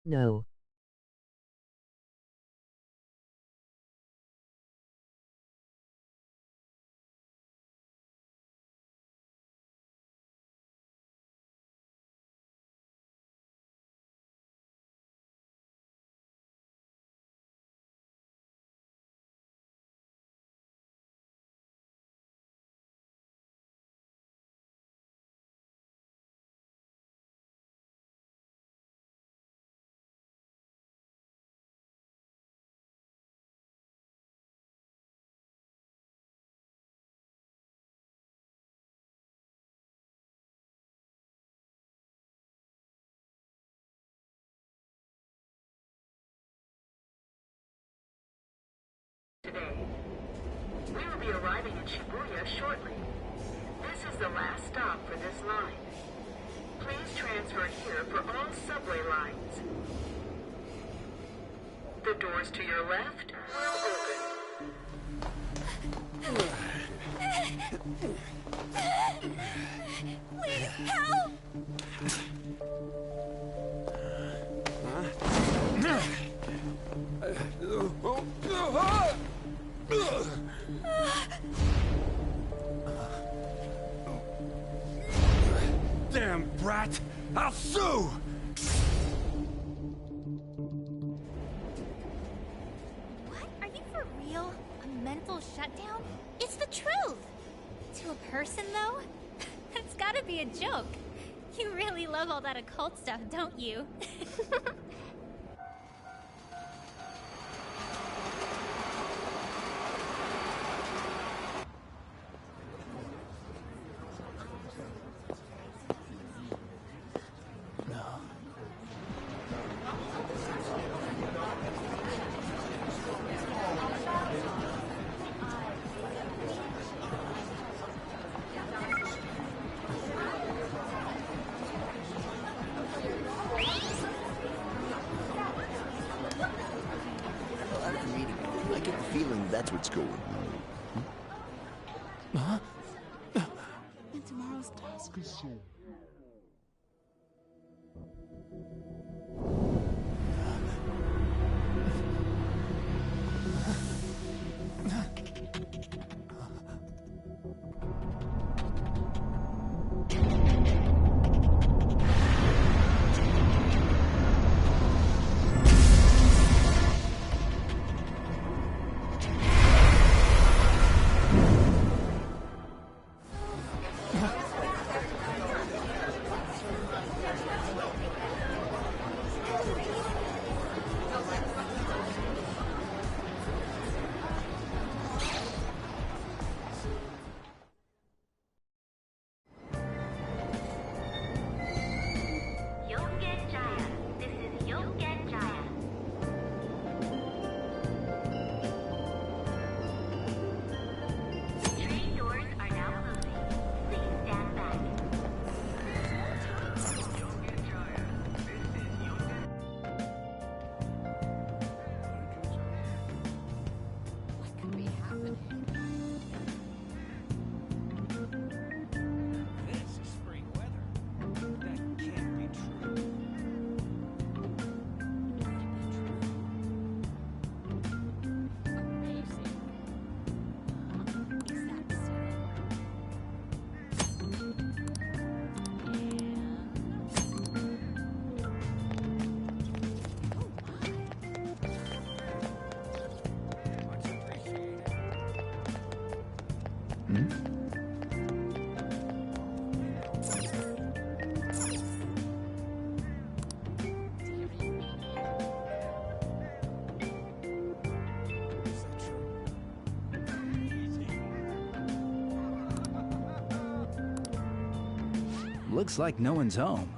No. Today, we will be arriving in Shibuya shortly. This is the last stop for this line. Please transfer here for all subway lines. The doors to your left will open. Please help! Damn brat! I'll sue! What? Are you for real? A mental shutdown? It's the truth! To a person, though? That's gotta be a joke. You really love all that occult stuff, don't you? I get the feeling that's what's going on. And tomorrow's task is soon. Looks like no one's home.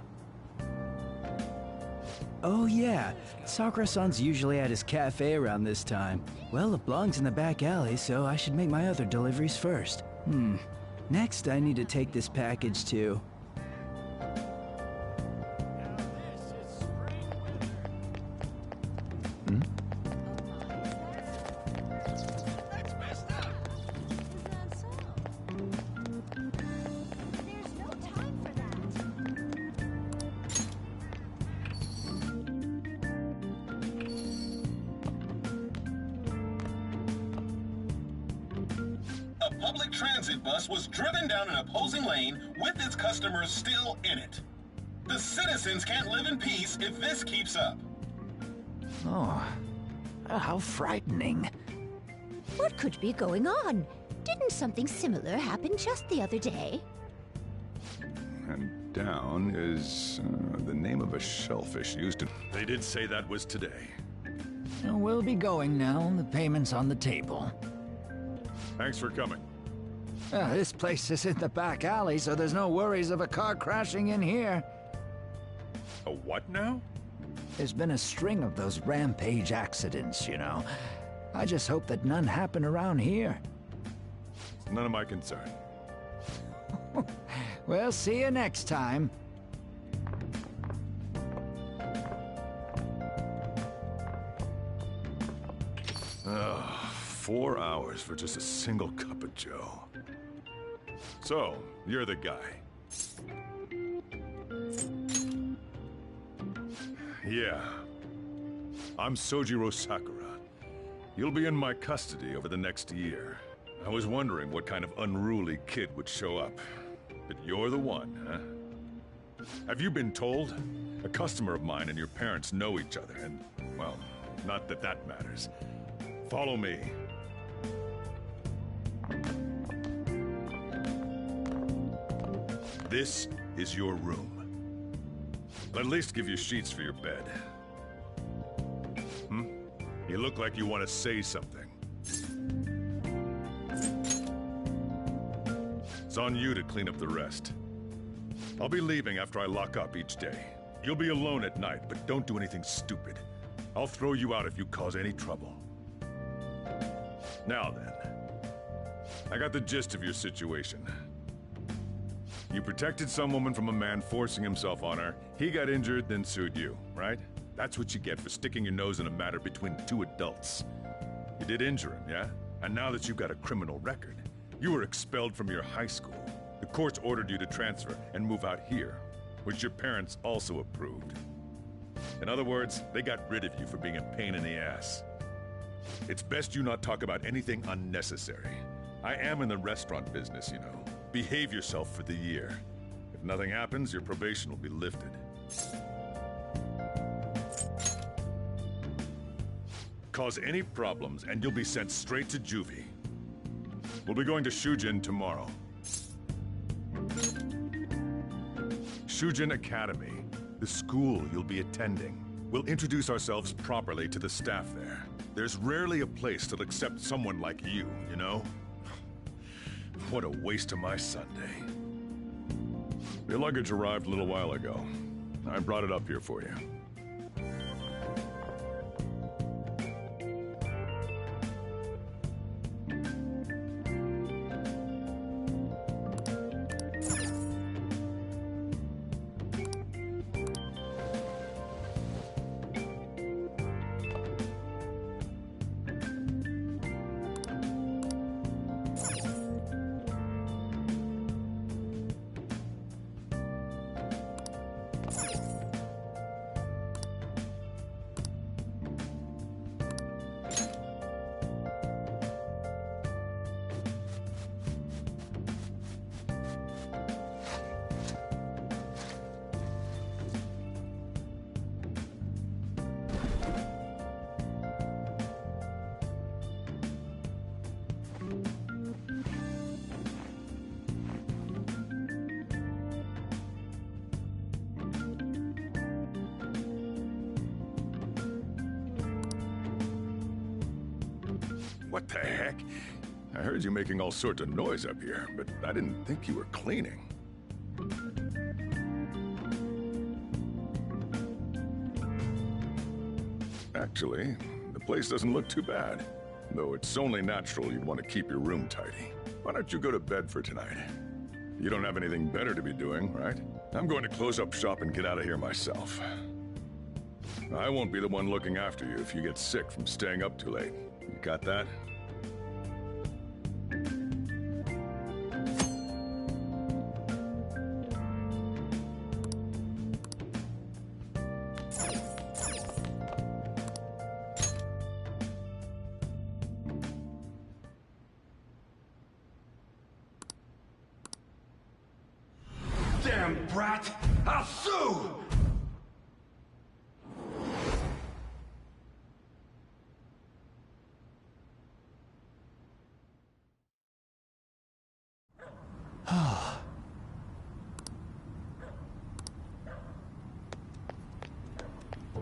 Oh yeah, Sakura-san's usually at his cafe around this time. Well, LeBlanc's in the back alley, so I should make my other deliveries first. Next, I need to take this package to... A public transit bus was driven down an opposing lane with its customers still in it. The citizens can't live in peace if this keeps up. Oh, how frightening. What could be going on? Didn't something similar happen just the other day? And down is the name of a shellfish used in... They did say that was today. We'll be going now. The payment's on the table. Thanks for coming. This place is in the back alley, so there's no worries of a car crashing in here. A what now? There's been a string of those rampage accidents, you know. I just hope that none happen around here. It's none of my concern. We'll see you next time. Ugh, 4 hours for just a single cup of joe. So, you're the guy. Yeah. I'm Sojiro Sakura. You'll be in my custody over the next year. I was wondering what kind of unruly kid would show up. But you're the one, huh? Have you been told? A customer of mine and your parents know each other, and, well, not that that matters. Follow me. This is your room. I'll at least give you sheets for your bed. You look like you want to say something. It's on you to clean up the rest. I'll be leaving after I lock up each day. You'll be alone at night, but don't do anything stupid. I'll throw you out if you cause any trouble. Now then, I got the gist of your situation. You protected some woman from a man forcing himself on her. He got injured, then sued you, right? That's what you get for sticking your nose in a matter between two adults. You did injure him, yeah? And now that you've got a criminal record, you were expelled from your high school. The courts ordered you to transfer and move out here, which your parents also approved. In other words, they got rid of you for being a pain in the ass. It's best you not talk about anything unnecessary. I am in the restaurant business, you know. Behave yourself for the year. If nothing happens, your probation will be lifted. Cause any problems, and you'll be sent straight to juvie. We'll be going to Shujin tomorrow. Shujin Academy, the school you'll be attending. We'll introduce ourselves properly to the staff there. There's rarely a place that'll accept someone like you, you know? What a waste of my Sunday. Your luggage arrived a little while ago. I brought it up here for you. What the heck? I heard you making all sorts of noise up here, but I didn't think you were cleaning. Actually, the place doesn't look too bad. Though it's only natural you'd want to keep your room tidy. Why don't you go to bed for tonight? You don't have anything better to be doing, right? I'm going to close up shop and get out of here myself. I won't be the one looking after you if you get sick from staying up too late. You got that? damn brat! I'll sue!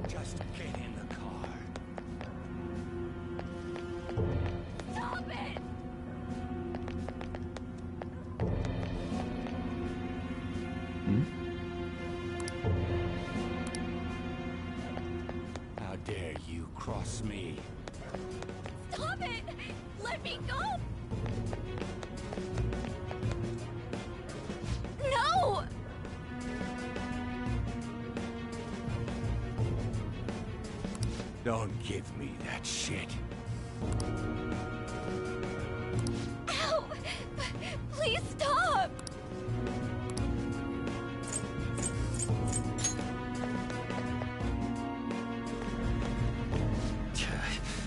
Just get in the car. Stop it! How dare you cross me? Stop it! Let me go! No! Don't give me that shit. Ow! Please stop!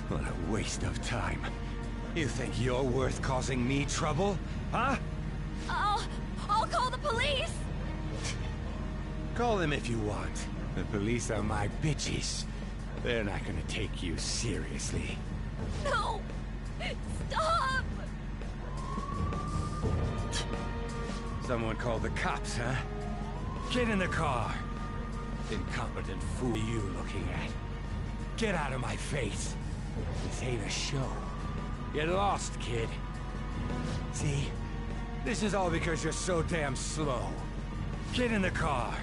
What a waste of time. You think you're worth causing me trouble? Huh? I'll call the police! Call them if you want. The police are my bitches. They're not gonna take you seriously. No! Stop! Someone called the cops, huh? Get in the car! Incompetent fool you looking at. Get out of my face. This ain't a show. Get lost, kid. See? This is all because you're so damn slow. Get in the car.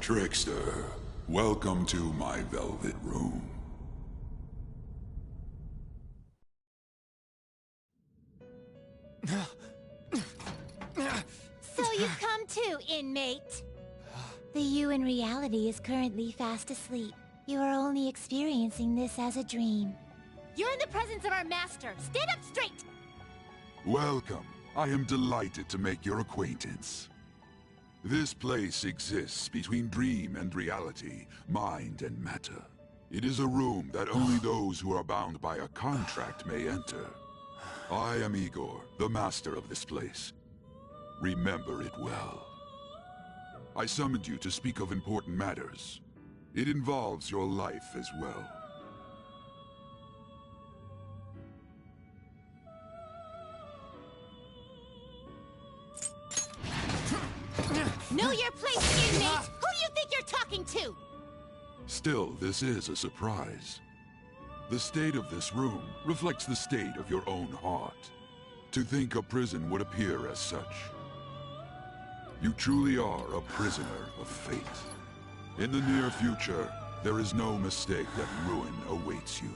Trickster, welcome to my velvet room. So you've come too, inmate. The you in reality is currently fast asleep. You are only experiencing this as a dream. You're in the presence of our master! Stand up straight! Welcome. I am delighted to make your acquaintance. This place exists between dream and reality, mind and matter. It is a room that only those who are bound by a contract may enter. I am Igor, the master of this place. Remember it well. I summoned you to speak of important matters. It involves your life as well. Know your place, inmate! Who do you think you're talking to? Still, this is a surprise. The state of this room reflects the state of your own heart. To think a prison would appear as such. You truly are a prisoner of fate. In the near future, there is no mistake that ruin awaits you.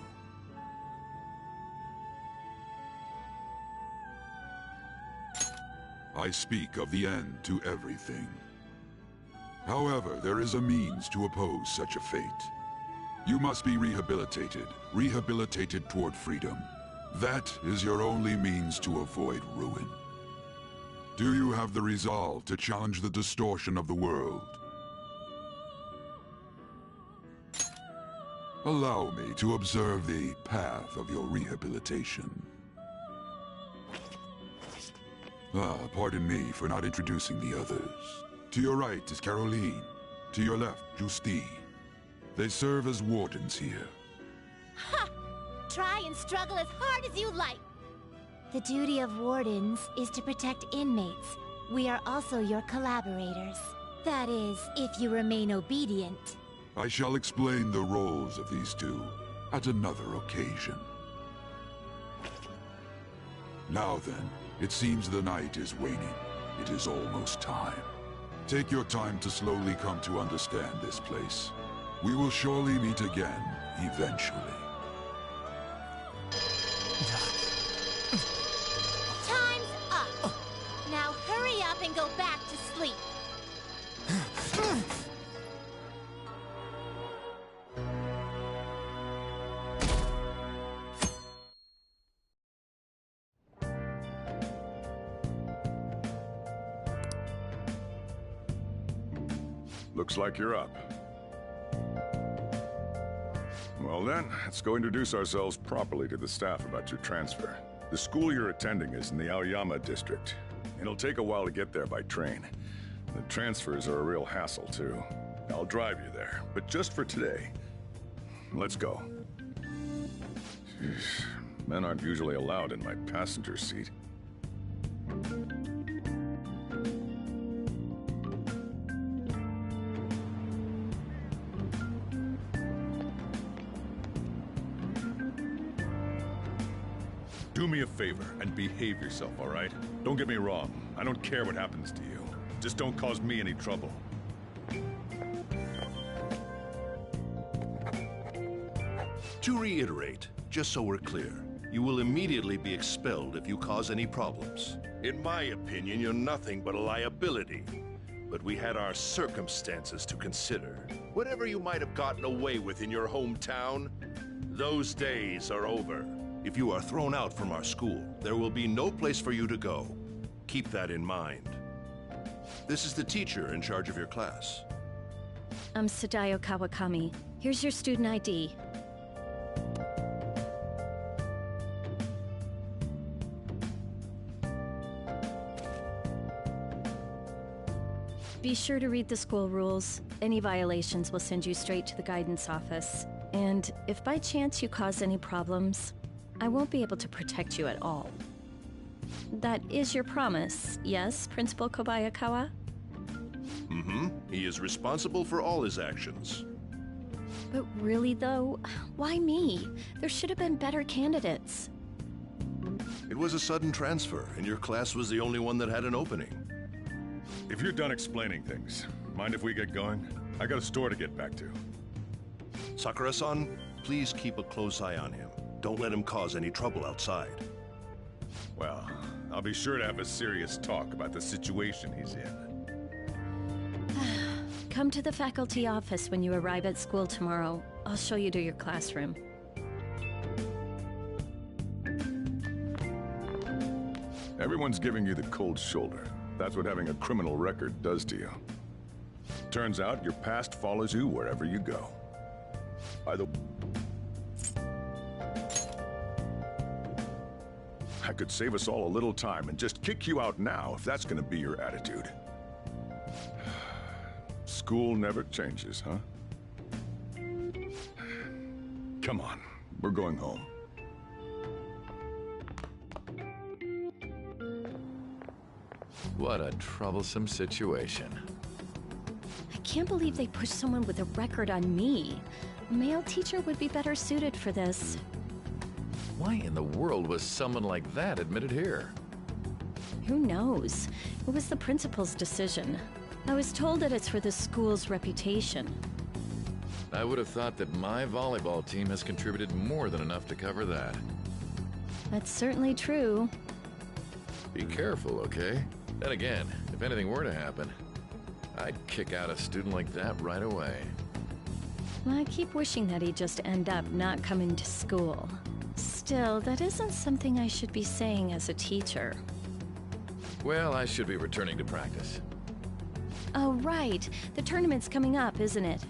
I speak of the end to everything. However, there is a means to oppose such a fate. You must be rehabilitated toward freedom. That is your only means to avoid ruin. Do you have the resolve to challenge the distortion of the world? Allow me to observe the path of your rehabilitation. Pardon me for not introducing the others. To your right is Caroline. To your left, Justine. They serve as wardens here. Ha! Try and struggle as hard as you like. The duty of wardens is to protect inmates. We are also your collaborators. That is, if you remain obedient. I shall explain the roles of these two at another occasion. Now then, it seems the night is waning. It is almost time. Take your time to slowly come to understand this place. We will surely meet again, eventually. Time's up! Now hurry up and go back to sleep. Looks like you're up. Well then, let's go introduce ourselves properly to the staff about your transfer. The school you're attending is in the Aoyama district. It'll take a while to get there by train. The transfers are a real hassle too. I'll drive you there, but just for today. Let's go. Jeez, men aren't usually allowed in my passenger seat. Do me a favor and behave yourself, all right? Don't get me wrong. I don't care what happens to you. Just don't cause me any trouble. To reiterate, just so we're clear, you will immediately be expelled if you cause any problems. In my opinion, you're nothing but a liability. But we had our circumstances to consider. Whatever you might have gotten away with in your hometown, those days are over. If you are thrown out from our school, there will be no place for you to go. Keep that in mind. This is the teacher in charge of your class. I'm Sadayo Kawakami. Here's your student ID. Be sure to read the school rules. Any violations will send you straight to the guidance office. And if by chance you cause any problems, I won't be able to protect you at all. That is your promise, yes, Principal Kobayakawa? Mm-hmm. He is responsible for all his actions. But really, though, why me? There should have been better candidates. It was a sudden transfer, and your class was the only one that had an opening. If you're done explaining things, mind if we get going? I got a store to get back to. Sakura-san, please keep a close eye on him. Don't let him cause any trouble outside. Well, I'll be sure to have a serious talk about the situation he's in. Come to the faculty office when you arrive at school tomorrow. I'll show you to your classroom. Everyone's giving you the cold shoulder. That's what having a criminal record does to you. Turns out your past follows you wherever you go. I could save us all a little time and just kick you out now if that's gonna be your attitude. School never changes, huh? Come on, we're going home. What a troublesome situation. I can't believe they pushed someone with a record on me. A male teacher would be better suited for this. Why in the world was someone like that admitted here? Who knows? It was the principal's decision. I was told that it's for the school's reputation. I would have thought that my volleyball team has contributed more than enough to cover that. That's certainly true. Be careful, okay? Then again, if anything were to happen, I'd kick out a student like that right away. I keep wishing that he'd just end up not coming to school. Still, that isn't something I should be saying as a teacher. Well, I should be returning to practice. Oh, right. The tournament's coming up, isn't it?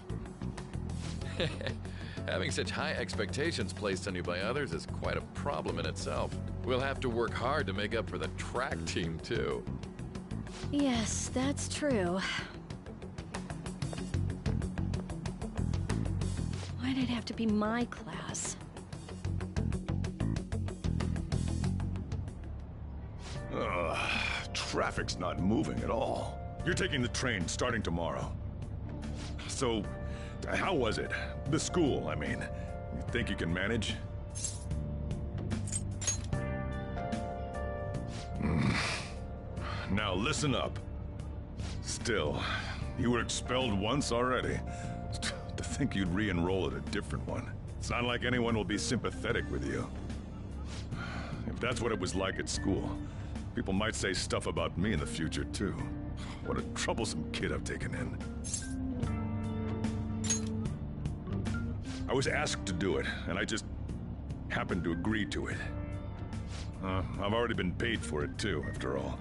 Having such high expectations placed on you by others is quite a problem in itself. We'll have to work hard to make up for the track team, too. Yes, that's true. Why'd it have to be my class? Traffic's not moving at all. You're taking the train starting tomorrow. So, how was it? The school, I mean. You think you can manage? Now listen up. Still, you were expelled once already. To think you'd re-enroll at a different one. It's not like anyone will be sympathetic with you. If that's what it was like at school, people might say stuff about me in the future, too. What a troublesome kid I've taken in. I was asked to do it, and I just happened to agree to it. I've already been paid for it, too, after all.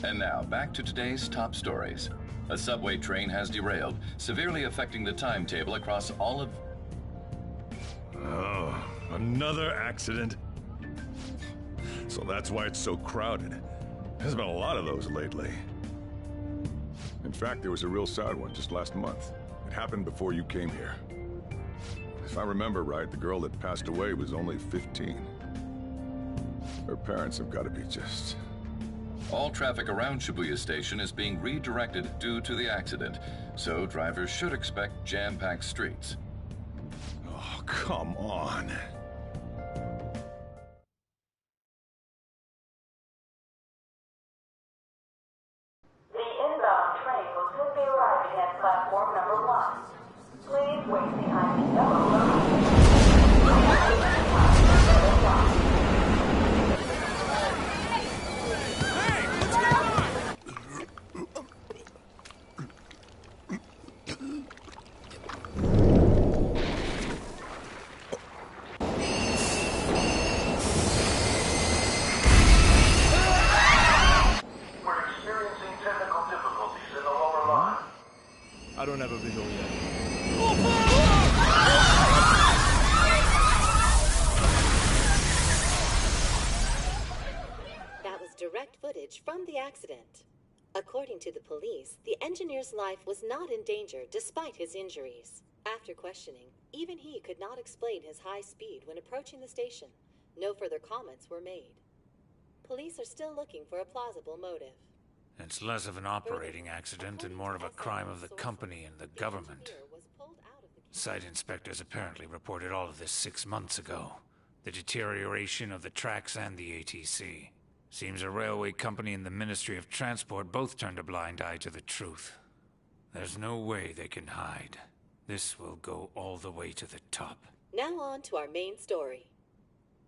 And now, back to today's top stories. A subway train has derailed, severely affecting the timetable across all of... Oh, another accident? So that's why it's so crowded. There's been a lot of those lately. In fact, there was a real sad one just last month. It happened before you came here. If I remember right, the girl that passed away was only 15. Her parents have got to be just... All traffic around Shibuya Station is being redirected due to the accident, so drivers should expect jam-packed streets. Oh, come on. The inbound train will soon be arriving at platform number 1. Please wait behind the yellow line. I don't have a visual yet. That was direct footage from the accident. According to the police, the engineer's life was not in danger despite his injuries. After questioning, even he could not explain his high speed when approaching the station. No further comments were made. Police are still looking for a plausible motive. It's less of an operating accident and more of a crime of the company and the government. Site inspectors apparently reported all of this 6 months ago. The deterioration of the tracks and the ATC. Seems a railway company and the Ministry of Transport both turned a blind eye to the truth. There's no way they can hide. This will go all the way to the top. Now on to our main story.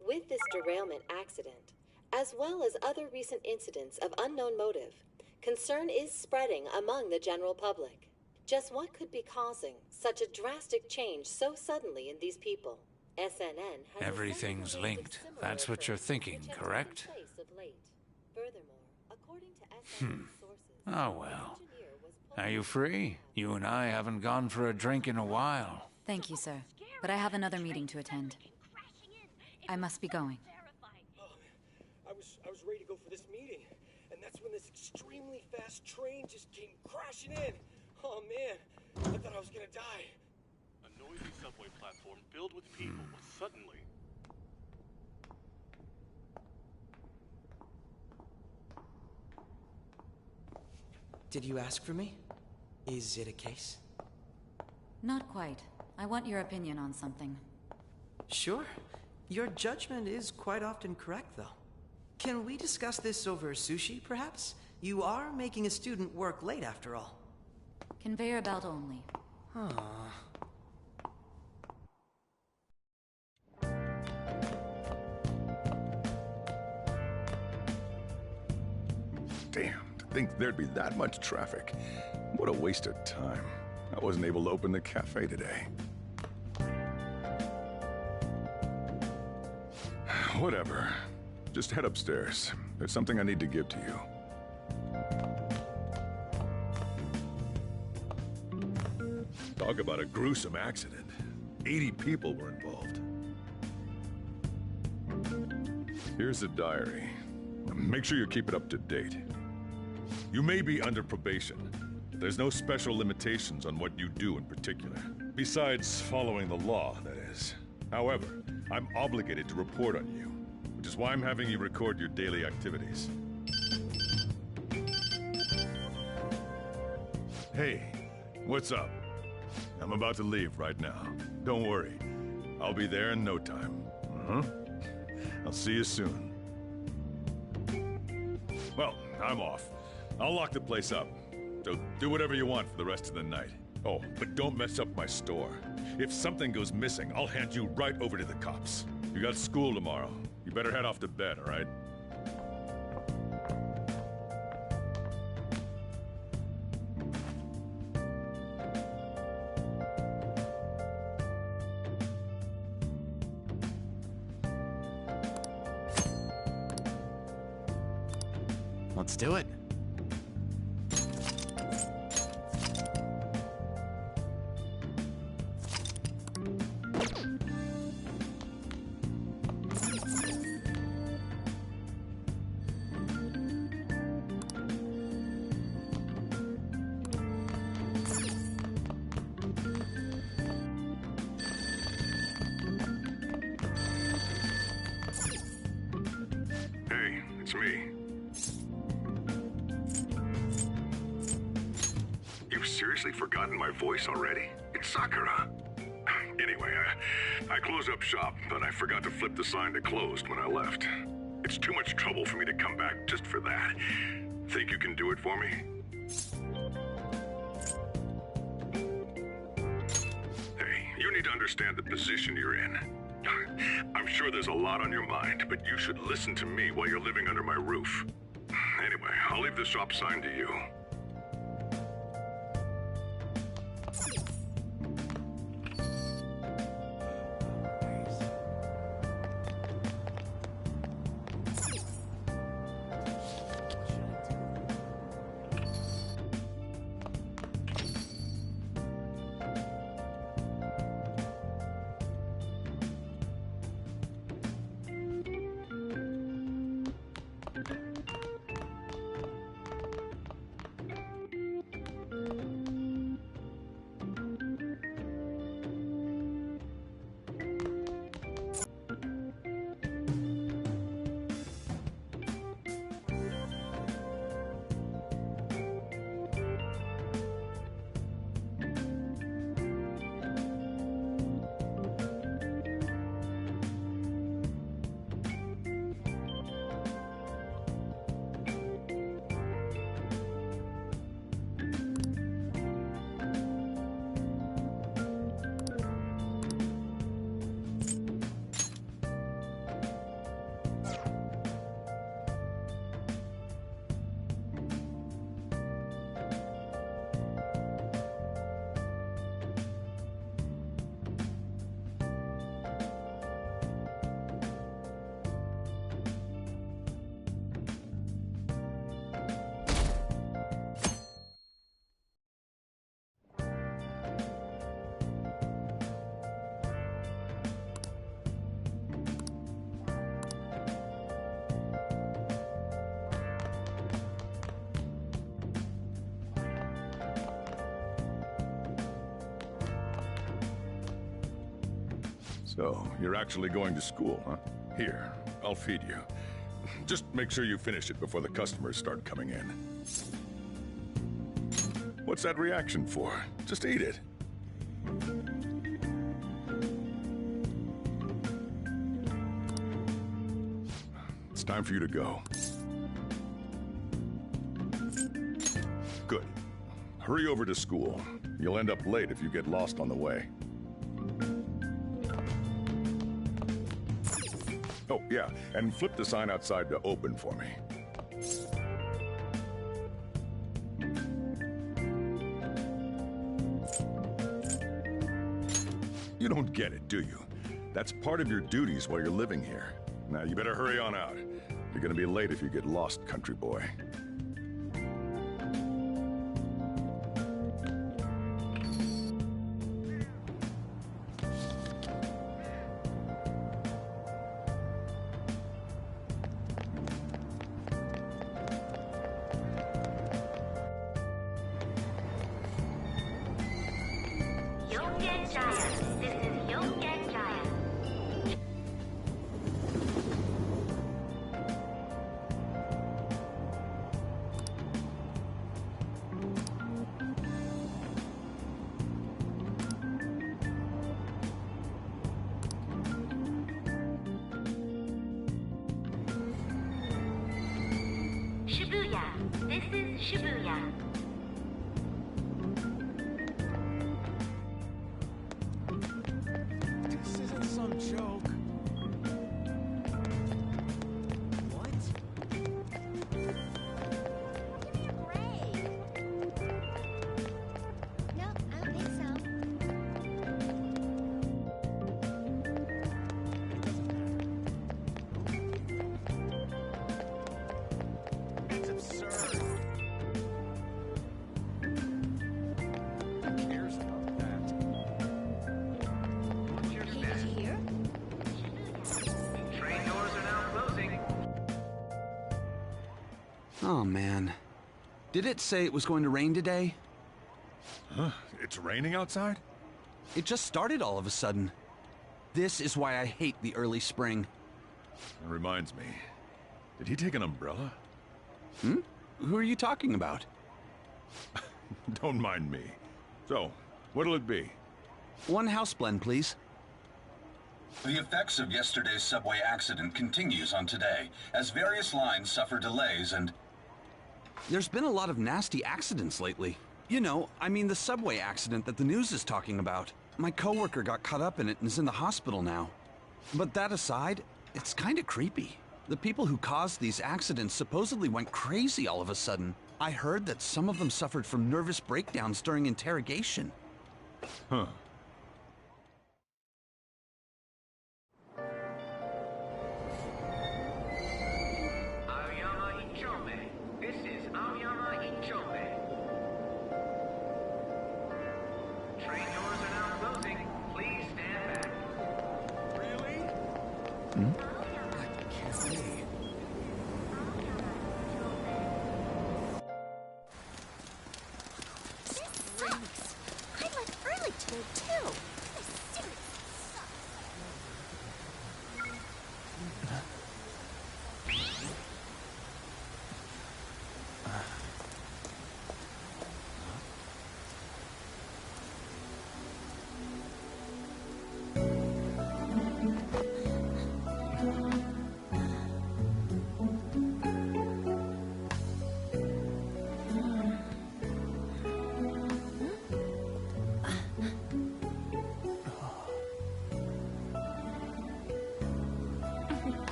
With this derailment accident, as well as other recent incidents of unknown motive, concern is spreading among the general public. Just what could be causing such a drastic change so suddenly in these people? SNN has Everything's linked. That's what you're thinking, correct? Oh well. Are you free? You and I haven't gone for a drink in a while. Thank you, sir. But I have another meeting to attend. I must be going. I was ready to go for this meeting, and that's when this extremely fast train just came crashing in. Oh man, I thought I was gonna die. A noisy subway platform filled with people was suddenly... Did you ask for me? Is it a case? Not quite. I want your opinion on something. Sure. Your judgment is quite often correct, though. Can we discuss this over sushi, perhaps? You are making a student work late, after all. Conveyor belt only. Damn. think there'd be that much traffic. What a waste of time. I wasn't able to open the cafe today. Whatever. Just head upstairs. There's something I need to give to you. Talk about a gruesome accident. 80 people were involved. Here's the diary. Make sure you keep it up to date. You may be under probation, but there's no special limitations on what you do in particular. Besides following the law, that is. However, I'm obligated to report on you, which is why I'm having you record your daily activities. Hey, what's up? I'm about to leave right now. Don't worry. I'll be there in no time. I'll see you soon. Well, I'm off. I'll lock the place up. So do whatever you want for the rest of the night. Oh, but don't mess up my store. If something goes missing, I'll hand you right over to the cops. You got school tomorrow. You better head off to bed, all right? Let's do it. Hey, it's me. You've seriously forgotten my voice already? It's Sakura. Anyway, I closed up shop, but I forgot to flip the sign to closed when I left. It's too much trouble for me to come back just for that. Think you can do it for me? Hey, you need to understand the position you're in. I'm sure there's a lot on your mind, but you should listen to me while you're living under my roof. Anyway, I'll leave the shop sign to you. So, you're actually going to school, huh? Here, I'll feed you. Just make sure you finish it before the customers start coming in. What's that reaction for? Just eat it. It's time for you to go. Good. Hurry over to school. You'll end up late if you get lost on the way. Oh, yeah, and flip the sign outside to open for me. You don't get it, do you? That's part of your duties while you're living here. Now, you better hurry on out. You're gonna be late if you get lost, country boy. Shibuya. This is Shibuya. This isn't some joke. What? No, I don't think so. It's absurd. Who cares about that? What's your stat? Here? Train doors are now closing. Oh, man. Did it say it was going to rain today? Huh? It's raining outside? It just started all of a sudden. This is why I hate the early spring. That reminds me. Did he take an umbrella? Hmm? Who are you talking about? Don't mind me. So, what'll it be? One house blend, please. The effects of yesterday's subway accident continues on today, as various lines suffer delays and... There's been a lot of nasty accidents lately. You know, I mean the subway accident that the news is talking about. My coworker got caught up in it and is in the hospital now. But that aside, it's kinda creepy. The people who caused these accidents supposedly went crazy all of a sudden. I heard that some of them suffered from nervous breakdowns during interrogation. Huh. Aoyama Ichome. This is Aoyama Ichome. Train doors are now closing. Please stand back. Really? Hmm? This sucks. I left early today, too. This seriously sucks.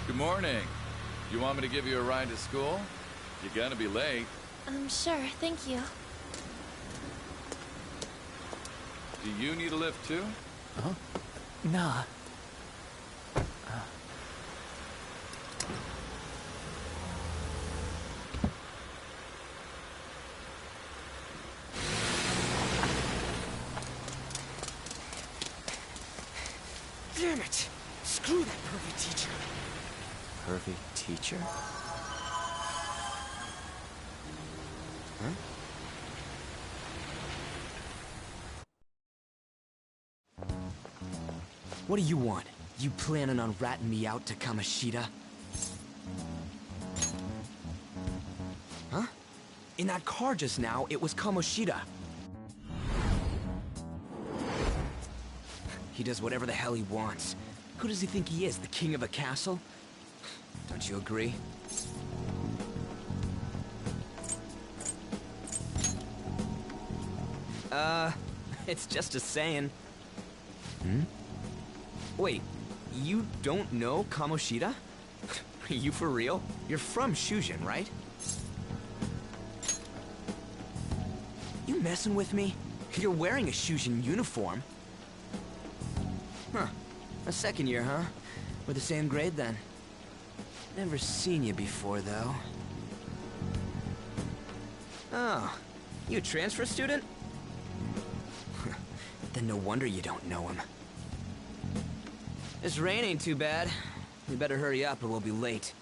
Good morning. You want me to give you a ride to school? You're gonna be late. Sure, thank you. Do you need a lift too? Huh? Nah. Damn it! Screw that pervy teacher. Pervy teacher? Huh? What do you want? You planning on ratting me out to Kamoshida? Huh? In that car just now, it was Kamoshida. He does whatever the hell he wants. Who does he think he is, the king of a castle? Don't you agree? It's just a saying. Hmm? Wait, you don't know Kamoshida? Are you for real? You're from Shujin, right? You messing with me? You're wearing a Shujin uniform. Huh. A second year, huh? We're the same grade then. Never seen you before, though. Oh, you a transfer student? Then no wonder you don't know him. This rain ain't too bad. We better hurry up or we'll be late.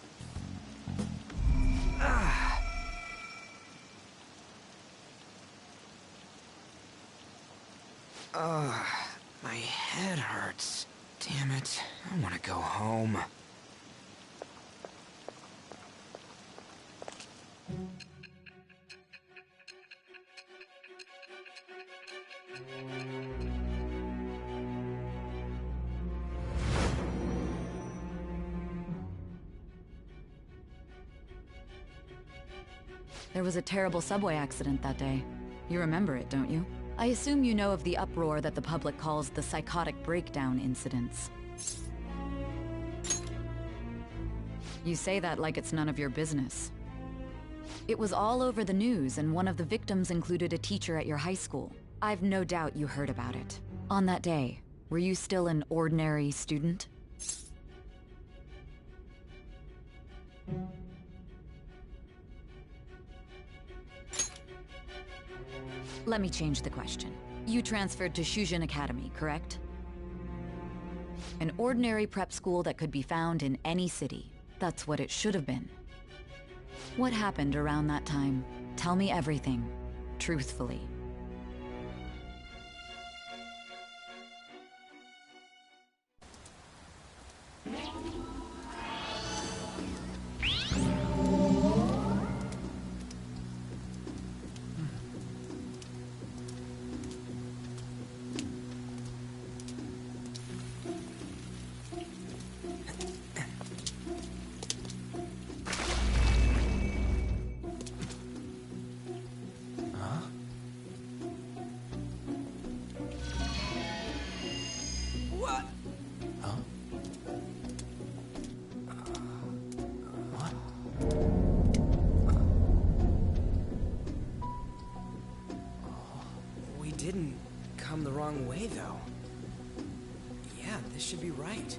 My head hurts. Damn it. I want to go home. There was a terrible subway accident that day. You remember it, don't you? I assume you know of the uproar that the public calls the psychotic breakdown incidents. You say that like it's none of your business. It was all over the news, and one of the victims included a teacher at your high school. I've no doubt you heard about it. On that day, were you still an ordinary student? Let me change the question. You transferred to Shujin Academy, correct? An ordinary prep school that could be found in any city. That's what it should have been. What happened around that time? Tell me everything, truthfully. Didn't come the wrong way, though. Yeah, this should be right.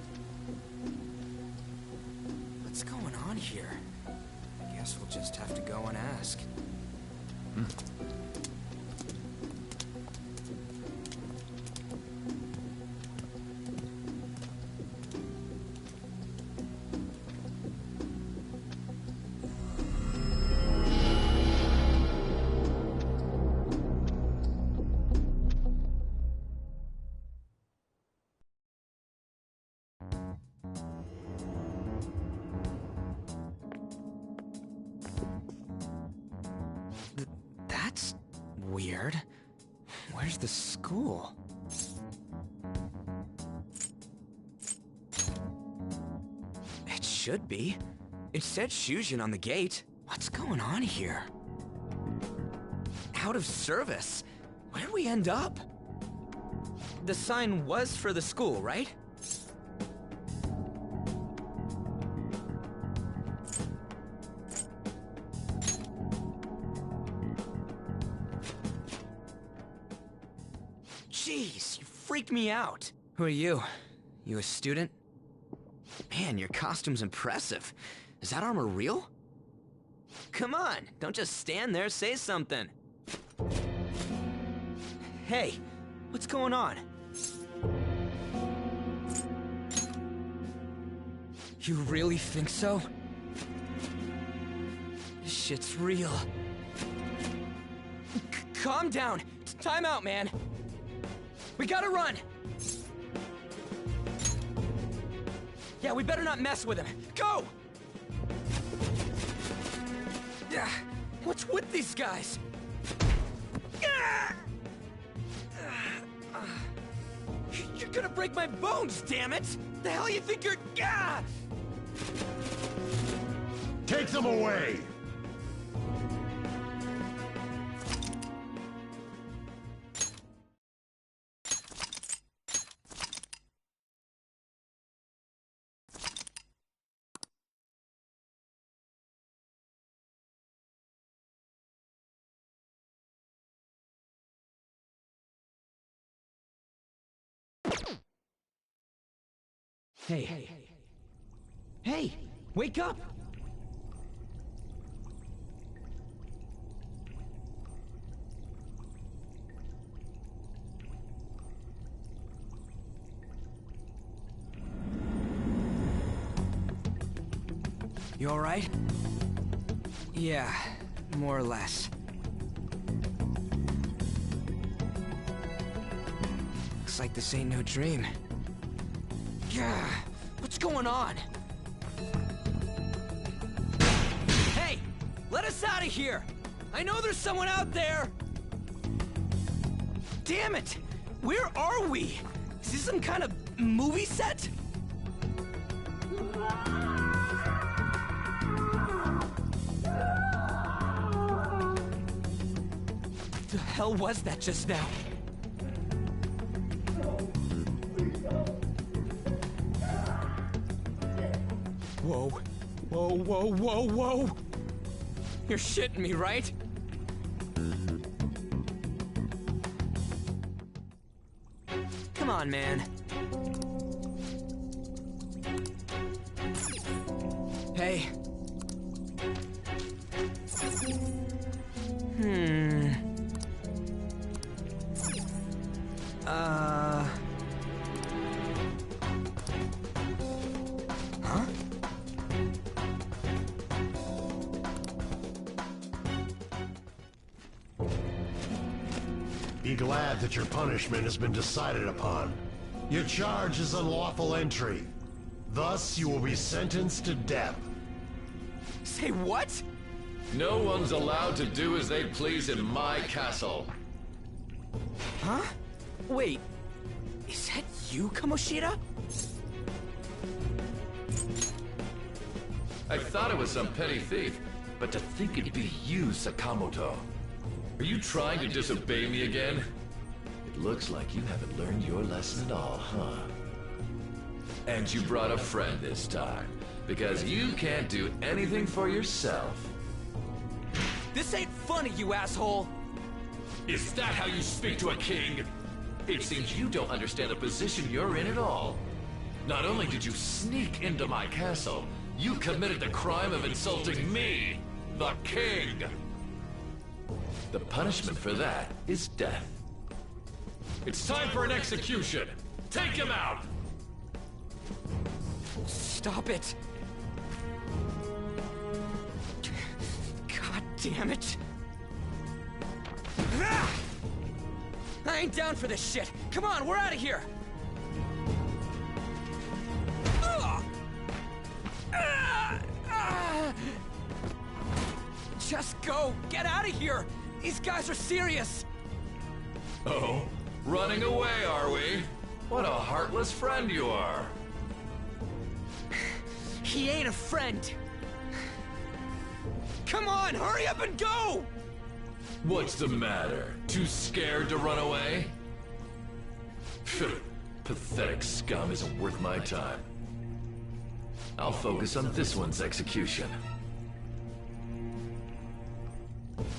What's going on here? I guess we'll just have to go and ask. That's weird. Where's the school? It should be. It said Shujin on the gate. What's going on here? Out of service? Where'd we end up? The sign was for the school, right? Jeez, you freaked me out. Who are you? You a student? Man, your costume's impressive. Is that armor real? Come on, don't just stand there, say something. Hey, what's going on? You really think so? This shit's real. Calm down. Time out, man. We gotta run! Yeah, we better not mess with him. Go! Yeah, what's with these guys? You're gonna break my bones, damn it! The hell you think you're... Take them away! Hey. Hey! Wake up! You alright? Yeah, more or less. Looks like this ain't no dream. Yeah, what's going on? Hey! Let us out of here! I know there's someone out there! Damn it! Where are we? Is this some kind of movie set? The hell was that just now? Whoa. Whoa, whoa, whoa, whoa! You're shitting me, right? Come on, man. Hey. Huh? Be glad that your punishment has been decided upon. Your charge is unlawful entry. Thus, you will be sentenced to death. Say what? No one's allowed to do as they please in my castle. Huh? Wait, is that you, Kamoshida? I thought it was some petty thief, but to think it'd be you, Sakamoto. Are you trying to disobey me again? It looks like you haven't learned your lesson at all, huh? And you brought a friend this time, because you can't do anything for yourself. This ain't funny, you asshole! Is that how you speak to a king? It seems you don't understand the position you're in at all. Not only did you sneak into my castle, you committed the crime of insulting me, the king. The punishment for that is death. It's time for an execution. Take him out! Stop it! God damn it! Ah! I ain't down for this shit! Come on, we're out of here! Just go! Get out of here! These guys are serious! Oh, running away, are we? What a heartless friend you are. He ain't a friend! Come on, hurry up and go! What's the matter? Too scared to run away? Pathetic scum isn't worth my time. I'll focus on this one's execution.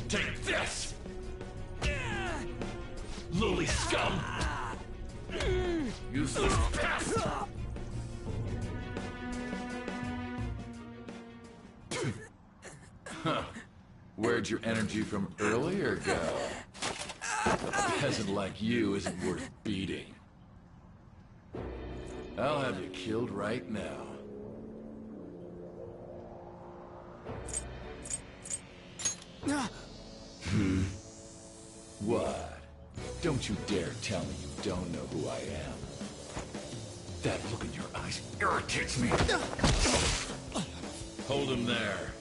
Take this! Lowly scum! Useless pest! Huh. Where'd your energy from earlier go? A peasant like you isn't worth beating. I'll have you killed right now. What? Don't you dare tell me you don't know who I am. That look in your eyes irritates me. Hold him there.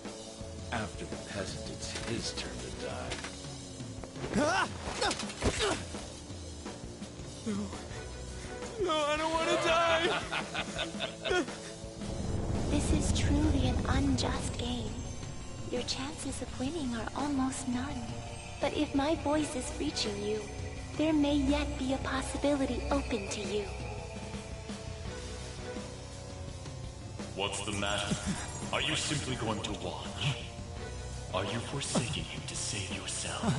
After the peasant, it's his turn to die. No, I don't want to die! This is truly an unjust game. Your chances of winning are almost none. But if my voice is reaching you, there may yet be a possibility open to you. What's the matter? Are you simply going to watch? Are you forsaking him to save yourself?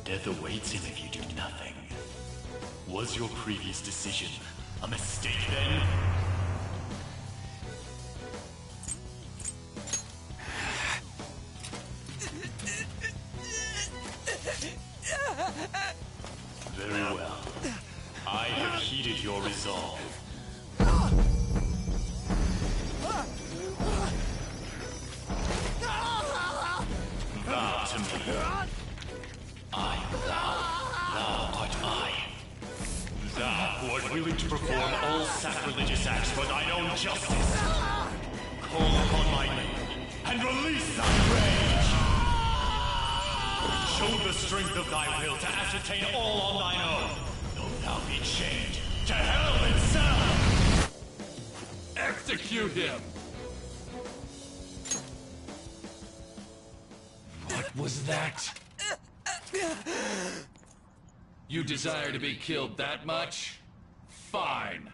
Death awaits him if you do nothing. Was your previous decision a mistake then? to me. I am thou art I. Thou who art willing to perform all sacrilegious acts for thine own justice. Call upon my name, and release thy rage! Show the strength of thy will to ascertain all on thine own, though thou be chained to hell itself! Execute him! What was that? You desire to be killed that much? Fine.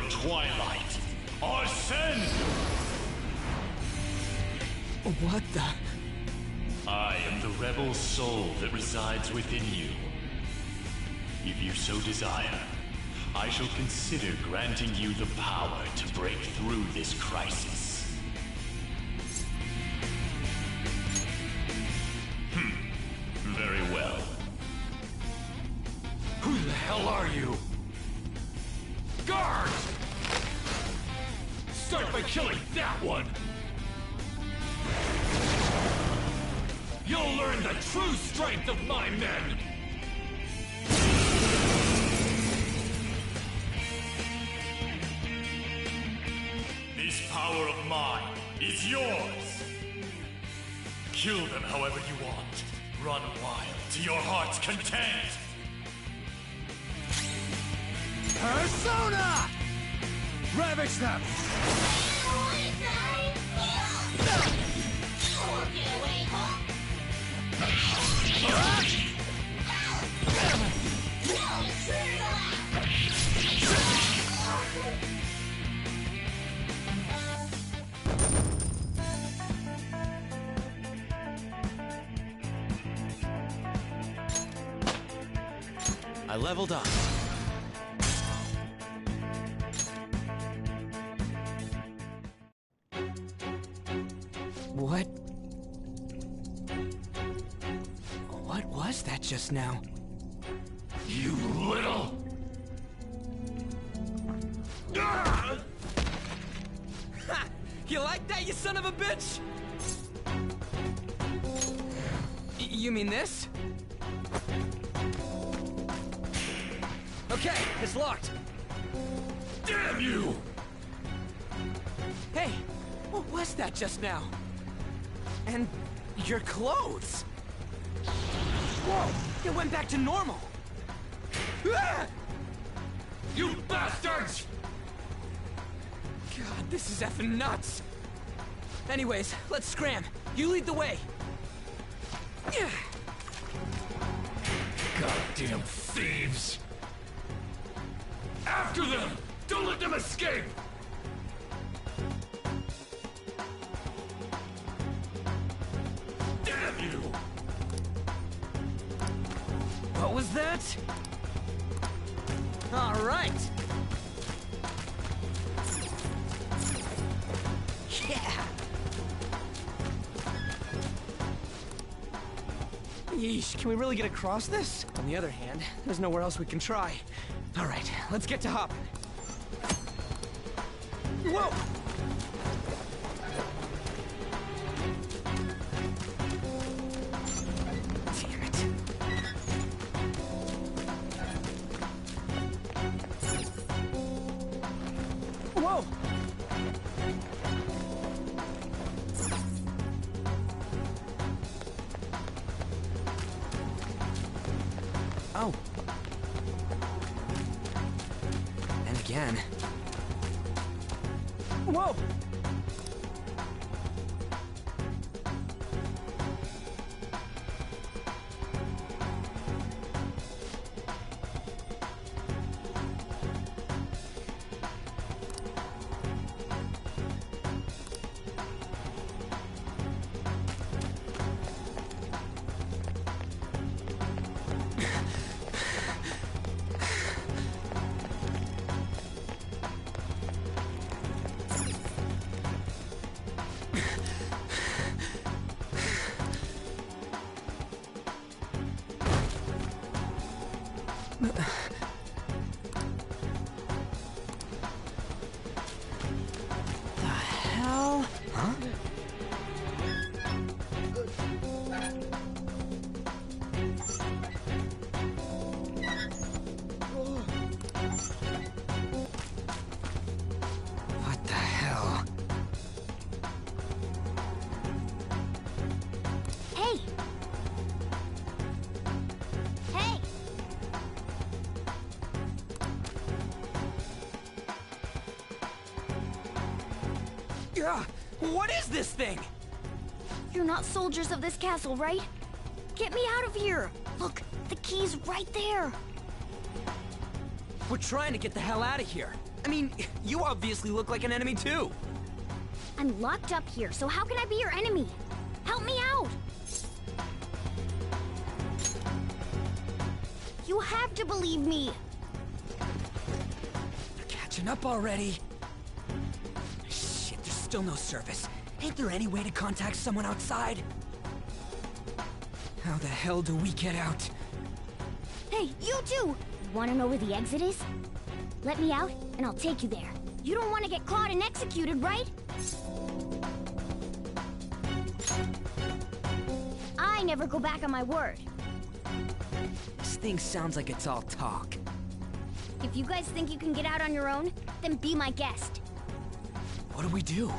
Twilight, Arsene! What the? I am the rebel soul that resides within you. If you so desire, I shall consider granting you the power to break through this crisis. Very well. Who the hell are you? Guards! Start by killing that one! You'll learn the true strength of my men! This power of mine is yours! Kill them however you want. Run wild to your heart's content! Persona! Ravage them! I leveled up. What was that just now? You little... Ha! You like that, you son of a bitch? You mean this? Okay, it's locked. Damn you! Hey, what was that just now? And your clothes. Whoa, it went back to normal. Ah! You bastards! God, this is effing nuts. Anyways, let's scram. You lead the way. Goddamn thieves! After them! Don't let them escape! Damn you! What was that? All right. Yeah! Yeesh, can we really get across this? On the other hand, there's nowhere else we can try. Alright, let's get to hopping. Whoa! Damn it. Whoa! Oh. And again. Whoa! The hell? Huh? What the hell? Hey! Hey! Yeah, what is this thing? You're not soldiers of this castle, right? Get me out of here! Look, the key's right there! We're trying to get the hell out of here. I mean, you obviously look like an enemy too. I'm locked up here, so how can I be your enemy? Help me out! You have to believe me! They're catching up already. Shit, there's still no service. Ain't there any way to contact someone outside? How the hell do we get out? Hey, you two! Want to know where the exit is? Let me out, and I'll take you there. You don't want to get caught and executed, right? I never go back on my word. This thing sounds like it's all talk. If you guys think you can get out on your own, then be my guest. What do we do?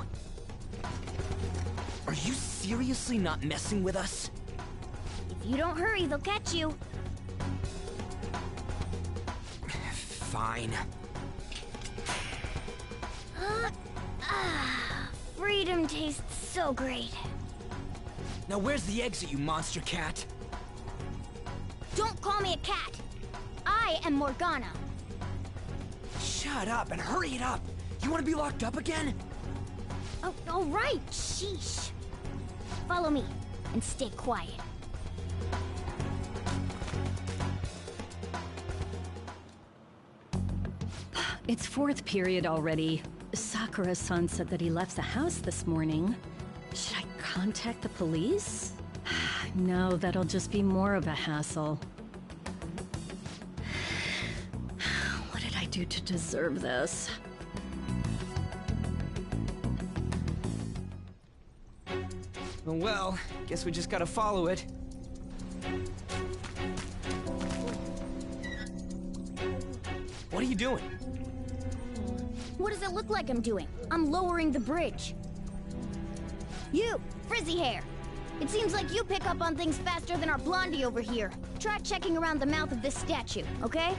Are you seriously not messing with us? If you don't hurry, they'll catch you. Fine. Freedom tastes so great. Now where's the exit, you monster cat? Don't call me a cat. I am Morgana. Shut up and hurry it up. You want to be locked up again? Oh, all right. Sheesh. Follow me and stay quiet. It's fourth period already. Sakura-san said that he left the house this morning. Should I contact the police? No, that'll just be more of a hassle. What did I do to deserve this? Well, guess we just gotta follow it. What are you doing? What does it look like I'm doing? I'm lowering the bridge. You, frizzy hair. It seems like you pick up on things faster than our blondie over here. Try checking around the mouth of this statue, okay?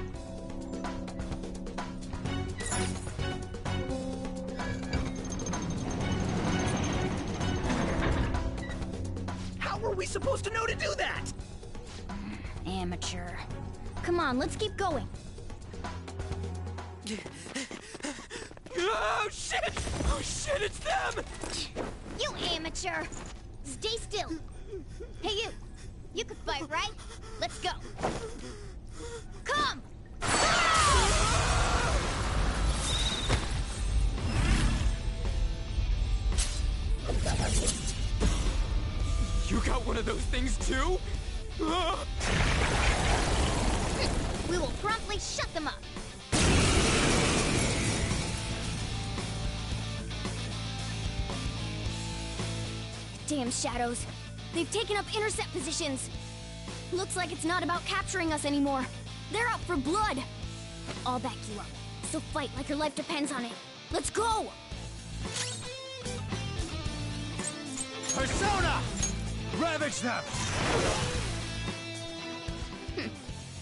How were we supposed to know to do that? Amateur. Come on, let's keep going. Oh shit! Oh shit, it's them! You amateur! Stay still. Hey you! You could fight, right? Let's go. Come! things too? We will promptly shut them up. Damn shadows. They've taken up intercept positions. Looks like it's not about capturing us anymore. They're out for blood. I'll back you up. So fight like your life depends on it. Let's go! Persona! Ravage them!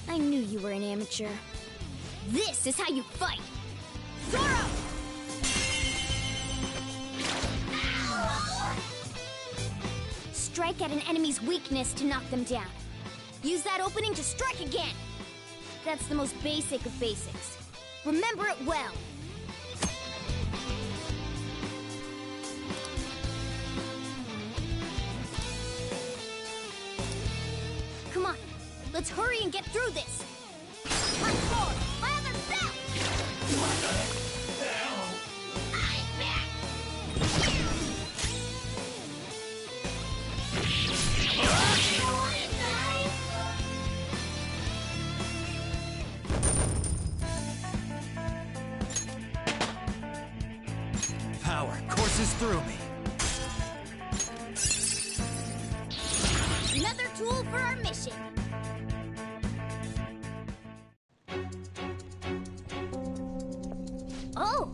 I knew you were an amateur. This is how you fight! Zoro! Strike at an enemy's weakness to knock them down. Use that opening to strike again! That's the most basic of basics. Remember it well. Come on, let's hurry and get through this. Part 4, my other belt! Power courses through me. Another tool for our mission. Oh!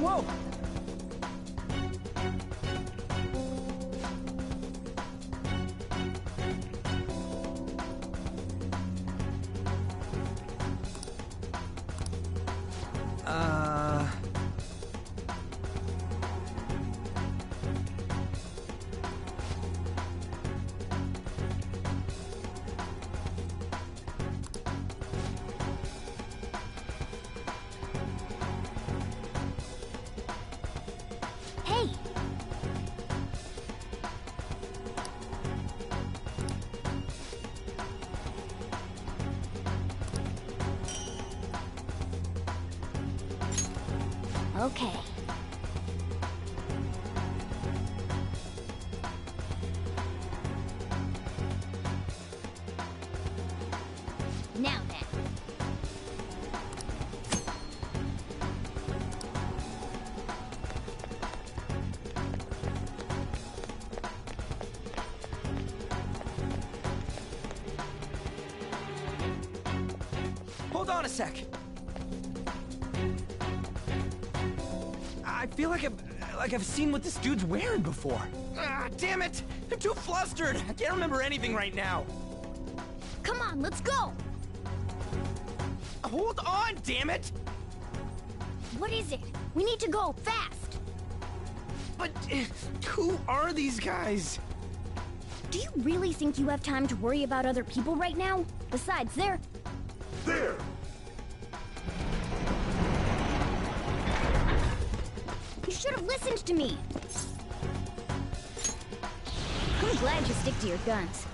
Whoa! Hey! Okay. Now then. Hold on a sec. I feel like I've seen what this dude's wearing before. Ah, damn it! I'm too flustered. I can't remember anything right now. Come on, let's go! Hold on, damn it! What is it? We need to go, fast! But who are these guys? Do you really think you have time to worry about other people right now? Besides, they're... There! You should have listened to me! I'm glad you stick to your guns.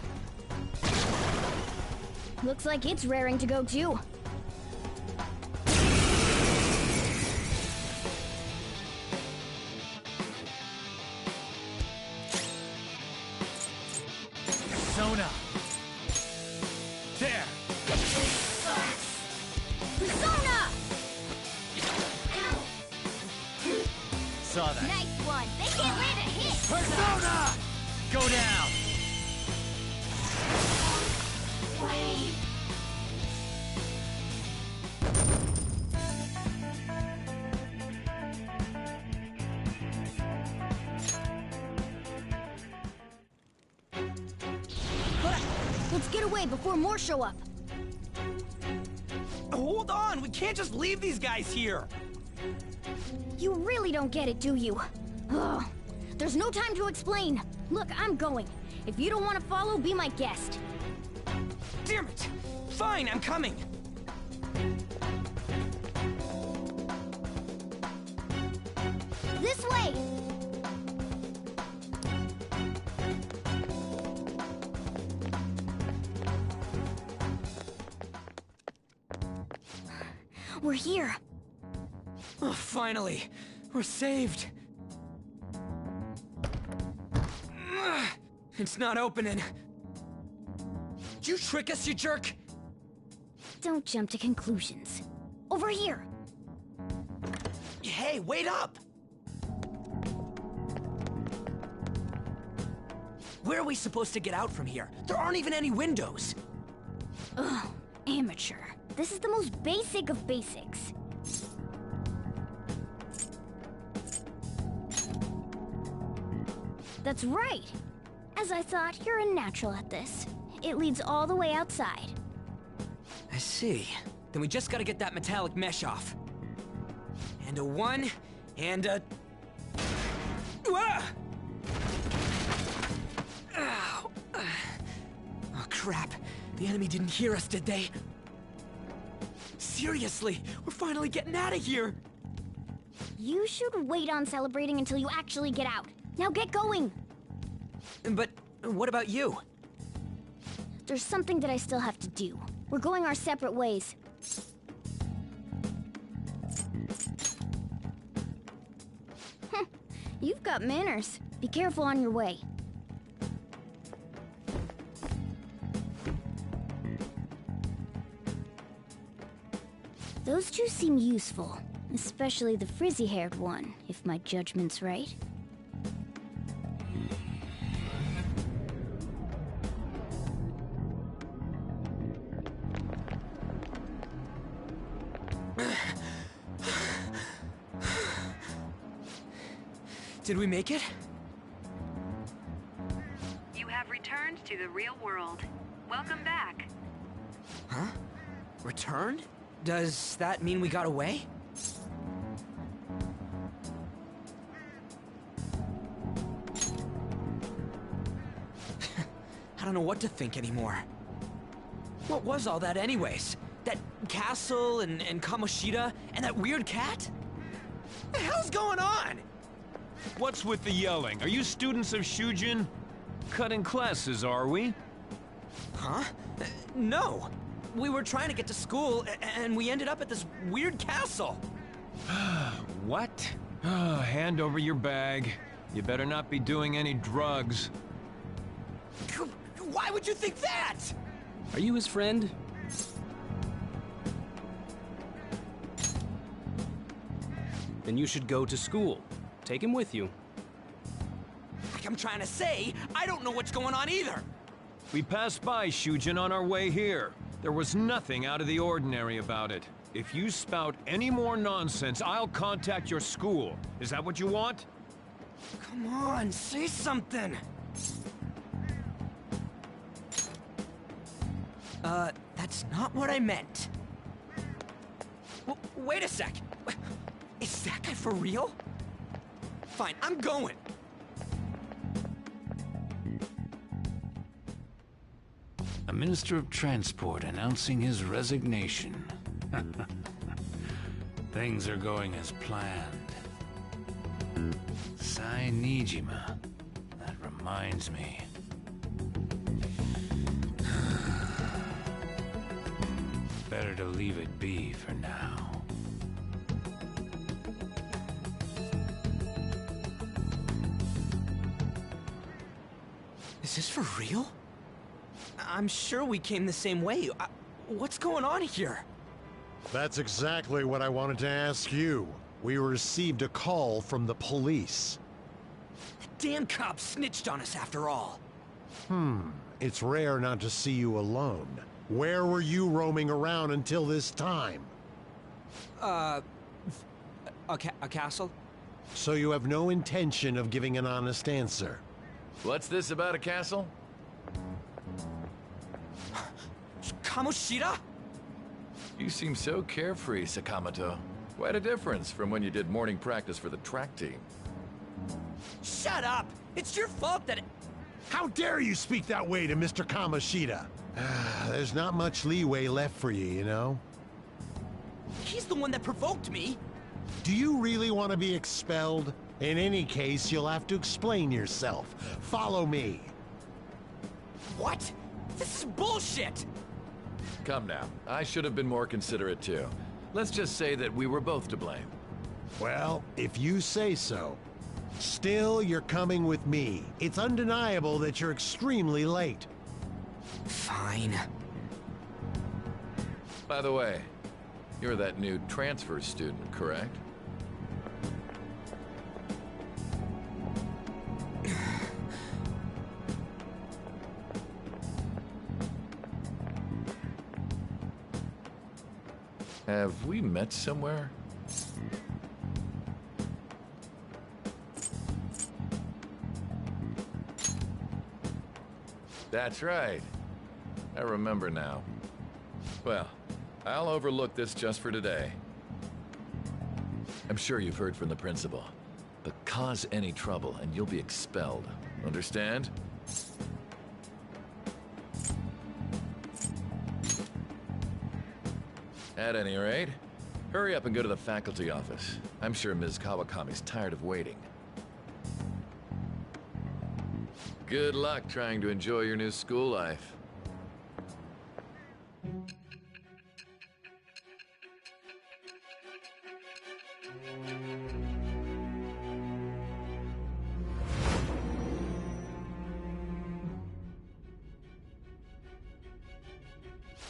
Looks like it's raring to go, too. Persona! There! Persona! Saw that. Nice one! They can't land a hit! Persona! Go down! Let's get away before more show up. Hold on, we can't just leave these guys here. You really don't get it, do you? Ugh. There's no time to explain. Look, I'm going. If you don't want to follow, be my guest. Damn it! Fine, I'm coming. This way! We're here. Oh, finally! We're saved! It's not opening. Did you trick us, you jerk? Don't jump to conclusions. Over here! Hey, wait up! Where are we supposed to get out from here? There aren't even any windows! Ugh, amateur. This is the most basic of basics. That's right! As I thought, you're a natural at this. It leads all the way outside. I see. Then we just gotta get that metallic mesh off. And a 1, and a... Ah! Ow. Oh, crap. The enemy didn't hear us, did they? Seriously, we're finally getting out of here! You should wait on celebrating until you actually get out. Now get going! But what about you? There's something that I still have to do. We're going our separate ways. You've got manners. Be careful on your way. Those two seem useful, especially the frizzy-haired one, if my judgment's right. Did we make it? You have returned to the real world. Welcome back. Huh? Returned? Does that mean we got away? I don't know what to think anymore. What was all that anyways? That castle and Kamoshida and that weird cat? What the hell's going on? What's with the yelling? Are you students of Shujin? Cutting classes, are we? Huh? No. We were trying to get to school, and we ended up at this weird castle. What? Hand over your bag. You better not be doing any drugs. Why would you think that? Are you his friend? Then you should go to school. Take him with you. Like I'm trying to say, I don't know what's going on either. We passed by Shujin on our way here. There was nothing out of the ordinary about it. If you spout any more nonsense, I'll contact your school. Is that what you want? Come on, say something. That's not what I meant. Wait a sec. Is that guy for real? Fine, I'm going. A Minister of Transport announcing his resignation. Things are going as planned. Sai Nijima. That reminds me. Better to leave it be for now. Is this for real? I'm sure we came the same way. What's going on here? That's exactly what I wanted to ask you. We received a call from the police. The damn cops snitched on us after all. It's rare not to see you alone. Where were you roaming around until this time? A castle? So you have no intention of giving an honest answer? What's this about a castle? Kamoshida? You seem so carefree, Sakamoto. Quite a difference from when you did morning practice for the track team. Shut up! It's your fault that... How dare you speak that way to Mr. Kamoshida? There's not much leeway left for you, you know? He's the one that provoked me! Do you really want to be expelled? In any case, you'll have to explain yourself. Follow me. What? This is bullshit! Come now. I should have been more considerate too. Let's just say that we were both to blame. Well, if you say so. Still, you're coming with me. It's undeniable that you're extremely late. Fine. By the way, you're that new transfer student, correct? Have we met somewhere? That's right. I remember now. Well, I'll overlook this just for today. I'm sure you've heard from the principal, but cause any trouble and you'll be expelled. Understand? At any rate, hurry up and go to the faculty office. I'm sure Ms. Kawakami's tired of waiting. Good luck trying to enjoy your new school life.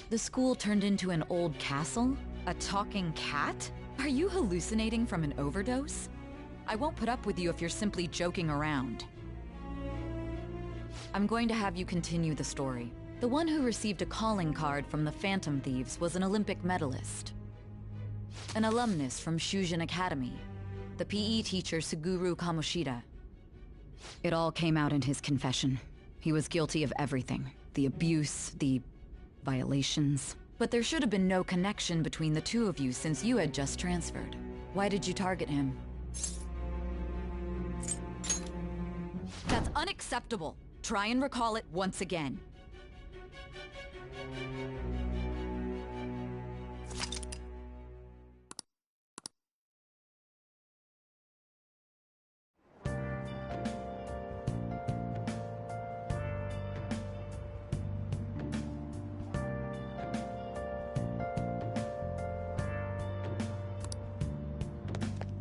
The school turned into an old castle? A talking cat? Are you hallucinating from an overdose? I won't put up with you if you're simply joking around. I'm going to have you continue the story. The one who received a calling card from the Phantom Thieves was an Olympic medalist. An alumnus from Shujin Academy. The PE teacher Suguru Kamoshida. It all came out in his confession. He was guilty of everything. The abuse, the violations. But there should have been no connection between the two of you since you had just transferred. Why did you target him? That's unacceptable. Try and recall it once again.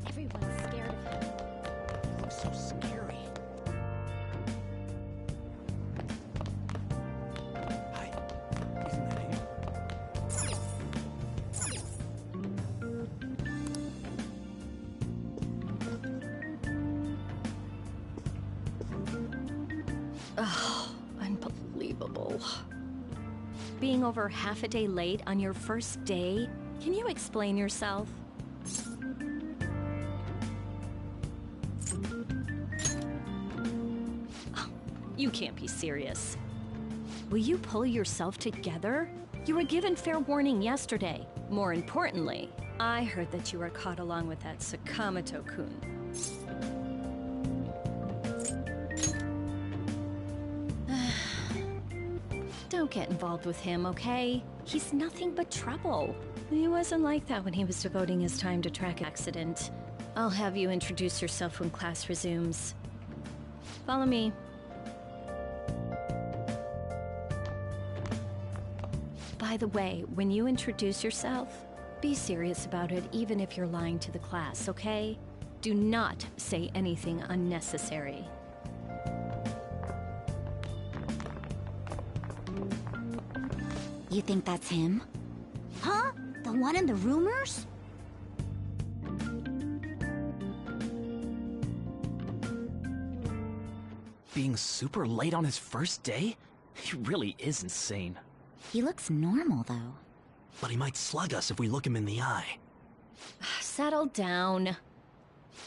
Everyone's scared of him. He looks so scary. Hi. Isn't that you? Oh, unbelievable. Being over half a day late on your first day? Can you explain yourself? Oh, you can't be serious. Will you pull yourself together? You were given fair warning yesterday. More importantly, I heard that you were caught along with that Sakamoto-kun. Don't get involved with him, okay? He's nothing but trouble. He wasn't like that when he was devoting his time to track accident. I'll have you introduce yourself when class resumes. Follow me. By the way, when you introduce yourself, be serious about it even if you're lying to the class, okay? Do not say anything unnecessary. You think that's him? Huh? The one in the rumors? Being super late on his first day? He really is insane. He looks normal, though. But he might slug us if we look him in the eye. Settle down.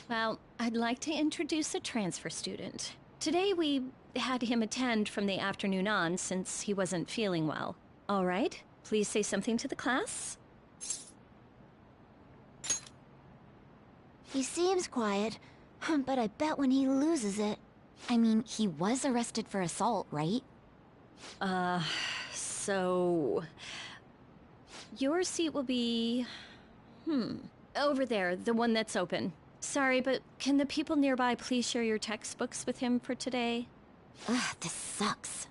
Well, I'd like to introduce a transfer student. Today we had him attend from the afternoon on since he wasn't feeling well. All right, please say something to the class. He seems quiet, but I bet when he loses it... I mean, he was arrested for assault, right? So... Your seat will be... over there, the one that's open. Sorry, but can the people nearby please share your textbooks with him for today? Ugh, this sucks.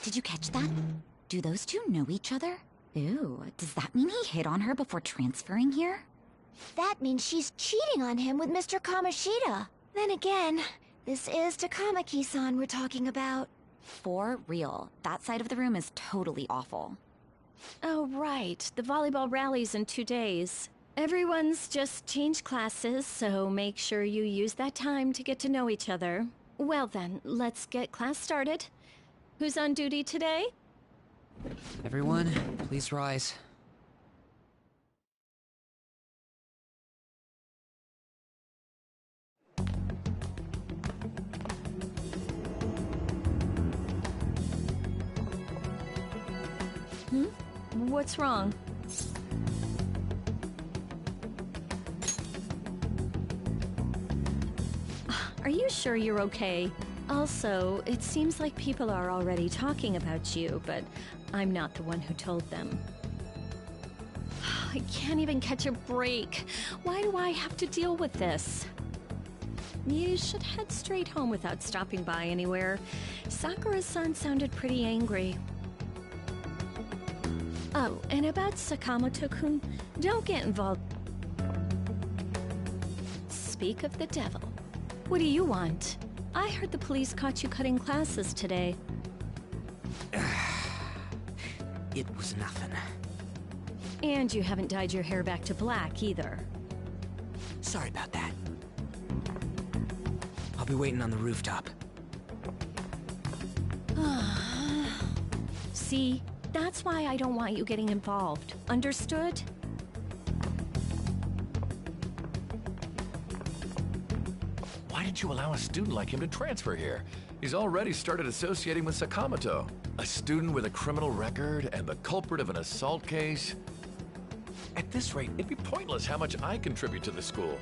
Did you catch that? Do those two know each other? Ew, does that mean he hit on her before transferring here? That means she's cheating on him with Mr. Kamoshida. Then again, this is Takamaki-san we're talking about. For real, that side of the room is totally awful. Oh, right. The volleyball rally's in 2 days. Everyone's just changed classes, so make sure you use that time to get to know each other. Well then, let's get class started. Who's on duty today? Everyone, please rise. What's wrong? Are you sure you're okay? Also, it seems like people are already talking about you, but I'm not the one who told them. I can't even catch a break. Why do I have to deal with this? You should head straight home without stopping by anywhere. Sakura-san sounded pretty angry. Oh, and about Sakamoto-kun, don't get involved. Speak of the devil. What do you want? I heard the police caught you cutting classes today. It was nothing. And you haven't dyed your hair back to black, either. Sorry about that. I'll be waiting on the rooftop. See? That's why I don't want you getting involved. Understood? Why did you allow a student like him to transfer here? He's already started associating with Sakamoto. A student with a criminal record and the culprit of an assault case. At this rate, it'd be pointless how much I contribute to the school.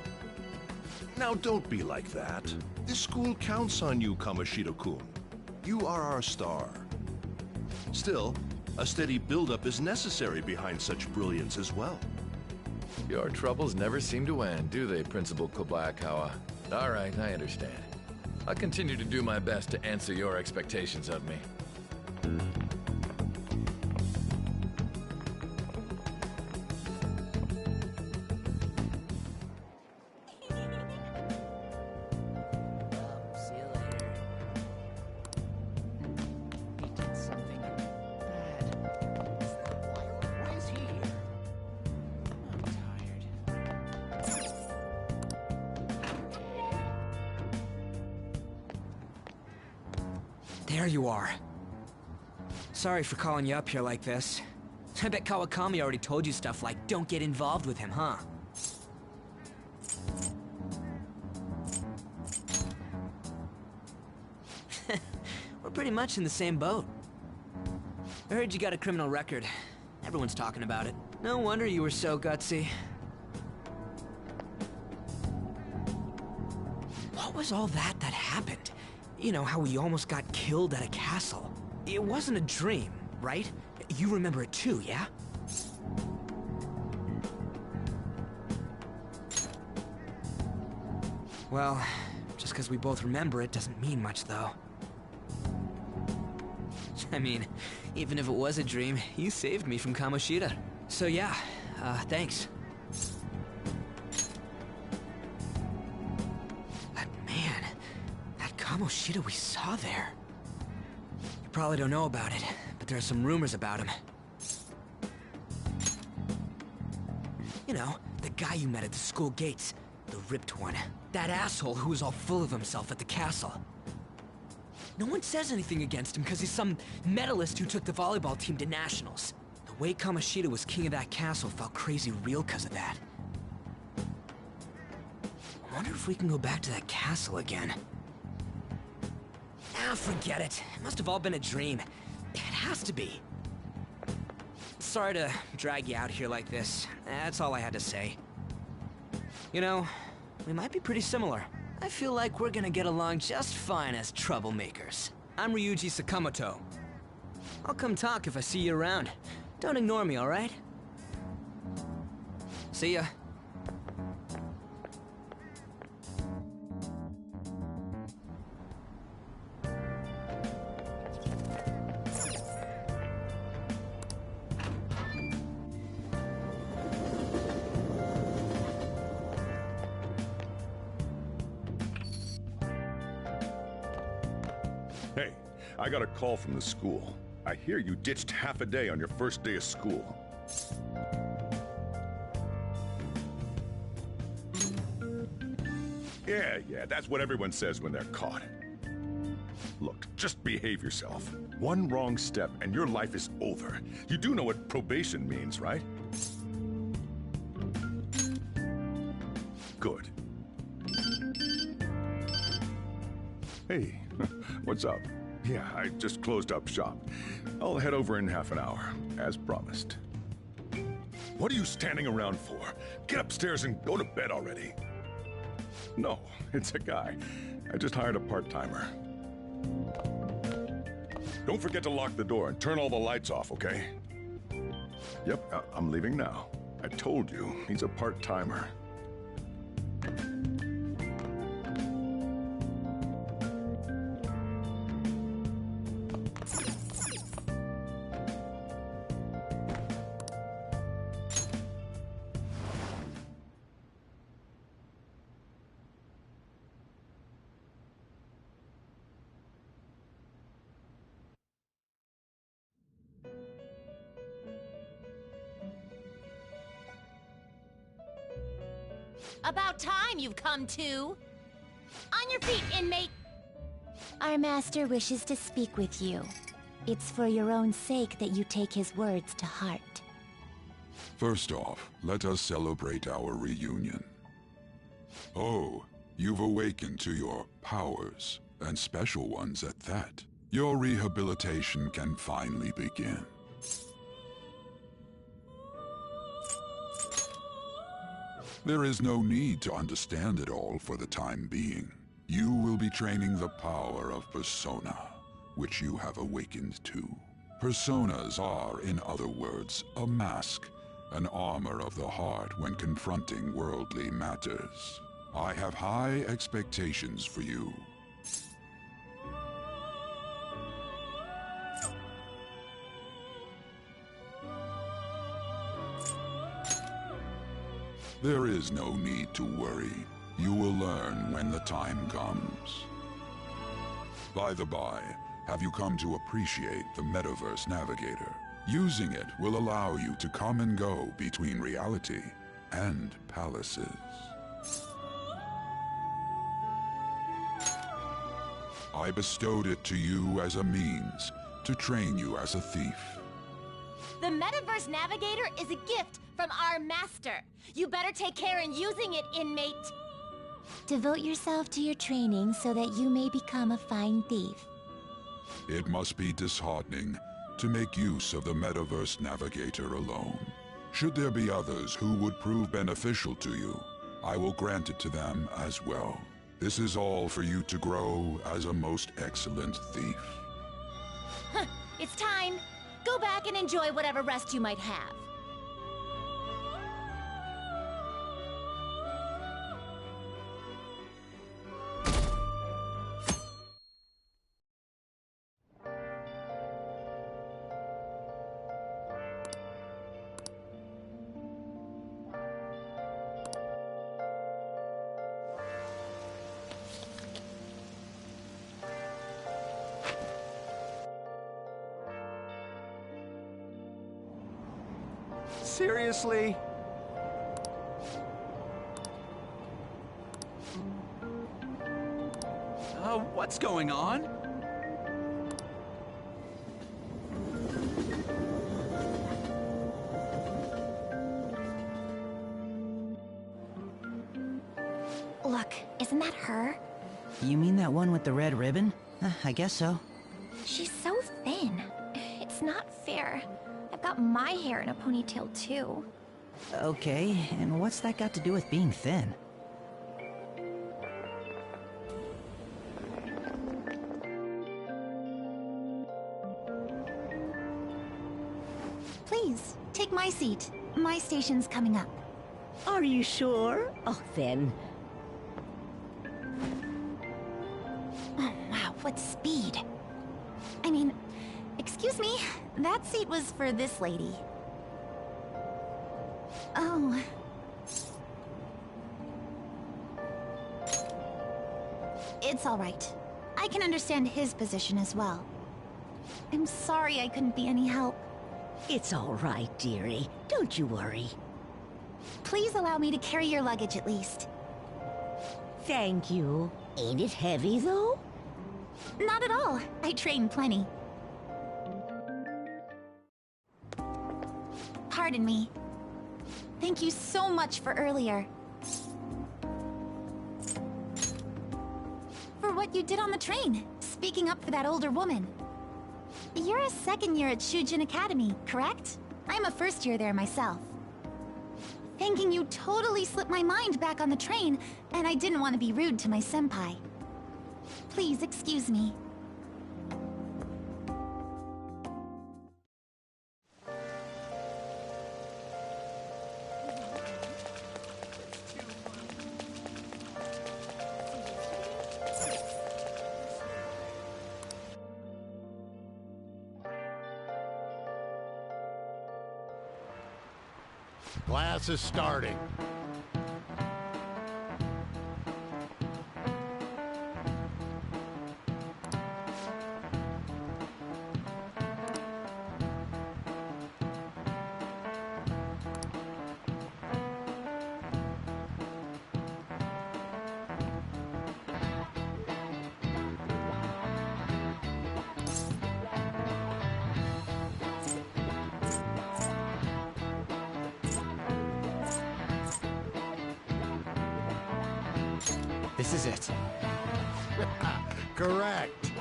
Now don't be like that. This school counts on you, Kamoshida-kun. You are our star. Still, a steady build-up is necessary behind such brilliance as well. Your troubles never seem to end, do they, Principal Kobayakawa? All right, I understand. I'll continue to do my best to answer your expectations of me. There you are. Sorry for calling you up here like this. I bet Kawakami already told you stuff like, don't get involved with him, huh? We're pretty much in the same boat. I heard you got a criminal record. Everyone's talking about it. No wonder you were so gutsy. What was all that happened? You know, how we almost got killed at a castle. It wasn't a dream, right? You remember it too, yeah? Well, just because we both remember it doesn't mean much, though. I mean, even if it was a dream, you saved me from Kamoshida. So yeah, thanks. But man, that Kamoshida we saw there. You probably don't know about it, but there are some rumors about him. You know, the guy you met at the school gates. The ripped one. That asshole who was all full of himself at the castle. No one says anything against him because he's some medalist who took the volleyball team to nationals. The way Kamoshida was king of that castle felt crazy real because of that. I wonder if we can go back to that castle again. Ah, forget it. It must have all been a dream. It has to be. Sorry to drag you out here like this. That's all I had to say. You know, we might be pretty similar. I feel like we're gonna get along just fine as troublemakers. I'm Ryuji Sakamoto. I'll come talk if I see you around. Don't ignore me, alright? See ya. Hey, I got a call from the school. I hear you ditched half a day on your first day of school. Yeah, that's what everyone says when they're caught. Look, just behave yourself. One wrong step and your life is over. You do know what probation means, right? Good. Hey, what's up? Yeah, I just closed up shop. I'll head over in half an hour, as promised. What are you standing around for? Get upstairs and go to bed already. No, it's a guy. I just hired a part-timer. Don't forget to lock the door and turn all the lights off, okay? Yep, I'm leaving now. I told you, he's a part-timer. About time you've come to! On your feet, inmate! Our master wishes to speak with you. It's for your own sake that you take his words to heart. First off, let us celebrate our reunion. Oh, you've awakened to your powers, and special ones at that. Your rehabilitation can finally begin. There is no need to understand it all for the time being. You will be training the power of Persona, which you have awakened to. Personas are, in other words, a mask, an armor of the heart when confronting worldly matters. I have high expectations for you. There is no need to worry. You will learn when the time comes. By the by, have you come to appreciate the Metaverse Navigator? Using it will allow you to come and go between reality and palaces. I bestowed it to you as a means to train you as a thief. The Metaverse Navigator is a gift from our master. You better take care in using it, inmate. Devote yourself to your training so that you may become a fine thief. It must be disheartening to make use of the Metaverse Navigator alone. Should there be others who would prove beneficial to you, I will grant it to them as well. This is all for you to grow as a most excellent thief. It's time. Go back and enjoy whatever rest you might have. Seriously? What's going on? Look, isn't that her? You mean that one with the red ribbon? I guess so. She's so thin. It's not fair. I've got my hair in a ponytail too. Okay, and what's that got to do with being thin? Please, take my seat. My station's coming up. Are you sure? Oh, then. Oh, wow, what speed. I mean, excuse me, that seat was for this lady. Oh. It's all right. I can understand his position as well. I'm sorry I couldn't be any help. It's all right, dearie. Don't you worry. Please allow me to carry your luggage at least. Thank you. Ain't it heavy, though? Not at all. I train plenty. Pardon me. Thank you so much for earlier. For what you did on the train, speaking up for that older woman. You're a second year at Shujin Academy, correct? I'm a first year there myself. Thanking you totally slipped my mind back on the train, and I didn't want to be rude to my senpai. Please excuse me. Class is starting. This is it. Correct.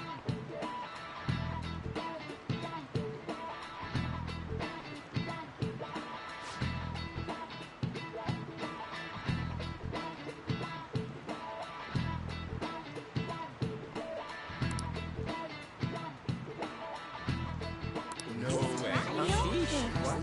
No way. What?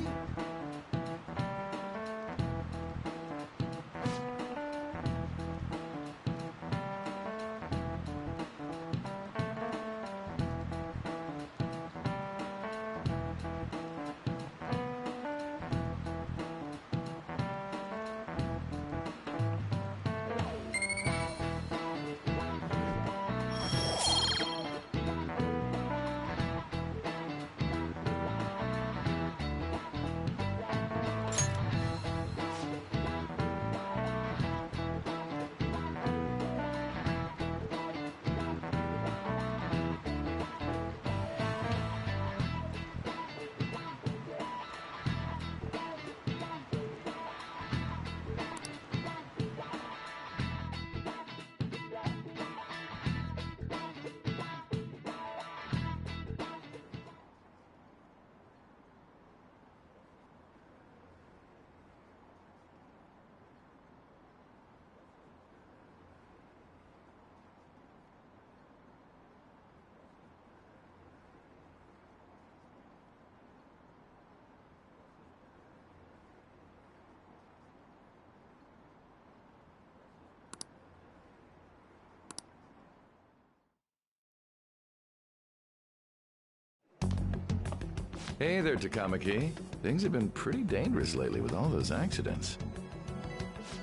Hey there, Takamaki. Things have been pretty dangerous lately with all those accidents.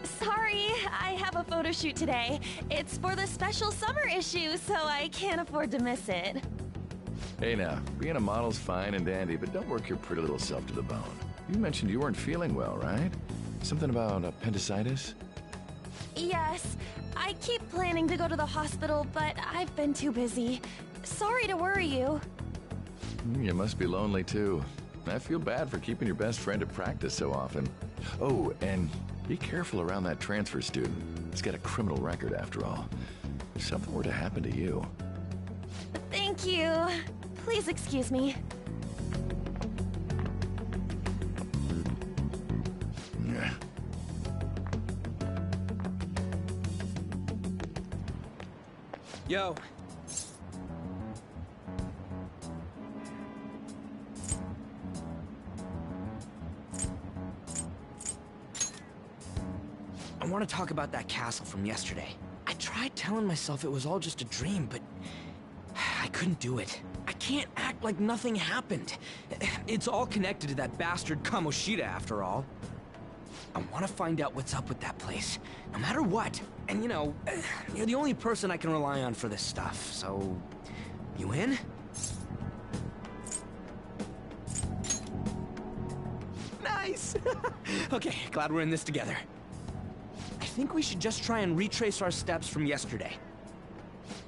Sorry, I have a photo shoot today. It's for the special summer issue, so I can't afford to miss it. Hey now, being a model's fine and dandy, but don't work your pretty little self to the bone. You mentioned you weren't feeling well, right? Something about appendicitis? Yes, I keep planning to go to the hospital, but I've been too busy. Sorry to worry you. You must be lonely too. I feel bad for keeping your best friend at practice so often. Oh, and be careful around that transfer student. He's got a criminal record after all. If something were to happen to you. Thank you. Please excuse me. Yeah. Yo. I want to talk about that castle from yesterday. I tried telling myself it was all just a dream, but I couldn't do it. I can't act like nothing happened. It's all connected to that bastard Kamoshida, after all. I want to find out what's up with that place. No matter what, And you know, you're the only person I can rely on for this stuff, so... You in? Nice! Okay, glad we're in this together. I think we should just try and retrace our steps from yesterday.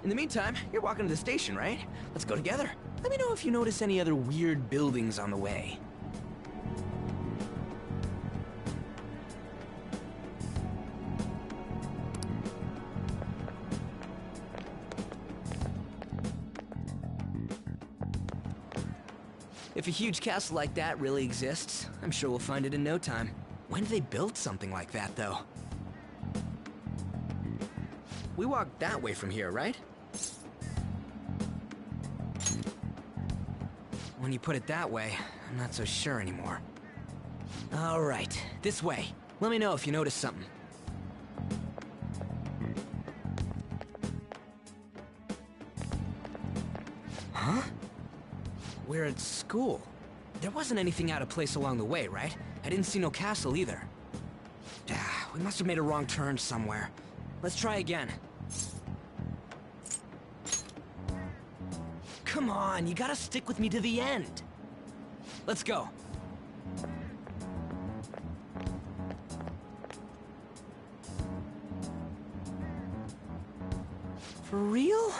In the meantime, you're walking to the station, right? Let's go together. Let me know if you notice any other weird buildings on the way. If a huge castle like that really exists, I'm sure we'll find it in no time. When did they build something like that, though? We walked that way from here, right? When you put it that way, I'm not so sure anymore. All right, this way. Let me know if you notice something. Huh? We're at school. There wasn't anything out of place along the way, right? I didn't see no castle either. We must have made a wrong turn somewhere. Let's try again. Come on, you gotta stick with me to the end. Let's go. For real?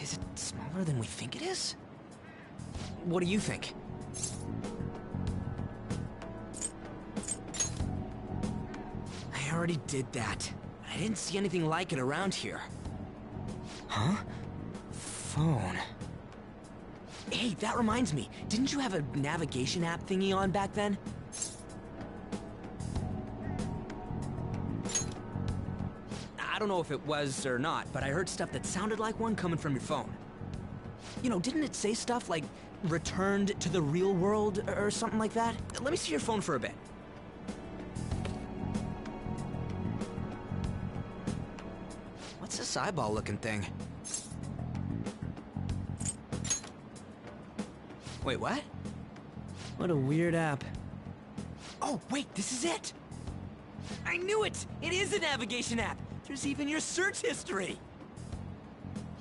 Is it smaller than we think it is? What do you think? I already did that. I didn't see anything like it around here. Huh? Phone. Hey, that reminds me. Didn't you have a navigation app thingy on back then? I don't know if it was or not, but I heard stuff that sounded like one coming from your phone. You know, didn't it say stuff like, returned to the real world, or something like that? Let me see your phone for a bit. What's this eyeball-looking thing? Wait, what? What a weird app. Oh, wait, this is it! I knew it! It is a navigation app! There's even your search history!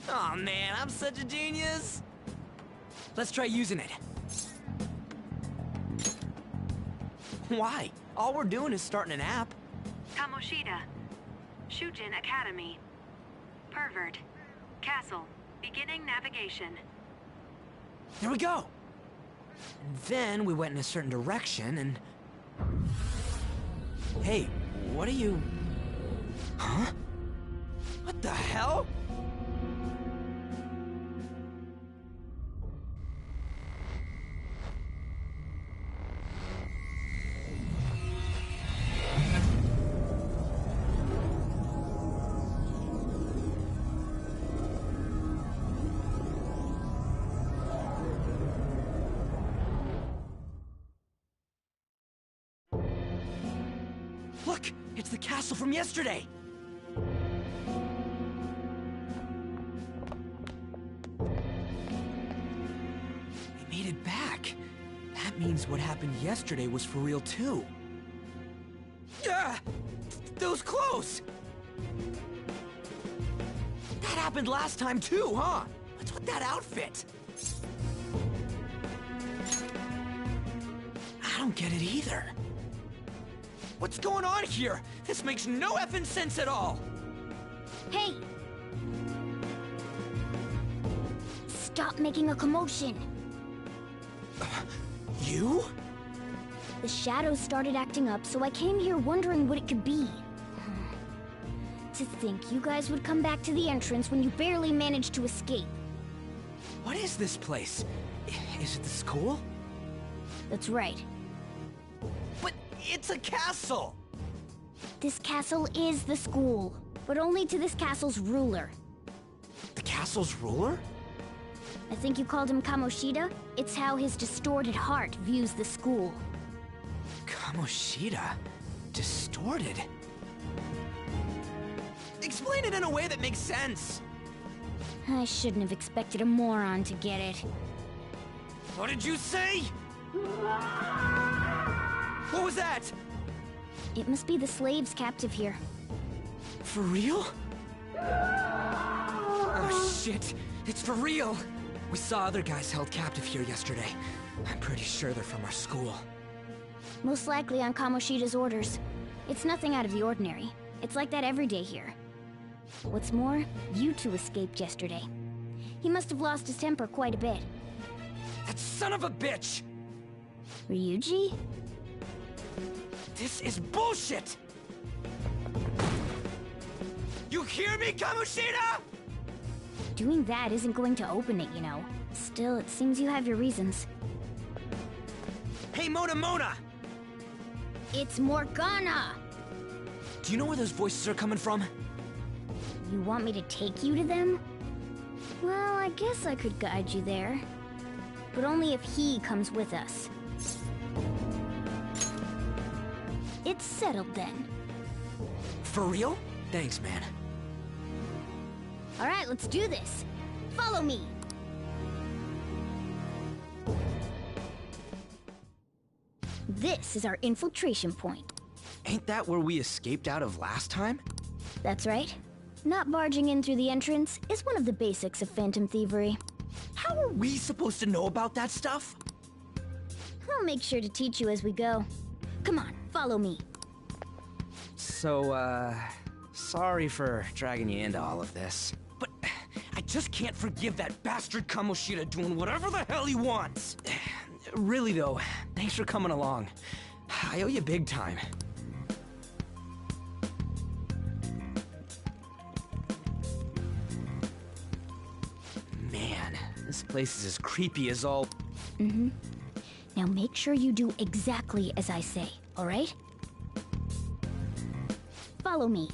Oh man, I'm such a genius! Let's try using it. Why? All we're doing is starting an app. Kamoshida. Shujin Academy. Pervert. Castle. Beginning navigation. There we go! And then we went in a certain direction and... Hey, what are you... Huh? What the hell? Look! It's the castle from yesterday! We made it back. That means what happened yesterday was for real too. Ah! Those clothes! That happened last time too, huh? What's with that outfit? I don't get it either. What's going on here? This makes no effing sense at all! Hey! Stop making a commotion! You? The shadows started acting up, so I came here wondering what it could be. To think you guys would come back to the entrance when you barely managed to escape. What is this place? Is it the school? That's right. But it's a castle! This castle is the school, but only to this castle's ruler. The castle's ruler? I think you called him Kamoshida? It's how his distorted heart views the school. Kamoshida? Distorted? Explain it in a way that makes sense! I shouldn't have expected a moron to get it. What did you say? What was that? It must be the slaves captive here. For real? Oh shit, it's for real! We saw other guys held captive here yesterday. I'm pretty sure they're from our school. Most likely on Kamoshida's orders. It's nothing out of the ordinary. It's like that every day here. What's more, you two escaped yesterday. He must have lost his temper quite a bit. That son of a bitch! Ryuji? This is bullshit! You hear me, Kamoshida?! Doing that isn't going to open it, you know. Still, it seems you have your reasons. Hey, Mona! It's Morgana! Do you know where those voices are coming from? You want me to take you to them? Well, I guess I could guide you there. But only if he comes with us. It's settled then. For real? Thanks, man. Alright, let's do this. Follow me! This is our infiltration point. Ain't that where we escaped out of last time? That's right. Not barging in through the entrance is one of the basics of phantom thievery. How are we supposed to know about that stuff? I'll make sure to teach you as we go. Come on, follow me. So, sorry for dragging you into all of this. But I just can't forgive that bastard Kamoshida doing whatever the hell he wants. Really though, thanks for coming along. I owe you big time. Man, this place is as creepy as all... Mm-hmm. Now make sure you do exactly as I say, alright? Follow me.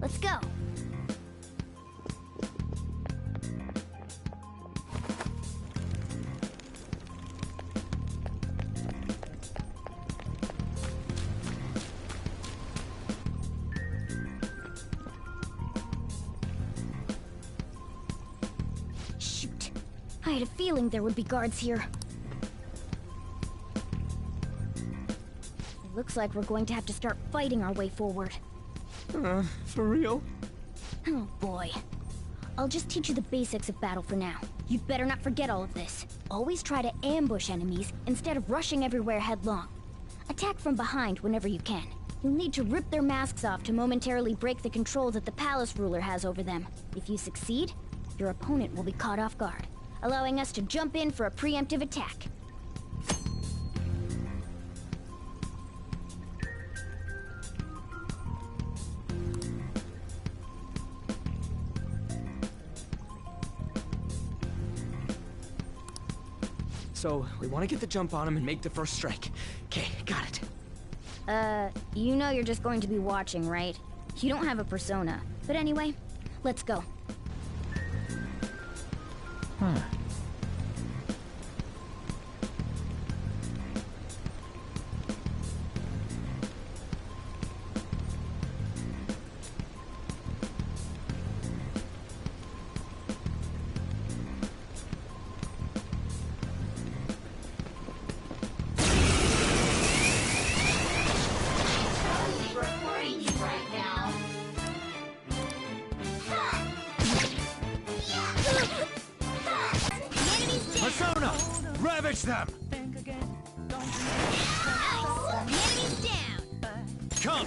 Let's go. Shoot. I had a feeling there would be guards here. It looks like we're going to have to start fighting our way forward. For real? Oh boy. I'll just teach you the basics of battle for now. You'd better not forget all of this. Always try to ambush enemies instead of rushing everywhere headlong. Attack from behind whenever you can. You'll need to rip their masks off to momentarily break the control that the palace ruler has over them. If you succeed, your opponent will be caught off guard, allowing us to jump in for a preemptive attack. So, we want to get the jump on him and make the first strike. Okay, got it. You know you're just going to be watching, right? You don't have a persona. But anyway, let's go. Huh. Persona! Ravage them! Enemies down! Come!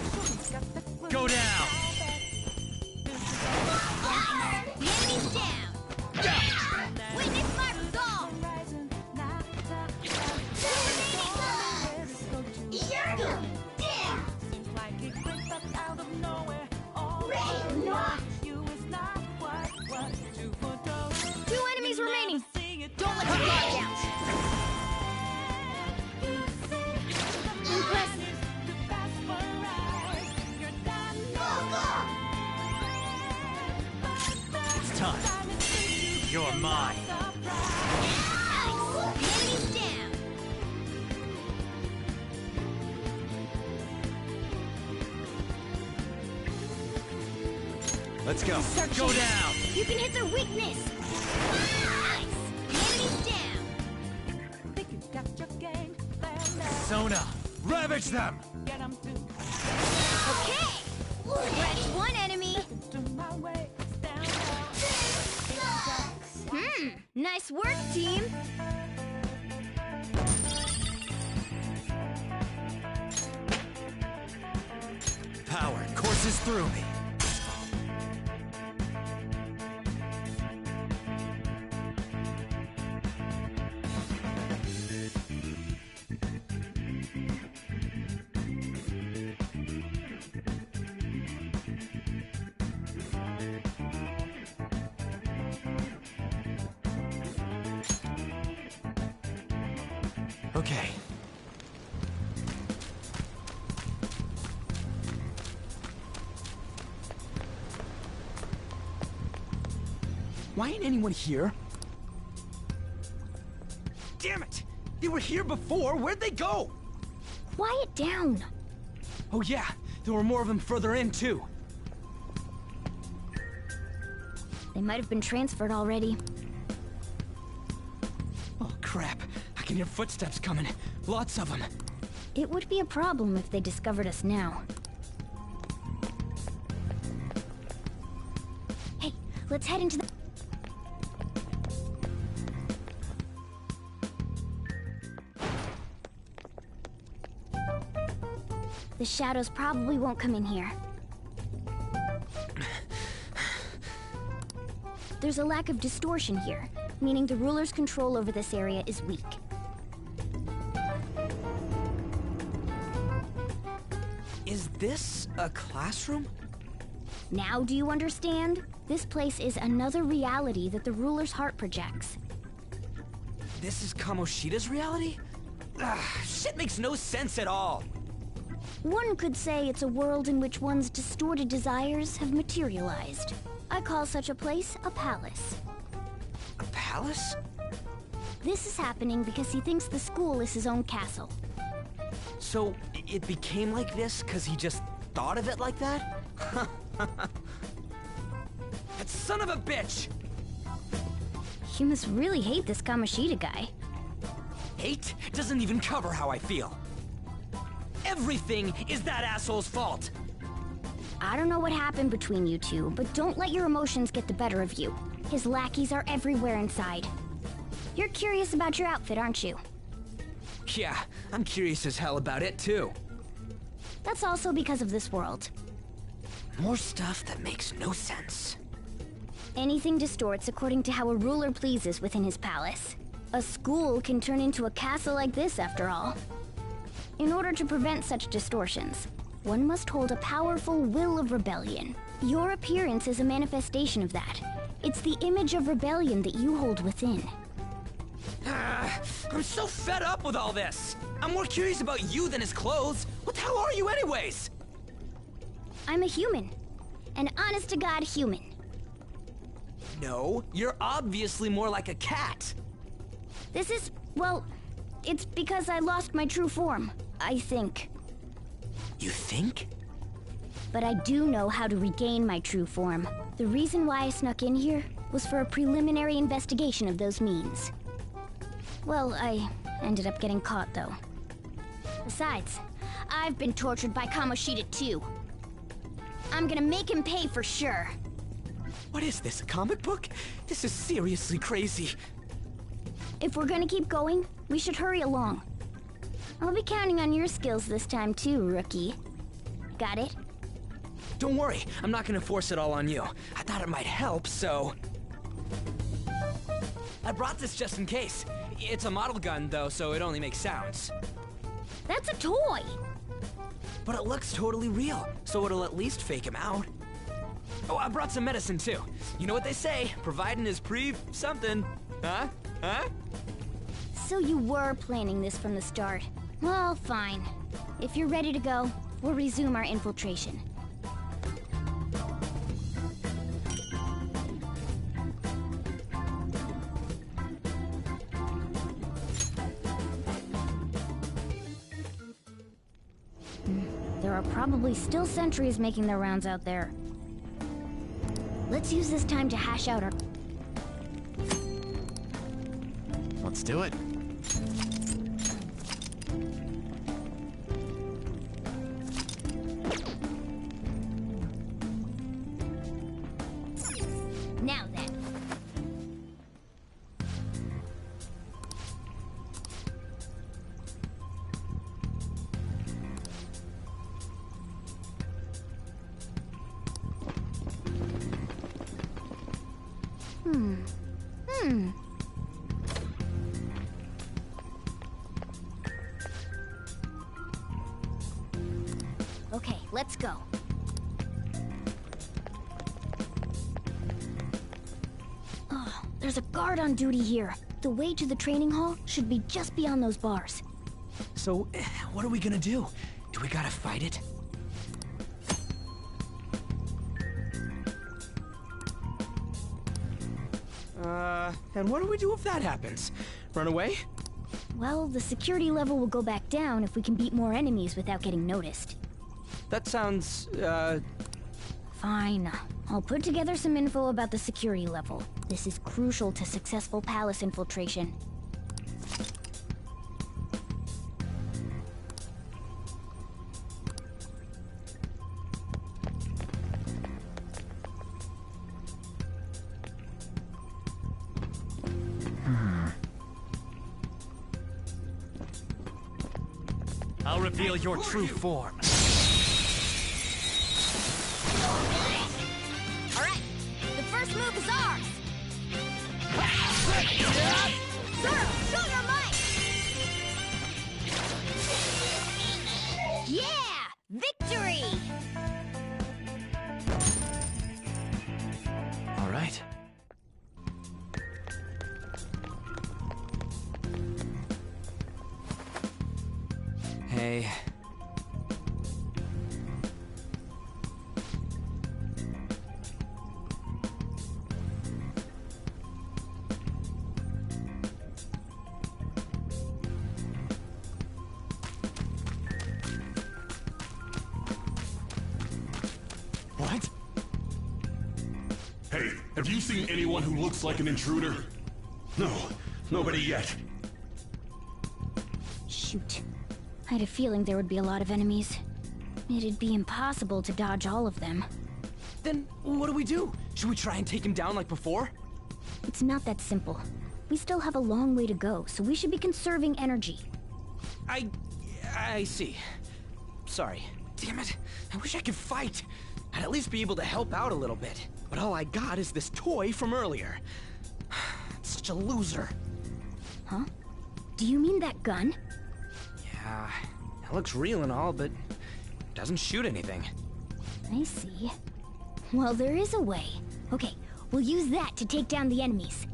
Go down! Enemies down! Witness mark go! You're down! Ready or not! You're mine. Enemies down. Let's go. Go down. You can hit their weakness. Nice. Enemies down. Persona, ravage them. Okay. That's one enemy. Nice work, team. Power courses through me. Okay. Why ain't anyone here? Damn it! They were here before! Where'd they go? Quiet down. Oh yeah, there were more of them further in too. They might have been transferred already. Oh crap, I can hear footsteps coming. Lots of them. It would be a problem if they discovered us now. Hey, let's head into the... The shadows probably won't come in here. There's a lack of distortion here, meaning the ruler's control over this area is weak. Is this a classroom? Now do you understand? This place is another reality that the ruler's heart projects. This is Kamoshida's reality? Shit makes no sense at all. One could say it's a world in which one's distorted desires have materialized. I call such a place a palace. A palace? This is happening because he thinks the school is his own castle. So, it became like this because he just thought of it like that? That son of a bitch! You must really hate this Kamoshida guy. Hate doesn't even cover how I feel. Everything is that asshole's fault! I don't know what happened between you two, but don't let your emotions get the better of you. His lackeys are everywhere inside. You're curious about your outfit, aren't you? Yeah, I'm curious as hell about it too. That's also because of this world. More stuff that makes no sense. Anything distorts according to how a ruler pleases within his palace. A school can turn into a castle like this, after all. In order to prevent such distortions, one must hold a powerful will of rebellion. Your appearance is a manifestation of that. It's the image of rebellion that you hold within. I'm so fed up with all this! I'm more curious about you than his clothes! What the hell are you anyways? I'm a human. An honest-to-God human. No, you're obviously more like a cat. This is, well, it's because I lost my true form, I think. You think? But I do know how to regain my true form. The reason why I snuck in here was for a preliminary investigation of those means. Well, I ended up getting caught, though. Besides, I've been tortured by Kamoshida too. I'm gonna make him pay for sure. What is this, a comic book? This is seriously crazy. If we're gonna keep going, we should hurry along. I'll be counting on your skills this time too, rookie. Got it? Don't worry, I'm not gonna force it all on you. I thought it might help, so... I brought this just in case. It's a model gun, though, so it only makes sounds. That's a toy! But it looks totally real, so it'll at least fake him out. Oh, I brought some medicine, too. You know what they say, providing is something. Huh? Huh? So you were planning this from the start. Well, fine. If you're ready to go, we'll resume our infiltration. There are probably still sentries making their rounds out there. Let's use this time to hash out our... Let's do it. Now then. Okay, let's go. Oh, there's a guard on duty here. The way to the training hall should be just beyond those bars. So, what are we gonna do? Do we gotta fight it? And what do we do if that happens? Run away? Well, the security level will go back down if we can beat more enemies without getting noticed. That sounds, Fine. I'll put together some info about the security level. This is crucial to successful palace infiltration. I'll reveal your true form. Alright, the first move is ours! Zoro, show your might! Yeah! Victory! All right. Hey. What? Hey, have you seen anyone who looks like an intruder? No, nobody yet. Shoot. I had a feeling there would be a lot of enemies. It'd be impossible to dodge all of them. Then what do we do? Should we try and take him down like before? It's not that simple. We still have a long way to go, so we should be conserving energy. I see. Sorry. Damn it. I wish I could fight. I'd at least be able to help out a little bit. But all I got is this toy from earlier. Such a loser. Huh? Do you mean that gun? Yeah, it looks real and all, but it doesn't shoot anything. I see. Well, there is a way. Okay, we'll use that to take down the enemies.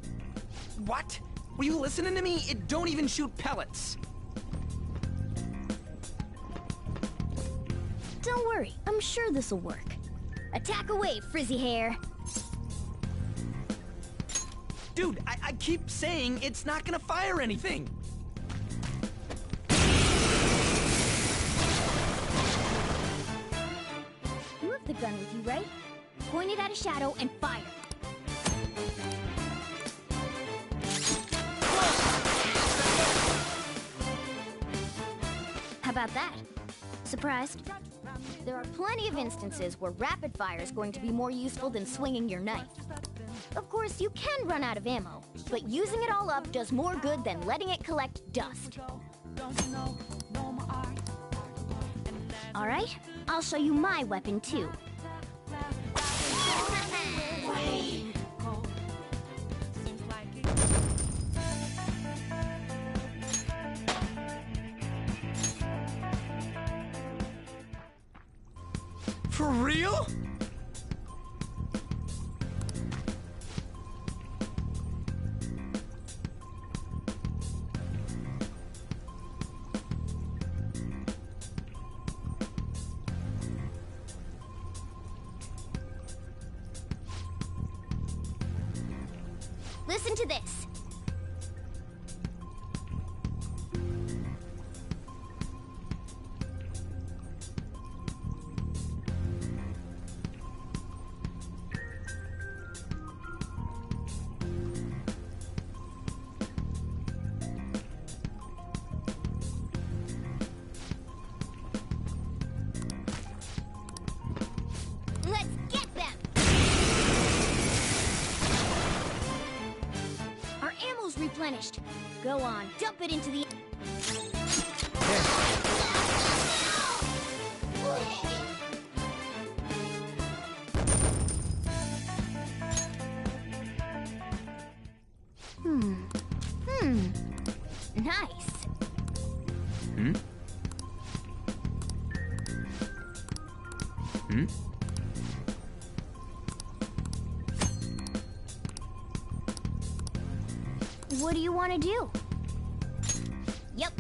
What? Were you listening to me? It don't even shoot pellets. Don't worry, I'm sure this'll work. Attack away, frizzy hair. Dude, I keep saying it's not gonna fire anything. You have the gun with you, right? Point it at a shadow and fire. How about that? Surprised? There are plenty of instances where rapid fire is going to be more useful than swinging your knife. Of course, you can run out of ammo, but using it all up does more good than letting it collect dust. All right, I'll show you my weapon too. For real? Listen to this. replenished. Go on, dump it into the... Nice. What do you want to do? Yep.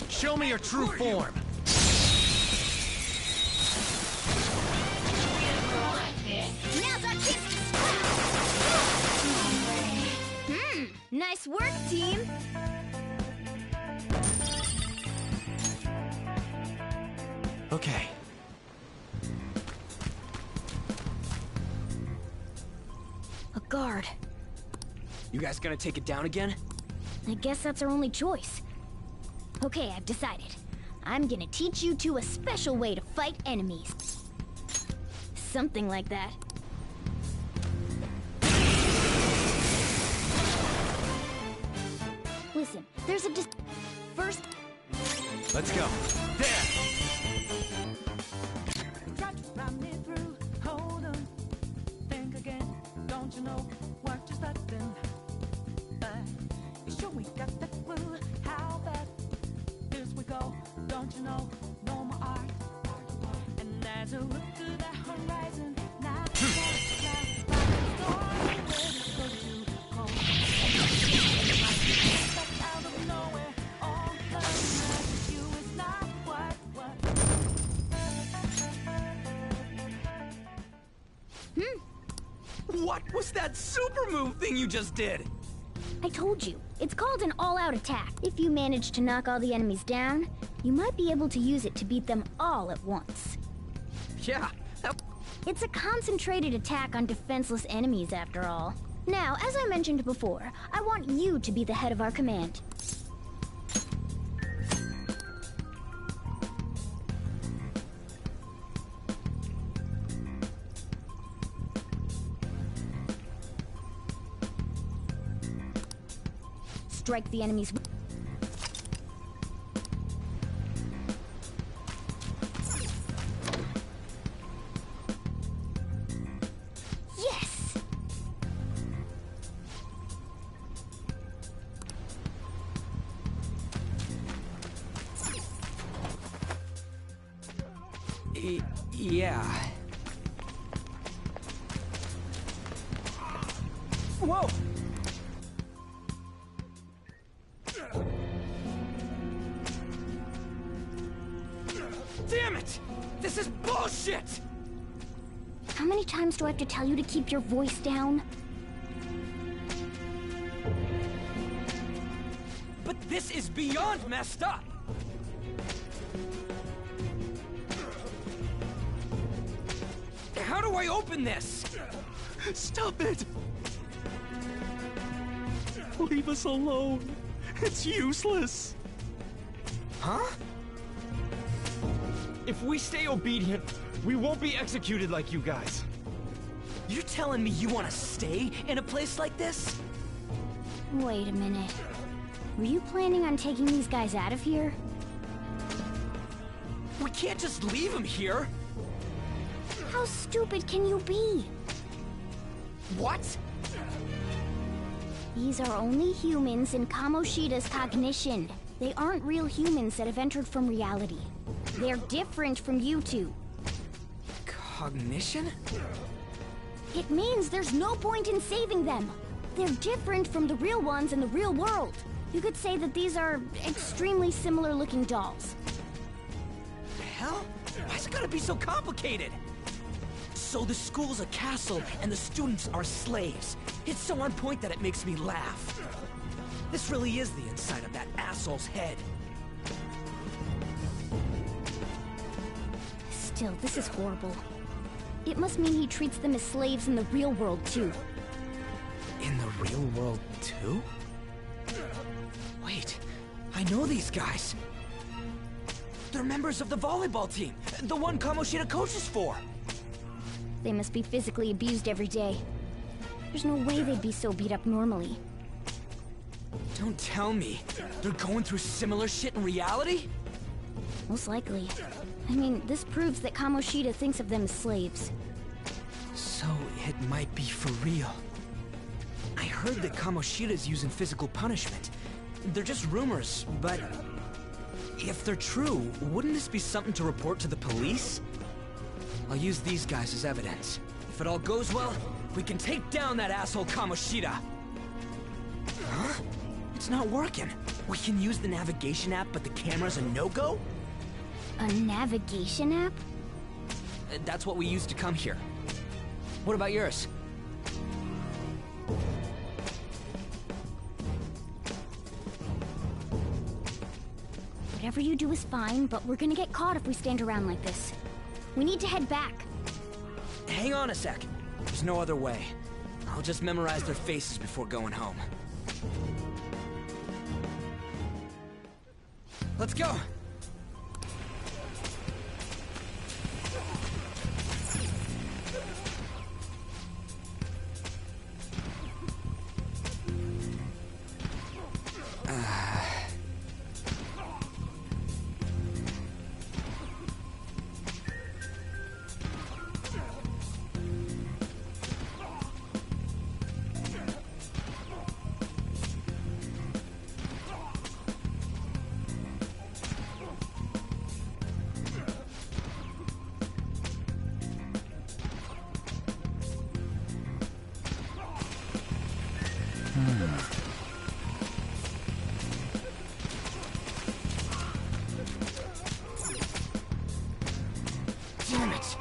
Show me your true form. Now's our chance to scrap! Nice work, team! Okay. A guard. You guys gonna take it down again? I guess that's our only choice. Okay, I've decided. I'm gonna teach you two a special way to fight enemies. Something like that. Listen, there's a first... Let's go. There! Don't you know what just happened? You sure we got that clue? How bad this we go? Don't you know? No more art. And as I look to the horizon, now out of nowhere, all the magic you is not what. What was that super move thing you just did? I told you, it's called an all-out attack. If you manage to knock all the enemies down, you might be able to use it to beat them all at once. Yeah. It's a concentrated attack on defenseless enemies, after all. Now, as I mentioned before, I want you to be the head of our command. Strike the enemies. Yes! Yeah. Whoa! Damn it! This is bullshit! How many times do I have to tell you to keep your voice down? But this is beyond messed up! How do I open this? Stop it! Leave us alone. It's useless. Huh? If we stay obedient, we won't be executed like you guys. You're telling me you want to stay in a place like this? Wait a minute. Were you planning on taking these guys out of here? We can't just leave them here. How stupid can you be? What? These are only humans in Kamoshida's cognition. They aren't real humans that have entered from reality. They're different from you two. Cognition? It means there's no point in saving them. They're different from the real ones in the real world. You could say that these are extremely similar looking dolls. The hell? Why's it gotta be so complicated? So the school's a castle and the students are slaves. It's so on point that it makes me laugh. This really is the inside of that asshole's head. Still, this is horrible. It must mean he treats them as slaves in the real world, too. In the real world, too? Wait, I know these guys. They're members of the volleyball team, the one Kamoshida coaches for. They must be physically abused every day. There's no way they'd be so beat up normally. Don't tell me. They're going through similar shit in reality? Most likely. I mean, this proves that Kamoshida thinks of them as slaves. So, it might be for real. I heard that Kamoshida's using physical punishment. They're just rumors, but... if they're true, wouldn't this be something to report to the police? I'll use these guys as evidence. If it all goes well, we can take down that asshole Kamoshida! Huh? It's not working. We can use the navigation app, but the camera's a no-go? A navigation app? That's what we used to come here. What about yours? Whatever you do is fine, but we're gonna get caught if we stand around like this. We need to head back. Hang on a sec. There's no other way. I'll just memorize their faces before going home. Let's go! Damn it!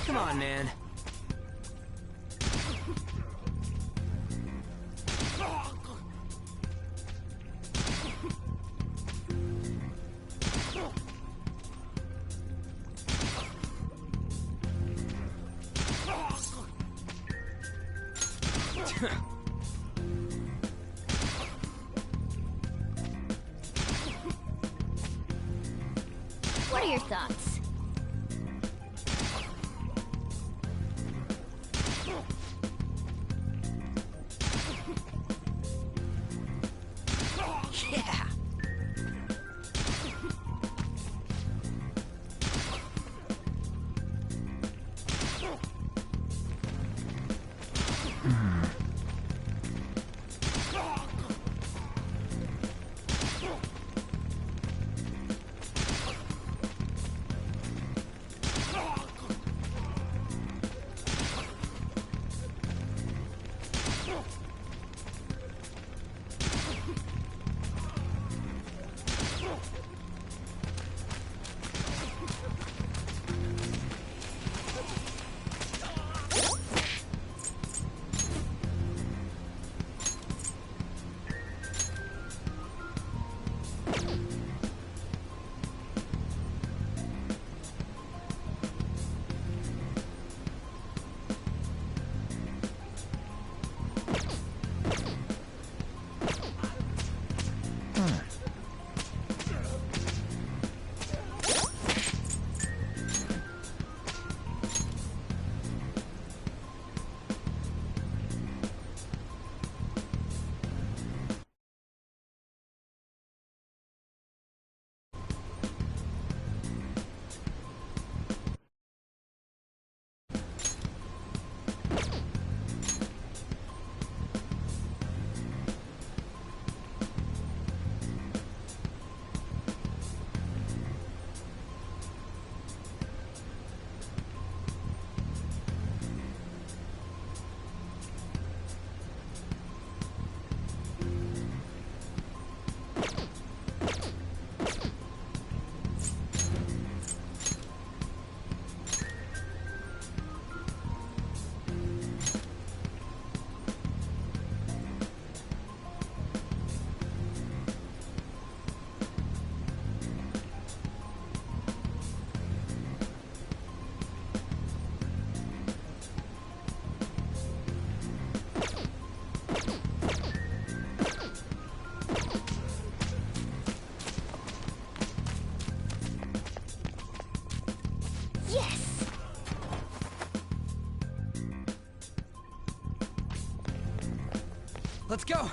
Come on, man. What are your thoughts? Yeah! Let's go!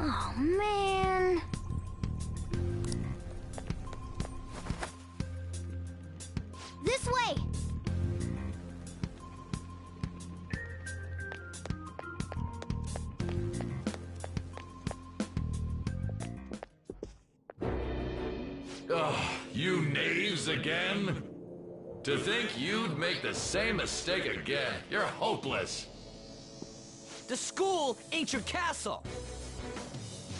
Oh, man. This way! Ugh, you knaves again? To think you'd make the same mistake again. You're hopeless. The school ain't your castle!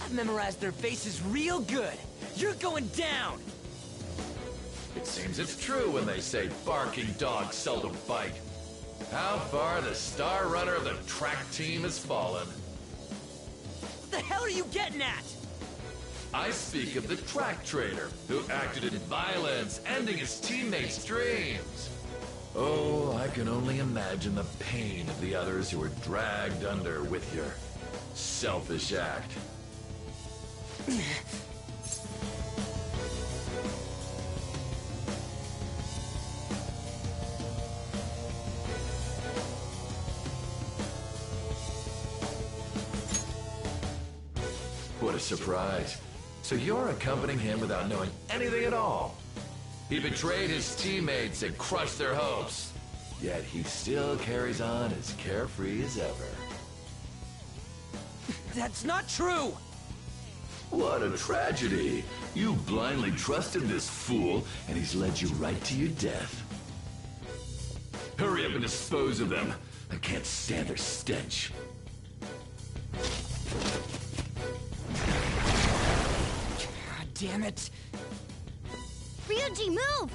I've memorized their faces real good. You're going down! It seems it's true when they say barking dogs seldom bite. How far the star runner of the track team has fallen. What the hell are you getting at? I speak of the track trainer, who acted in violence, ending his teammates' dreams. Oh, I can only imagine the pain of the others who were dragged under with your selfish act. What a surprise. So you're accompanying him without knowing anything at all. He betrayed his teammates and crushed their hopes. Yet he still carries on as carefree as ever. That's not true! What a tragedy. You blindly trusted this fool, and he's led you right to your death. Hurry up and dispose of them. I can't stand their stench. God damn it. Ryuji, move!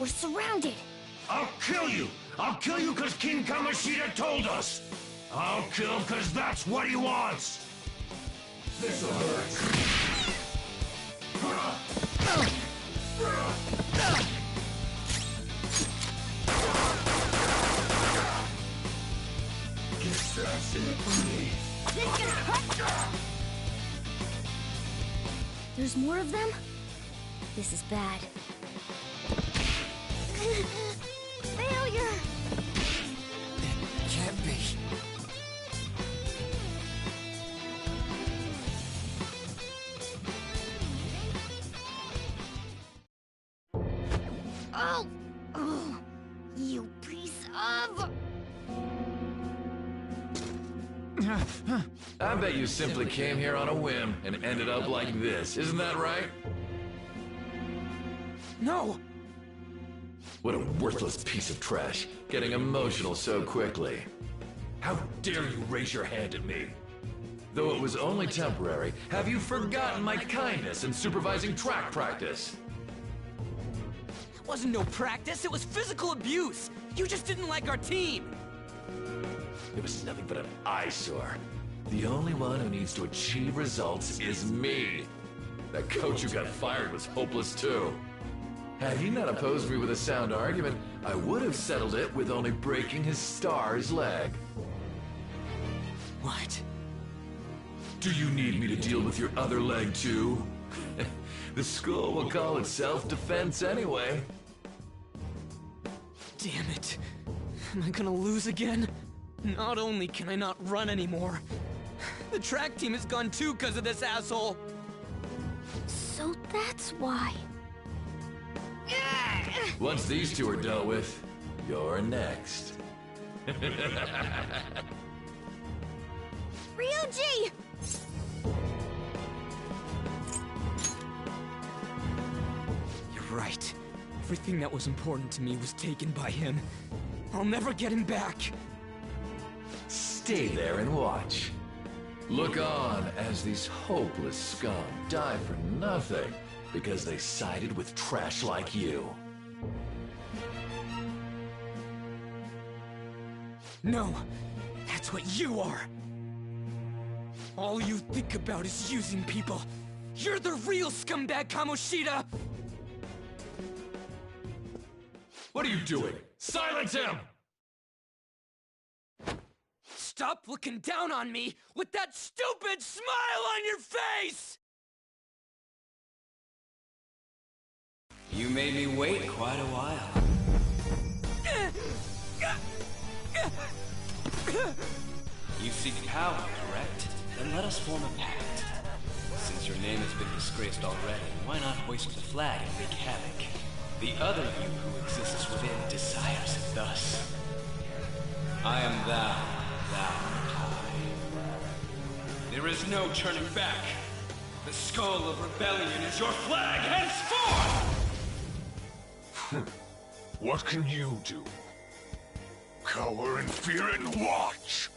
We're surrounded. I'll kill you! I'll kill you because King Kamoshida told us! I'll kill because that's what he wants! This'll hurt. Get fast in it for me. There's more of them? This is bad. Failure! Can't be. Oh! Oh! You piece of... I bet you simply came here on a whim and ended up like this, isn't that right? No! What a worthless piece of trash, getting emotional so quickly. How dare you raise your hand at me? Though it was only temporary, have you forgotten my kindness in supervising track practice? It wasn't no practice, it was physical abuse! You just didn't like our team! It was nothing but an eyesore. The only one who needs to achieve results is me. That coach who got fired was hopeless too. Had he not opposed me with a sound argument, I would have settled it with only breaking his star's leg. What? Do you need me to deal with your other leg too? The school will call it self-defense anyway. Damn it. Am I gonna lose again? Not only can I not run anymore, the track team is gone too because of this asshole! So that's why. Once these two are dealt with, you're next. Ryuji! You're right. Everything that was important to me was taken by him. I'll never get him back. Stay there and watch. Look on as these hopeless scum die for nothing because they sided with trash like you. No, that's what you are. All you think about is using people. You're the real scumbag, Kamoshida! What are you doing? Silence him! Stop looking down on me with that stupid smile on your face! You made me wait quite a while. You seek power, correct? Then let us form a pact. Since your name has been disgraced already, why not hoist the flag and wreak havoc? The other you who exists within desires it thus. I am thou, thou I. There is no turning back. The skull of rebellion is your flag henceforth! What can you do? Cower in fear and watch!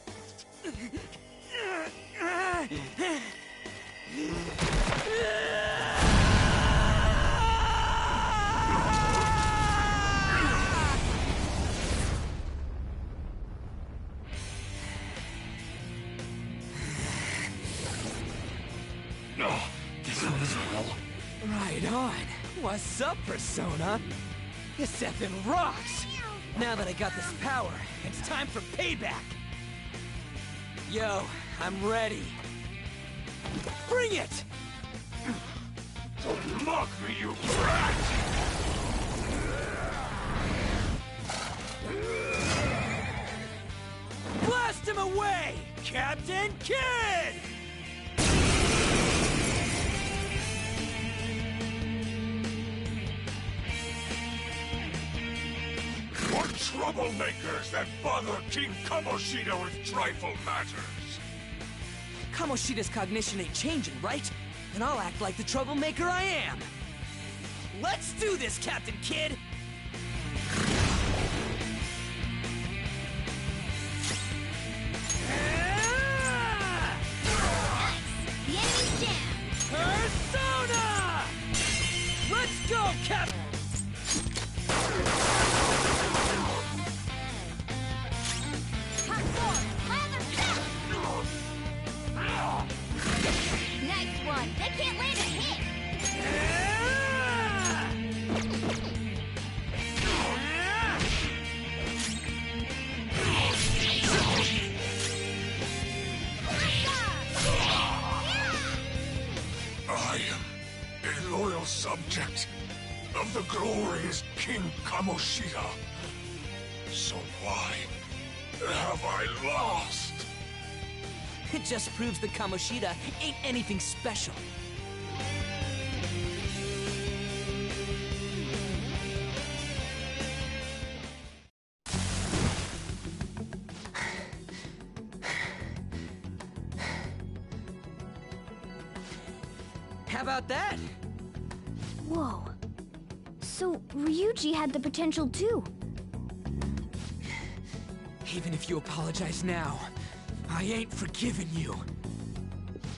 This goes well. Right on. What's up, Persona? This effing rocks! Now that I got this power, it's time for payback! Yo, I'm ready. Bring it! Don't mock me, you brat! Blast him away, Captain Kidd! What troublemakers that bother King Kamoshida with trifle matters? Kamoshida's cognition ain't changing, right? Then I'll act like the troublemaker I am. Let's do this, Captain Kidd! The enemy's down! Persona! Let's go, Captain! Nice one! They can't land a hit! I am a loyal subject of the glorious King Kamoshida. So why have I lost? It just proves that Kamoshida ain't anything special. How about that? Whoa. So, Ryuji had the potential too. Even if you apologize now, I ain't forgiving you.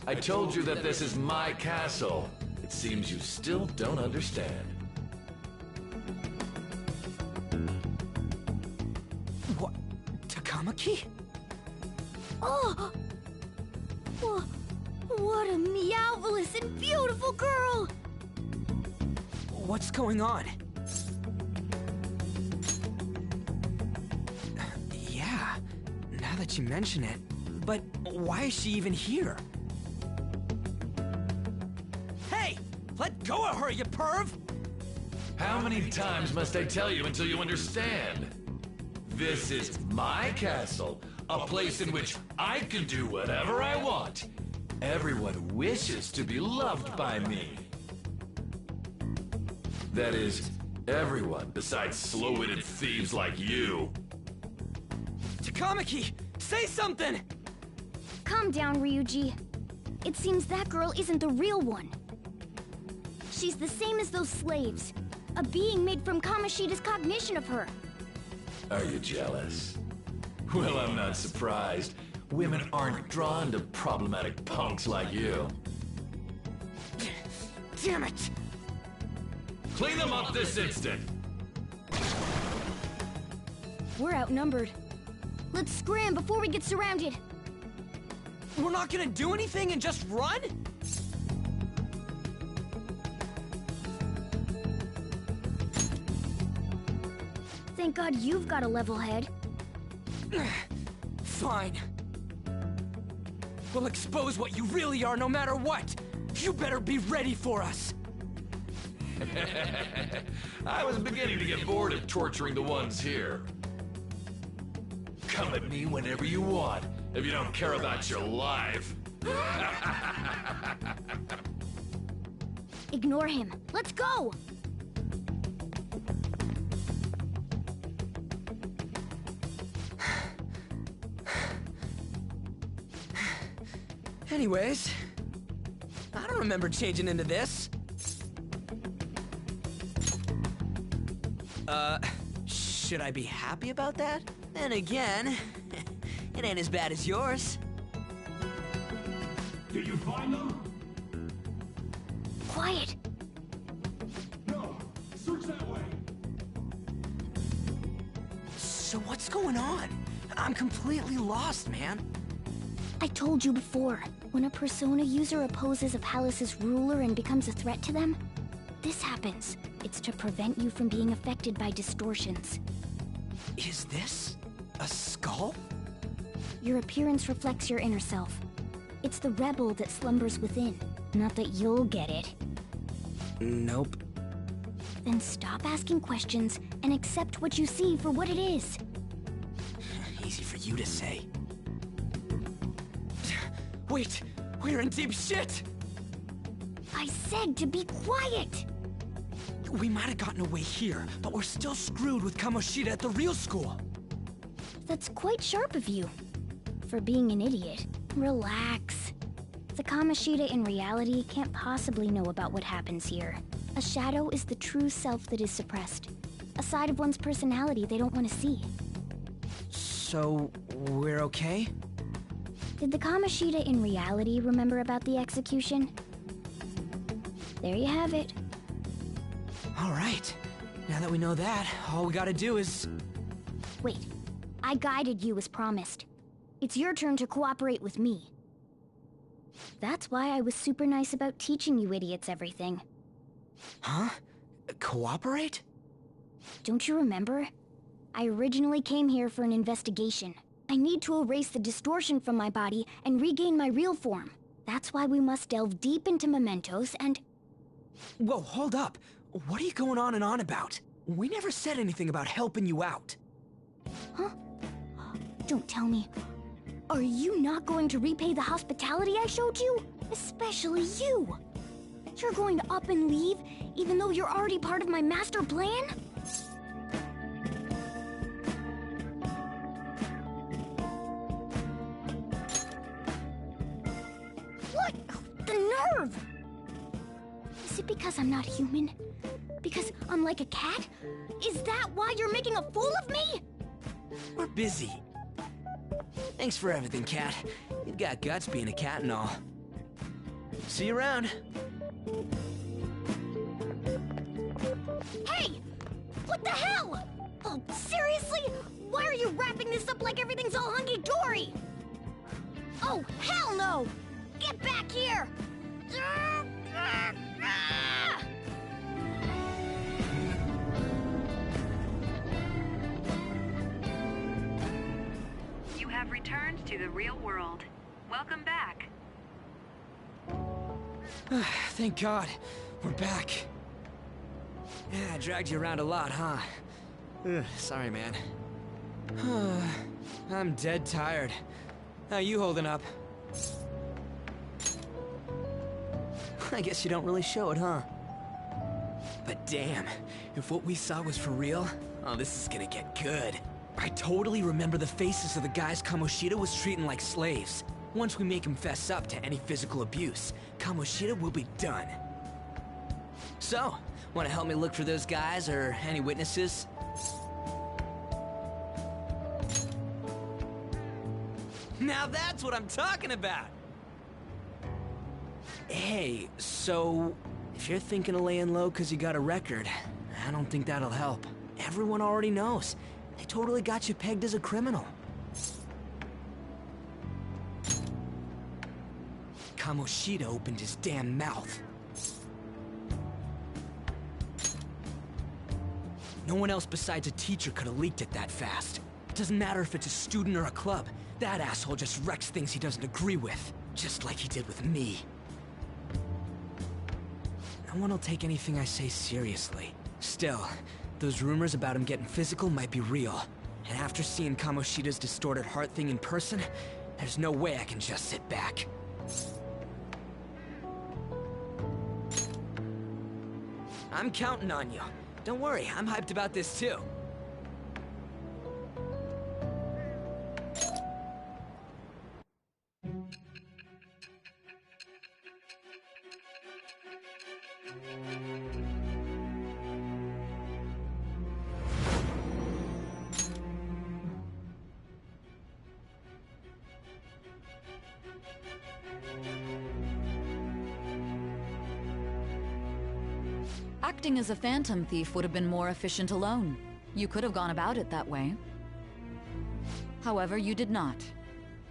I told you that this is my castle. It seems you still don't understand. What? Takamaki? Oh! What a meowvelous and beautiful girl! What's going on? Yeah, now that you mention it. But why is she even here? Hey! Let go of her, you perv! How many times must I tell you until you understand? This is my castle, a place in which I can do whatever I want. Everyone wishes to be loved by me. That is, everyone besides slow-witted thieves like you. Takamaki! Say something! Calm down, Ryuji. It seems that girl isn't the real one. She's the same as those slaves. A being made from Kamoshida's cognition of her. Are you jealous? Well, I'm not surprised. Women aren't drawn to problematic punks like you. Damn it! Clean them up this instant! We're outnumbered. Let's scram before we get surrounded. We're not gonna do anything and just run? Thank God you've got a level head. Fine. We'll expose what you really are no matter what. You better be ready for us. I was beginning to get bored of torturing the ones here. Come at me whenever you want, if you don't care about your life. Ignore him. Let's go! Anyways, I don't remember changing into this. Should I be happy about that? Then again, it ain't as bad as yours. Did you find them? Quiet. No. Search that way. So what's going on? I'm completely lost, man. I told you before, when a Persona user opposes a palace's ruler and becomes a threat to them, this happens. It's to prevent you from being affected by distortions. Is this a skull? Your appearance reflects your inner self. It's the rebel that slumbers within. Not that you'll get it. Nope. Then stop asking questions and accept what you see for what it is. Easy for you to say. Wait, we're in deep shit! I said to be quiet! We might have gotten away here, but we're still screwed with Kamoshida at the real school. That's quite sharp of you. For being an idiot. Relax. The Kamoshida in reality can't possibly know about what happens here. A shadow is the true self that is suppressed. A side of one's personality they don't want to see. So, we're okay? Did the Kamoshida in reality remember about the execution? There you have it. Alright. Now that we know that, all we gotta do is... Wait. I guided you as promised. It's your turn to cooperate with me. That's why I was super nice about teaching you idiots everything. Huh? Cooperate? Don't you remember? I originally came here for an investigation. I need to erase the distortion from my body and regain my real form. That's why we must delve deep into mementos and... Whoa, hold up! What are you going on and on about? We never said anything about helping you out. Huh? Don't tell me. Are you not going to repay the hospitality I showed you? Especially you! You're going to up and leave, even though you're already part of my master plan? What? The nerve! Is it because I'm not human? Because I'm like a cat? Is that why you're making a fool of me? We're busy. Thanks for everything, Cat. You've got guts being a cat and all. See you around. Hey! What the hell? Oh, seriously? Why are you wrapping this up like everything's all hunky-dory? Oh, hell no! Get back here! You have returned to the real world. Welcome back. Thank God. We're back. Yeah, I dragged you around a lot, huh? Sorry, man. I'm dead tired. How you holding up? I guess you don't really show it, huh? But damn, if what we saw was for real, oh, this is gonna get good. I totally remember the faces of the guys Kamoshida was treating like slaves. Once we make him fess up to any physical abuse, Kamoshida will be done. So, wanna help me look for those guys or any witnesses? Now that's what I'm talking about! Hey, so... if you're thinking of laying low because you got a record, I don't think that'll help. Everyone already knows. They totally got you pegged as a criminal. Kamoshida opened his damn mouth. No one else besides a teacher could have leaked it that fast. It doesn't matter if it's a student or a club. That asshole just wrecks things he doesn't agree with. Just like he did with me. No one will take anything I say seriously. Still, those rumors about him getting physical might be real. And after seeing Kamoshida's distorted heart thing in person, there's no way I can just sit back. I'm counting on you. Don't worry, I'm hyped about this too. Acting as a phantom thief would have been more efficient alone. You could have gone about it that way. However, you did not.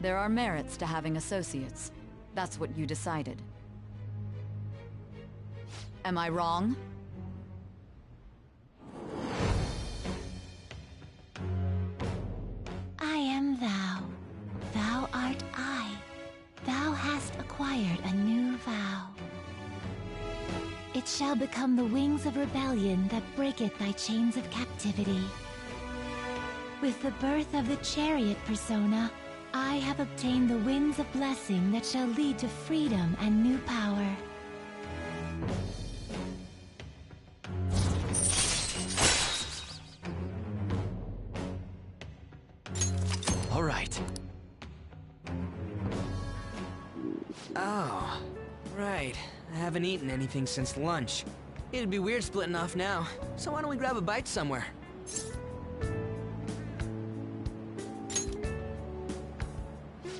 There are merits to having associates. That's what you decided. Am I wrong? I am thou. Thou art I. Thou hast acquired a new vow. It shall become the wings of rebellion that breaketh thy chains of captivity. With the birth of the chariot persona, I have obtained the winds of blessing that shall lead to freedom and new power. All right. Oh, right. I haven't eaten anything since lunch. It'd be weird splitting off now, so why don't we grab a bite somewhere?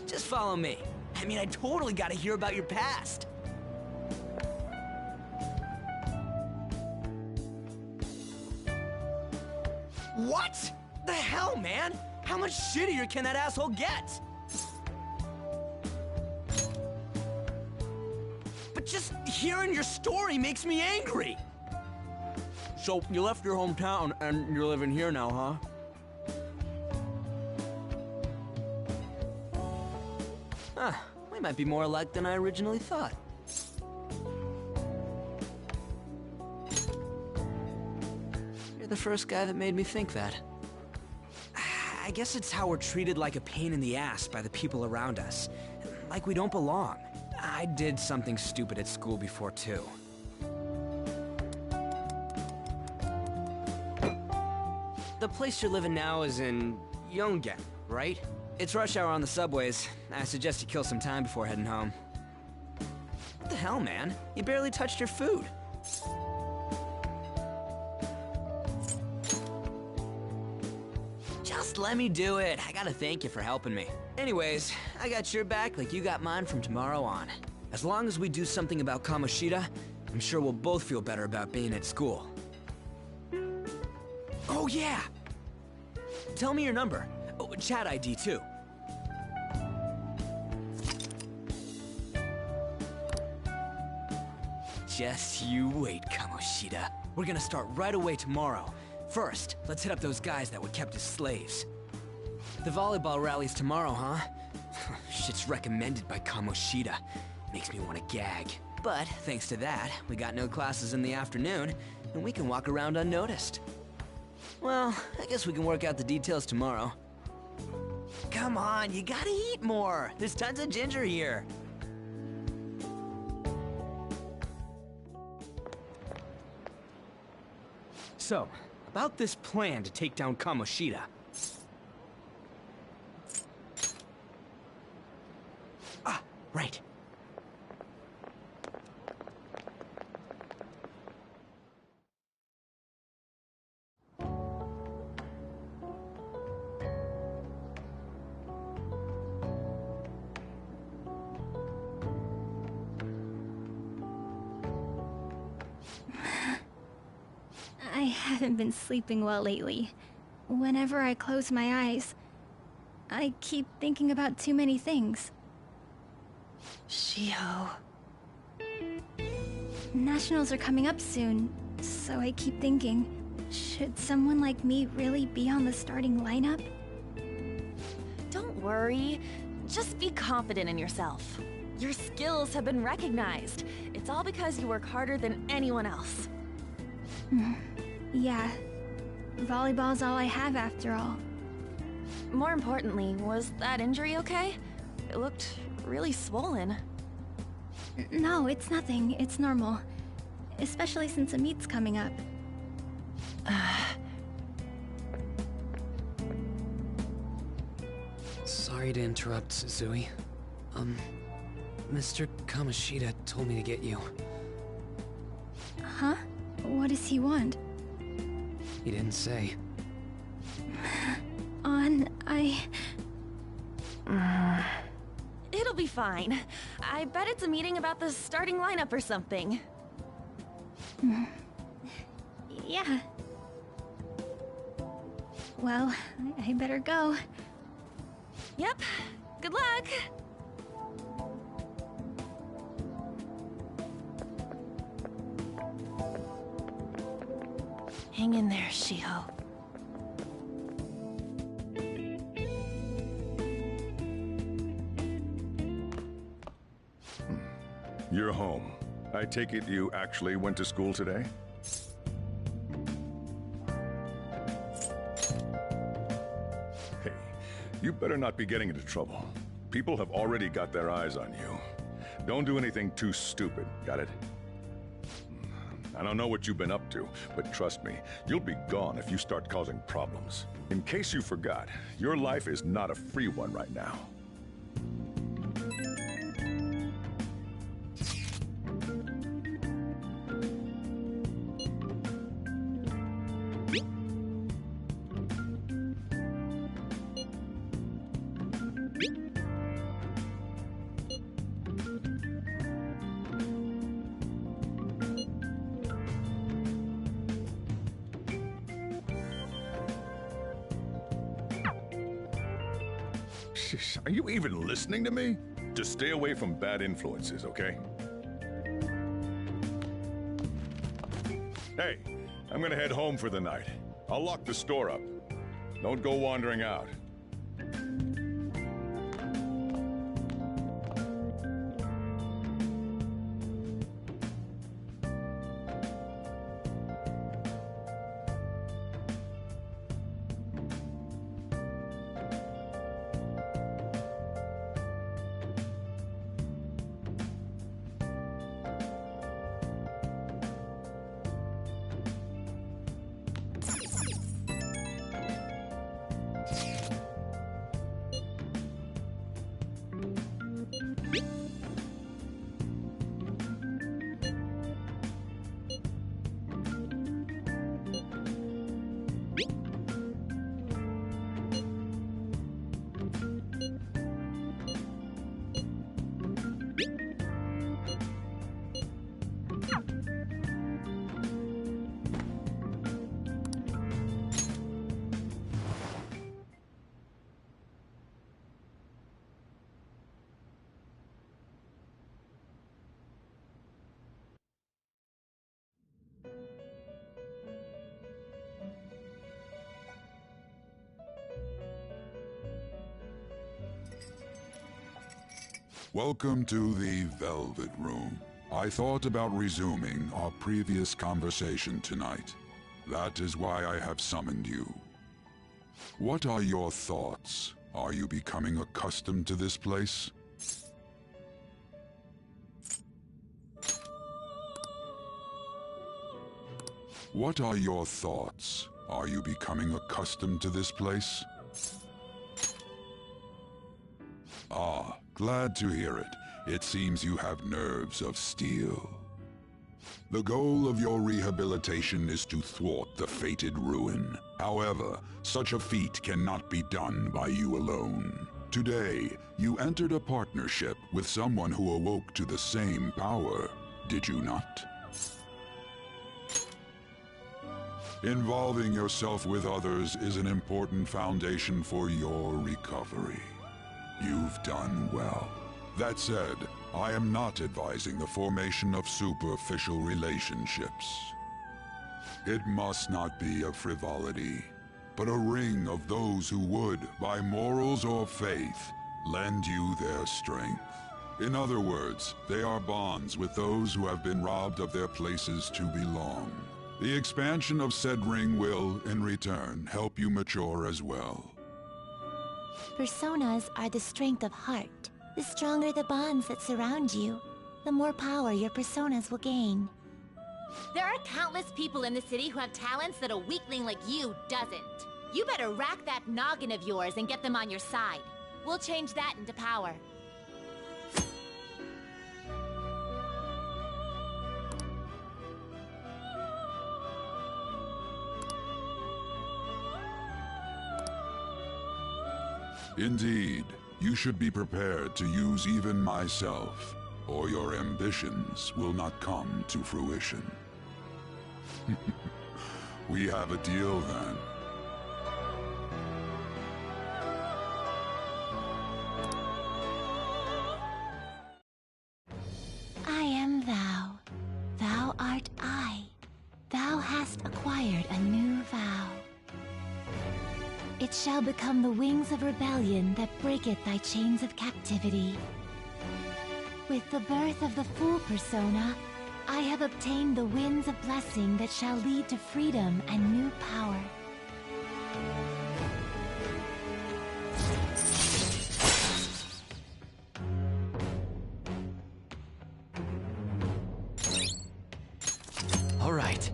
Just follow me. I mean, I totally gotta hear about your past. What? The hell, man? How much shittier can that asshole get? But just hearing your story makes me angry. So, you left your hometown and you're living here now, huh? We might be more alike than I originally thought. You're the first guy that made me think that. I guess it's how we're treated like a pain in the ass by the people around us. Like we don't belong. I did something stupid at school before, too. The place you're living now is in Yongen, right? It's rush hour on the subways. I suggest you kill some time before heading home. What the hell, man? You barely touched your food. Just let me do it. I gotta thank you for helping me. Anyways, I got your back like you got mine from tomorrow on. As long as we do something about Kamoshida, I'm sure we'll both feel better about being at school. Oh yeah! Tell me your number. Oh, chat ID too. Just you wait, Kamoshida. We're gonna start right away tomorrow. First, let's hit up those guys that were kept as slaves. The volleyball rally's tomorrow, huh? Shit's recommended by Kamoshida. Makes me want to gag. But thanks to that, we got no classes in the afternoon, and we can walk around unnoticed. Well, I guess we can work out the details tomorrow. Come on, you gotta eat more. There's tons of ginger here. So, about this plan to take down Kamoshida. Ah, right. I haven't been sleeping well lately. Whenever I close my eyes, I keep thinking about too many things. Shiho. Nationals are coming up soon, so I keep thinking, Should someone like me really be on the starting lineup? Don't worry. Just be confident in yourself. Your skills have been recognized. It's all because you work harder than anyone else. Yeah. Volleyball's all I have after all. More importantly, was that injury okay? It looked really swollen. No, it's nothing. It's normal. Especially since a meet's coming up. Sorry to interrupt, Suzui. Mr. Kamoshida told me to get you. Huh? What does he want? He didn't say. It'll be fine. I bet it's a meeting about the starting lineup or something. Yeah. Well, I better go. Yep. Good luck! Hang in there, Shiho. You're home. I take it you actually went to school today? Hey, you better not be getting into trouble. People have already got their eyes on you. Don't do anything too stupid, got it? I don't know what you've been up to, but trust me, you'll be gone if you start causing problems. In case you forgot, your life is not a free one right now. Are you even listening to me? Just stay away from bad influences, okay? Hey, I'm gonna head home for the night. I'll lock the store up. Don't go wandering out. Welcome to the Velvet Room. I thought about resuming our previous conversation tonight. That is why I have summoned you. What are your thoughts? Are you becoming accustomed to this place? What are your thoughts? Are you becoming accustomed to this place? Ah, glad to hear it. It seems you have nerves of steel. The goal of your rehabilitation is to thwart the fated ruin. However, such a feat cannot be done by you alone. Today, you entered a partnership with someone who awoke to the same power, did you not? Involving yourself with others is an important foundation for your recovery. You've done well. That said, I am not advising the formation of superficial relationships. It must not be a frivolity, but a ring of those who would, by morals or faith, lend you their strength. In other words, they are bonds with those who have been robbed of their places to belong. The expansion of said ring will, in return, help you mature as well. Personas are the strength of heart. The stronger the bonds that surround you, the more power your personas will gain. There are countless people in the city who have talents that a weakling like you doesn't. You better rack that noggin of yours and get them on your side. We'll change that into power. Indeed, you should be prepared to use even myself, or your ambitions will not come to fruition. We have a deal then. I am thou. Thou art I. Thou hast acquired a new vow. It shall become the wings of rebellion that breaketh thy chains of captivity. With the birth of the Fool persona, I have obtained the winds of blessing that shall lead to freedom and new power. All right.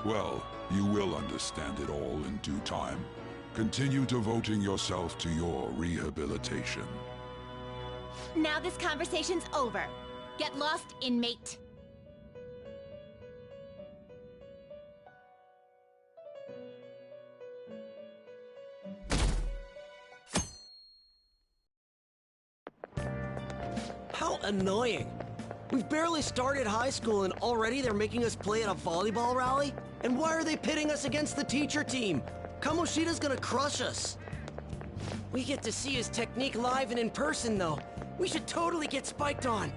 Well, you will understand it all in due time. Continue devoting yourself to your rehabilitation. Now this conversation's over. Get lost, inmate. How annoying. We've barely started high school and already they're making us play at a volleyball rally? And why are they pitting us against the teacher team? Kamoshida's gonna crush us. We get to see his technique live and in person, though. We should totally get spiked on.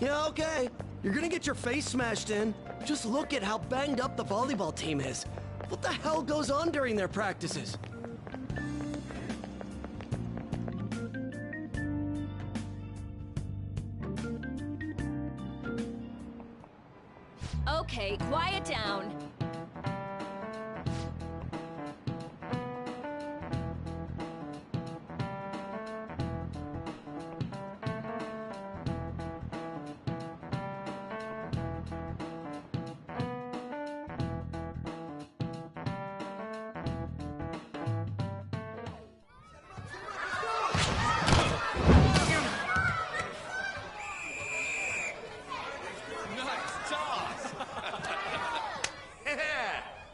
Yeah, okay. You're gonna get your face smashed in. Just look at how banged up the volleyball team is. What the hell goes on during their practices? Okay, quiet down.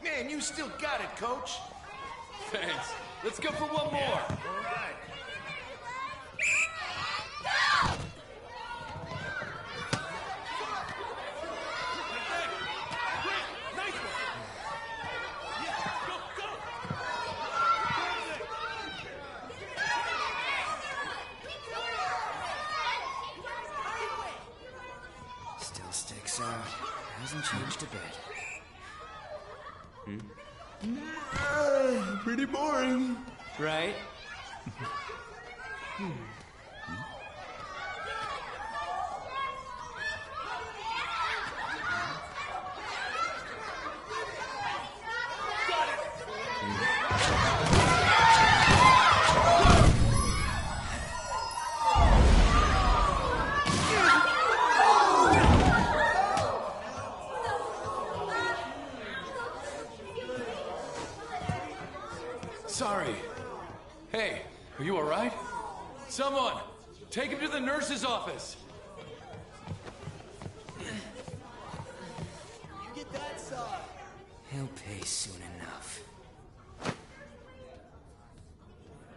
Man, you still got it, coach. Thanks. Let's go for one more. All right. Still sticks out. Hasn't changed a bit. Pretty boring. Right? Sorry. Hey, are you all right? Someone, take him to the nurse's office. You get that side. He'll pay soon enough.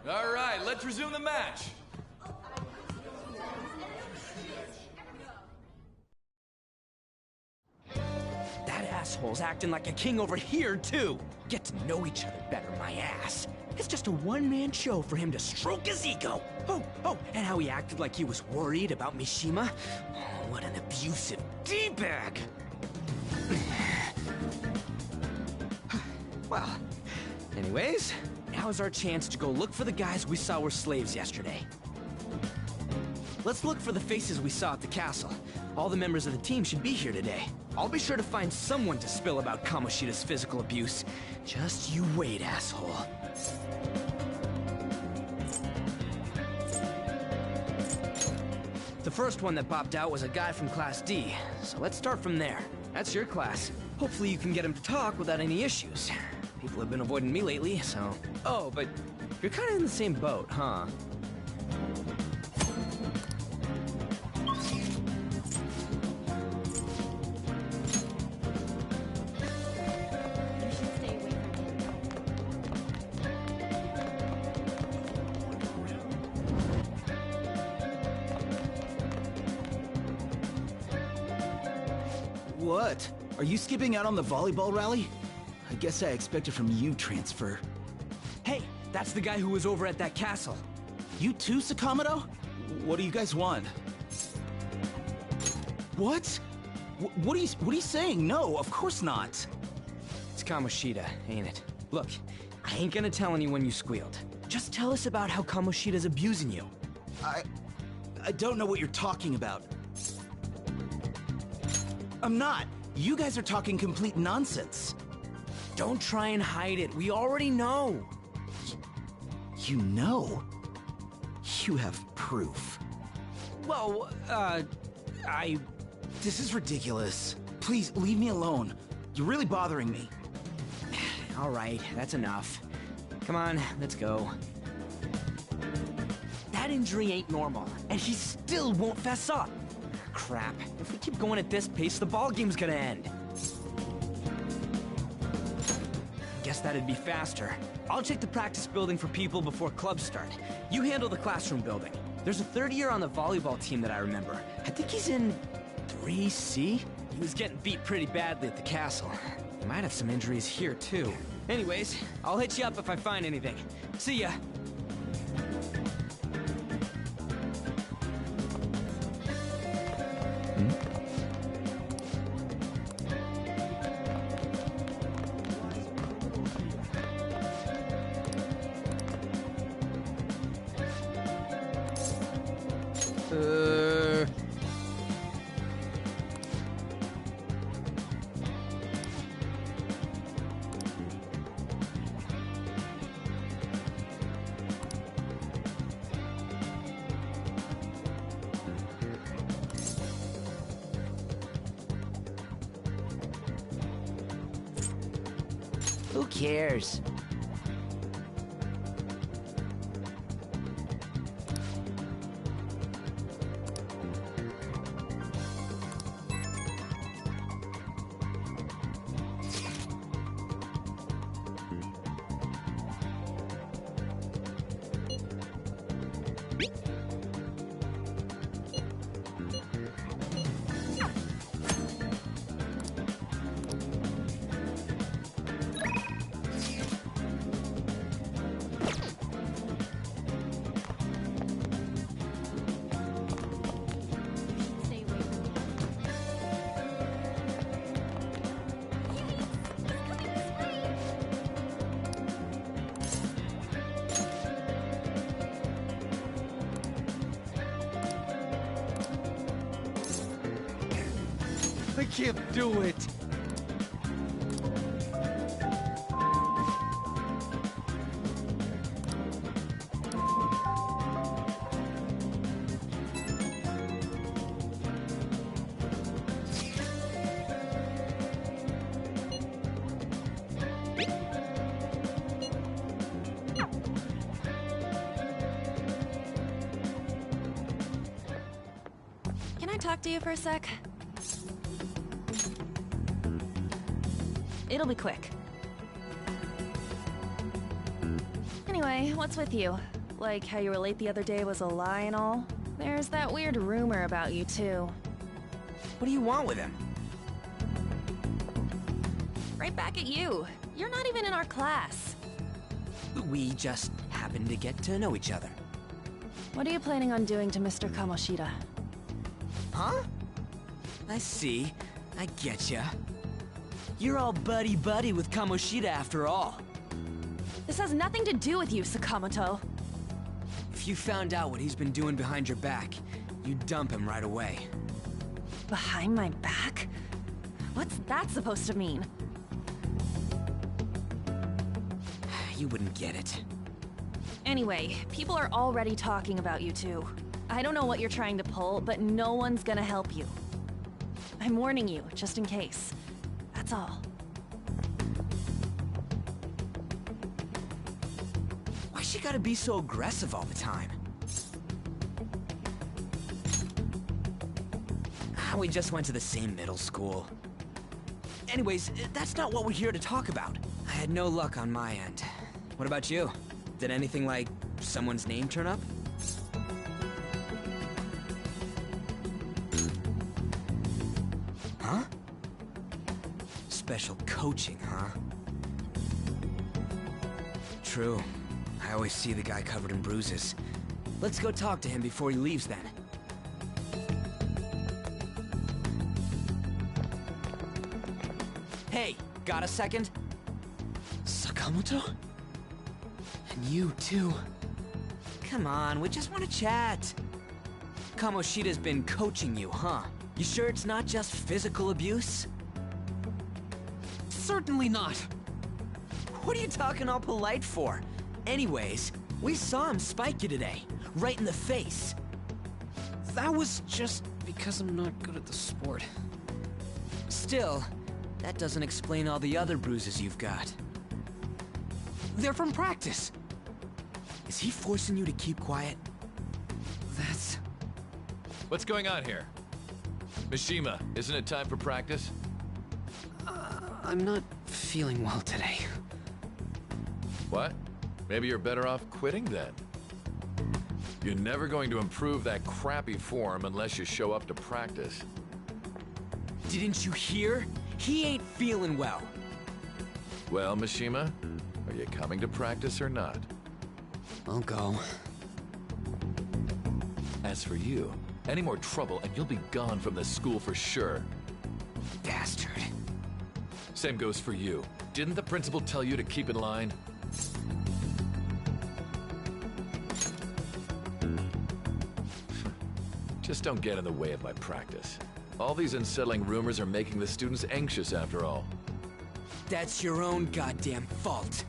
All right, let's resume the match. assholes acting like a king over here, too. Get to know each other better, my ass. It's just a one-man show for him to stroke his ego. Oh, and how he acted like he was worried about Mishima. Oh, what an abusive D-bag. Well, anyways, now's our chance to go look for the guys we saw were slaves yesterday. Let's look for the faces we saw at the castle. All the members of the team should be here today. I'll be sure to find someone to spill about Kamoshida's physical abuse. Just you wait, asshole. The first one that popped out was a guy from Class D, so let's start from there. That's your class. Hopefully you can get him to talk without any issues. People have been avoiding me lately, so... Oh, but you're kind of in the same boat, huh? What? Are you skipping out on the volleyball rally? I guess I expected from you, Transfer. Hey, that's the guy who was over at that castle. You too, Sakamoto? What do you guys want? What? What are you saying? No, of course not. It's Kamoshida, ain't it? Look, I ain't gonna tell anyone you squealed. Just tell us about how Kamoshida's abusing you. I don't know what you're talking about. I'm not. You guys are talking complete nonsense. Don't try and hide it. We already know. You know? You have proof. Well, This is ridiculous. Please, leave me alone. You're really bothering me. All right, that's enough. Come on, let's go. That injury ain't normal, and he still won't fess up. Crap. If we keep going at this pace, the ballgame's gonna end. Guess that'd be faster. I'll check the practice building for people before clubs start. You handle the classroom building. There's a third year on the volleyball team that I remember. I think he's in 3C? He was getting beat pretty badly at the castle. He might have some injuries here, too. Anyways, I'll hit you up if I find anything. See ya! Who cares? I can't do it. Can I talk to you for a sec? It'll be quick. Anyway, what's with you? Like how you were late the other day was a lie and all? There's that weird rumor about you too. What do you want with him? back at you. You're not even in our class. We just happen to get to know each other. What are you planning on doing to Mr. Kamoshida? Huh? I see. I getcha. You're all buddy-buddy with Kamoshida after all. This has nothing to do with you, Sakamoto. If you found out what he's been doing behind your back, you'd dump him right away. Behind my back? What's that supposed to mean? You wouldn't get it. Anyway, people are already talking about you two. I don't know what you're trying to pull, but no one's gonna help you. I'm warning you, just in case. That's all. Why she gotta be so aggressive all the time? We just went to the same middle school. Anyways, that's not what we're here to talk about. I had no luck on my end. What about you? Did anything like someone's name turn up? Huh? Special coaching, huh? True. I always see the guy covered in bruises. Let's go talk to him before he leaves then. Hey, got a second? Sakamoto? And you too. Come on, we just want to chat. Kamoshida's been coaching you, huh? You sure it's not just physical abuse? Certainly not. What are you talking all polite for? Anyways, we saw him spike you today, right in the face. That was just because I'm not good at the sport. Still, that doesn't explain all the other bruises you've got. They're from practice. Is he forcing you to keep quiet? That's... What's going on here? Mishima, isn't it time for practice? I'm not feeling well today. What? Maybe you're better off quitting then. You're never going to improve that crappy form unless you show up to practice. Didn't you hear? He ain't feeling well. Well, Mishima, are you coming to practice or not? I'll go. As for you, any more trouble and you'll be gone from this school for sure. Bastard. Same goes for you. Didn't the principal tell you to keep in line? Just don't get in the way of my practice. All these unsettling rumors are making the students anxious after all. That's your own goddamn fault.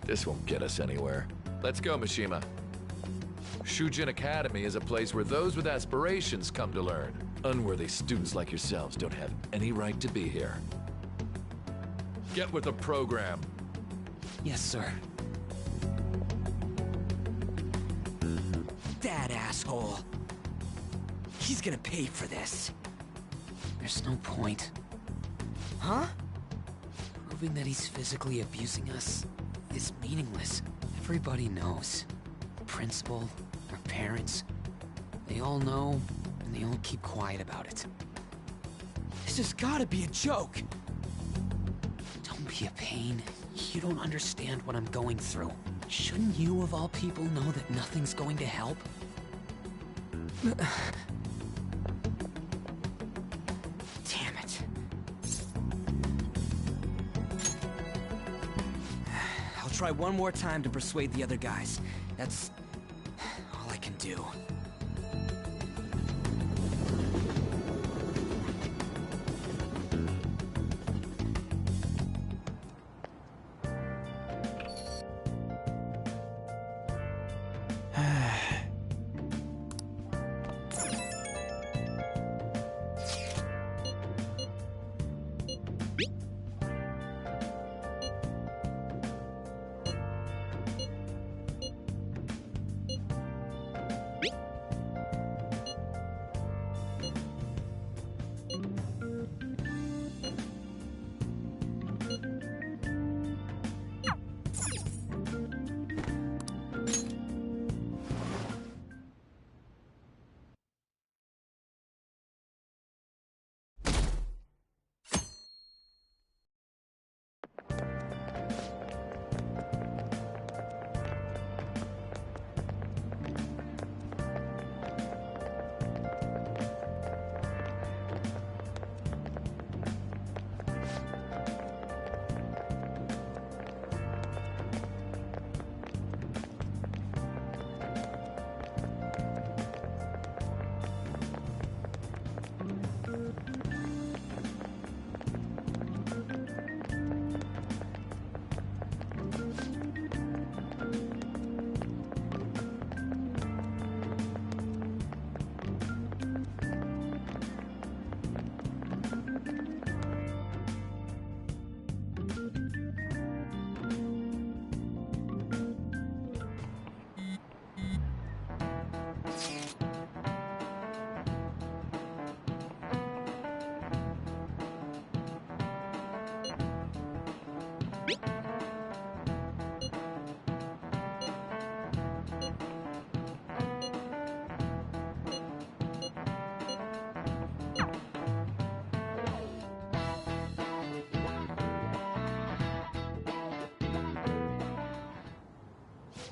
This won't get us anywhere. Let's go, Mishima. Shujin Academy is a place where those with aspirations come to learn. Unworthy students like yourselves don't have any right to be here. Get with the program. Yes, sir. That asshole. He's gonna pay for this. There's no point. Huh? Proving that he's physically abusing us is meaningless. Everybody knows. The principal, our parents, they all know, and they all keep quiet about it. This has gotta be a joke. Don't be a pain. You don't understand what I'm going through. Shouldn't you, of all people, know that nothing's going to help? Damn it. I'll try one more time to persuade the other guys. That's all I can do.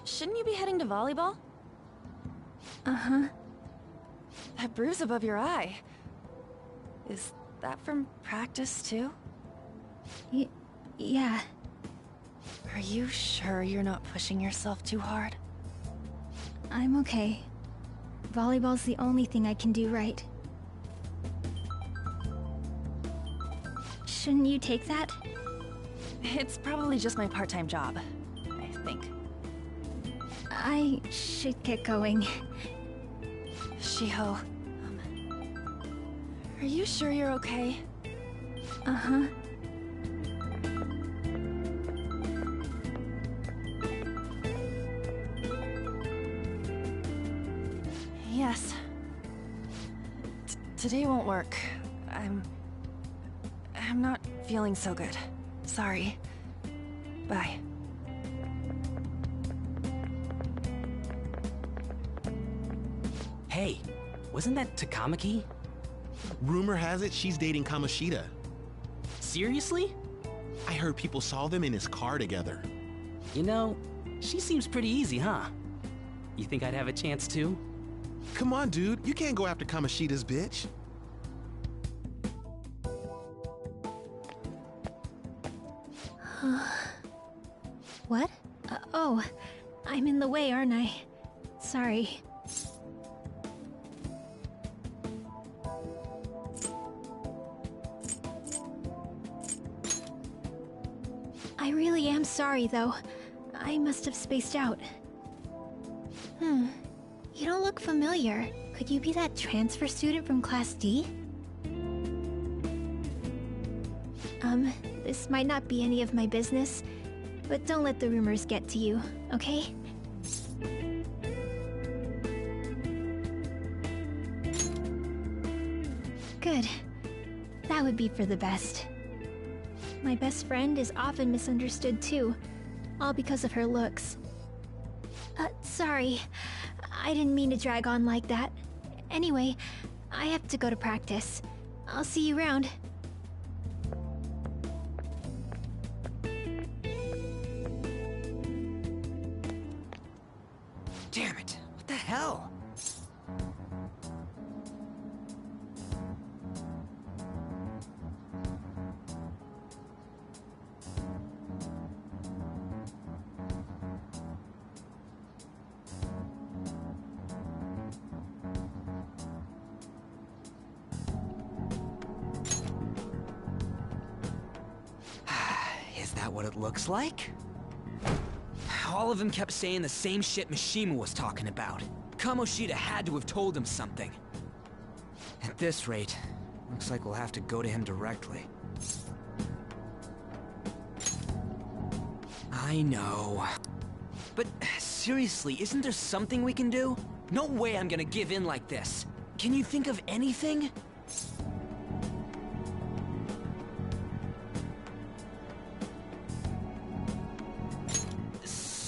Shouldn't you be heading to volleyball? Uh-huh. That bruise above your eye. Is that from practice, too? Yeah. Are you sure you're not pushing yourself too hard? I'm okay. Volleyball's the only thing I can do right. Shouldn't you take that? It's probably just my part-time job, I think. I should get going. Shiho, are you sure you're okay? Uh-huh. Yes. Today won't work. I'm not feeling so good. Sorry. Bye. Hey, wasn't that Takamaki? Rumor has it she's dating Kamoshida. Seriously? I heard people saw them in his car together. You know, she seems pretty easy, huh? You think I'd have a chance too? Come on, dude. You can't go after Kamoshida's bitch. What? Oh, I'm in the way, aren't I? Sorry. I really am sorry, though. I must have spaced out. You don't look familiar. Could you be that transfer student from Class D? This might not be any of my business, but don't let the rumors get to you, okay? Good. That would be for the best. My best friend is often misunderstood too, all because of her looks. Sorry. I didn't mean to drag on like that. Anyway, I have to go to practice. I'll see you around. Damn it! What the hell? Is that what it looks like? All of them kept saying the same shit Mishima was talking about. Kamoshida had to have told him something. At this rate, looks like we'll have to go to him directly. I know. But seriously, isn't there something we can do? No way I'm gonna give in like this. Can you think of anything?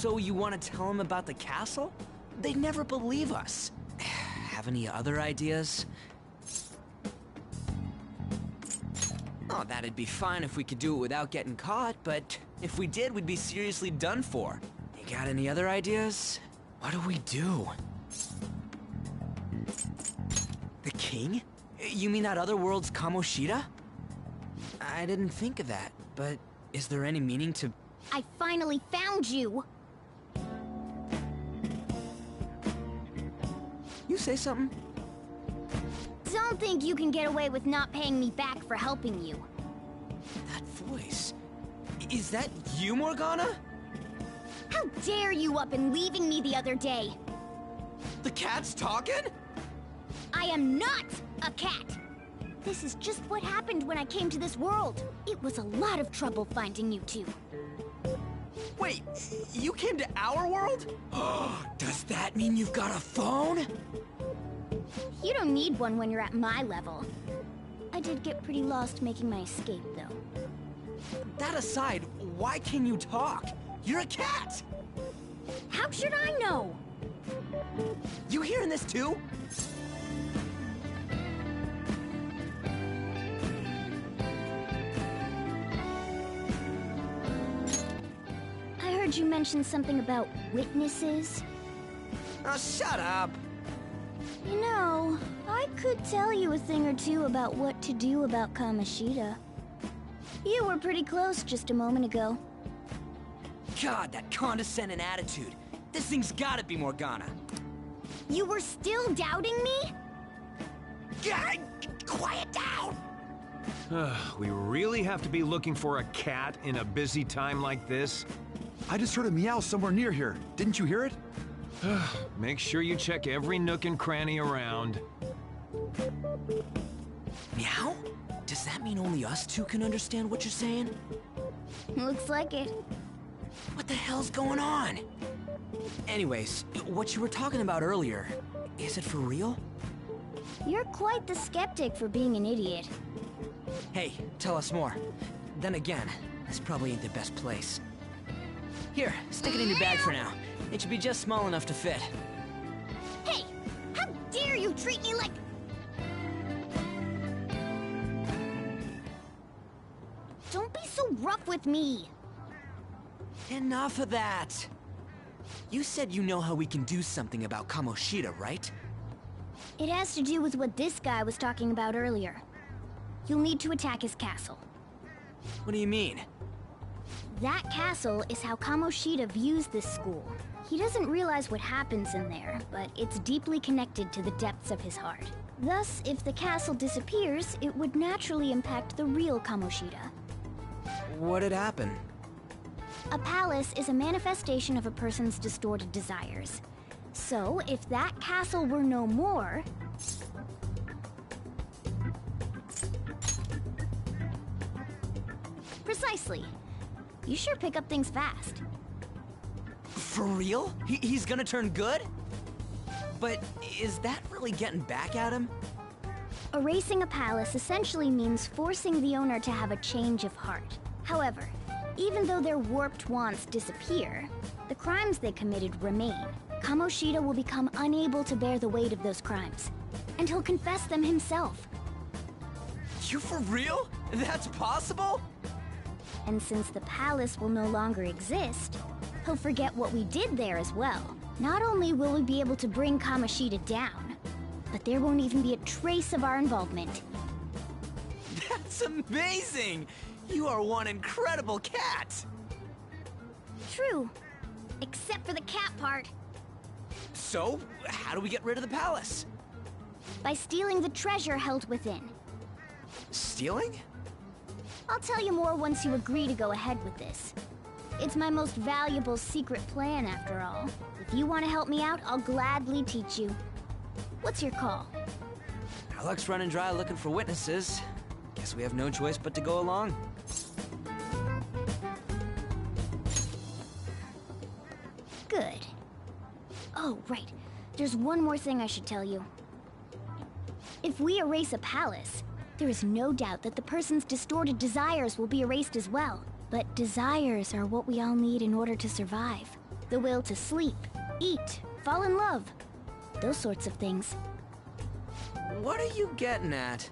So you want to tell them about the castle? They'd never believe us. Have any other ideas? Oh, that'd be fine if we could do it without getting caught, but if we did, we'd be seriously done for. You got any other ideas? What do we do? The king? You mean that other world's Kamoshida? I didn't think of that, but is there any meaning to... I finally found you! You say something? Don't think you can get away with not paying me back for helping you. That voice... Is that you, Morgana? How dare you up and leaving me the other day? The cat's talking? I am not a cat! This is just what happened when I came to this world. It was a lot of trouble finding you two. Wait, you came to our world? Does that mean you've got a phone? You don't need one when you're at my level. I did get pretty lost making my escape, though. That aside, why can you talk? You're a cat! How should I know? You hearing this too? heard you mention something about witnesses. Oh, shut up! You know, I could tell you a thing or two about what to do about Kamoshida. You were pretty close just a moment ago. God, that condescending attitude. This thing's gotta be Morgana. You were still doubting me? God, quiet down! We really have to be looking for a cat in a busy time like this? I just heard a meow somewhere near here. Didn't you hear it? Make sure you check every nook and cranny around. Meow? Does that mean only us two can understand what you're saying? Looks like it. What the hell's going on? Anyways, what you were talking about earlier, is it for real? You're quite the skeptic for being an idiot. Hey, tell us more. Then again, this probably ain't the best place. Here, stick it in your bag for now. It should be just small enough to fit. Hey! How dare you treat me like... Don't be so rough with me! Enough of that! You said you know how we can do something about Kamoshida, right? It has to do with what this guy was talking about earlier. You'll need to attack his castle. What do you mean? That castle is how Kamoshida views this school. He doesn't realize what happens in there, but it's deeply connected to the depths of his heart. Thus, if the castle disappears, it would naturally impact the real Kamoshida. What'd happen? A palace is a manifestation of a person's distorted desires. So, if that castle were no more... Precisely. You sure pick up things fast. For real? He's gonna turn good? But is that really getting back at him? Erasing a palace essentially means forcing the owner to have a change of heart. However, even though their warped wants disappear, the crimes they committed remain. Kamoshida will become unable to bear the weight of those crimes, and he'll confess them himself. You for real? That's possible? And since the palace will no longer exist, he'll forget what we did there as well. Not only will we be able to bring Kamoshida down, but there won't even be a trace of our involvement. That's amazing! You are one incredible cat! True. Except for the cat part. So, how do we get rid of the palace? By stealing the treasure held within. Stealing? I'll tell you more once you agree to go ahead with this. It's my most valuable secret plan, after all. If you want to help me out, I'll gladly teach you. What's your call? Our luck's running dry looking for witnesses. Guess we have no choice but to go along. Good. Oh, right. There's one more thing I should tell you. If we erase a palace, there is no doubt that the person's distorted desires will be erased as well. But desires are what we all need in order to survive. The will to sleep, eat, fall in love. Those sorts of things. What are you getting at?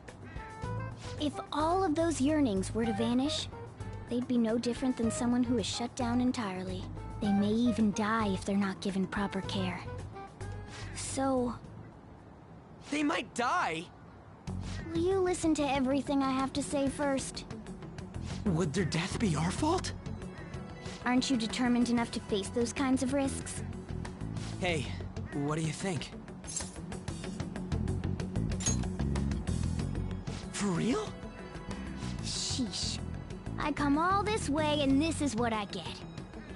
If all of those yearnings were to vanish, they'd be no different than someone who is shut down entirely. They may even die if they're not given proper care. So... They might die? Will you listen to everything I have to say first? Would their death be our fault? Aren't you determined enough to face those kinds of risks? Hey, what do you think? For real? Sheesh. I come all this way and this is what I get.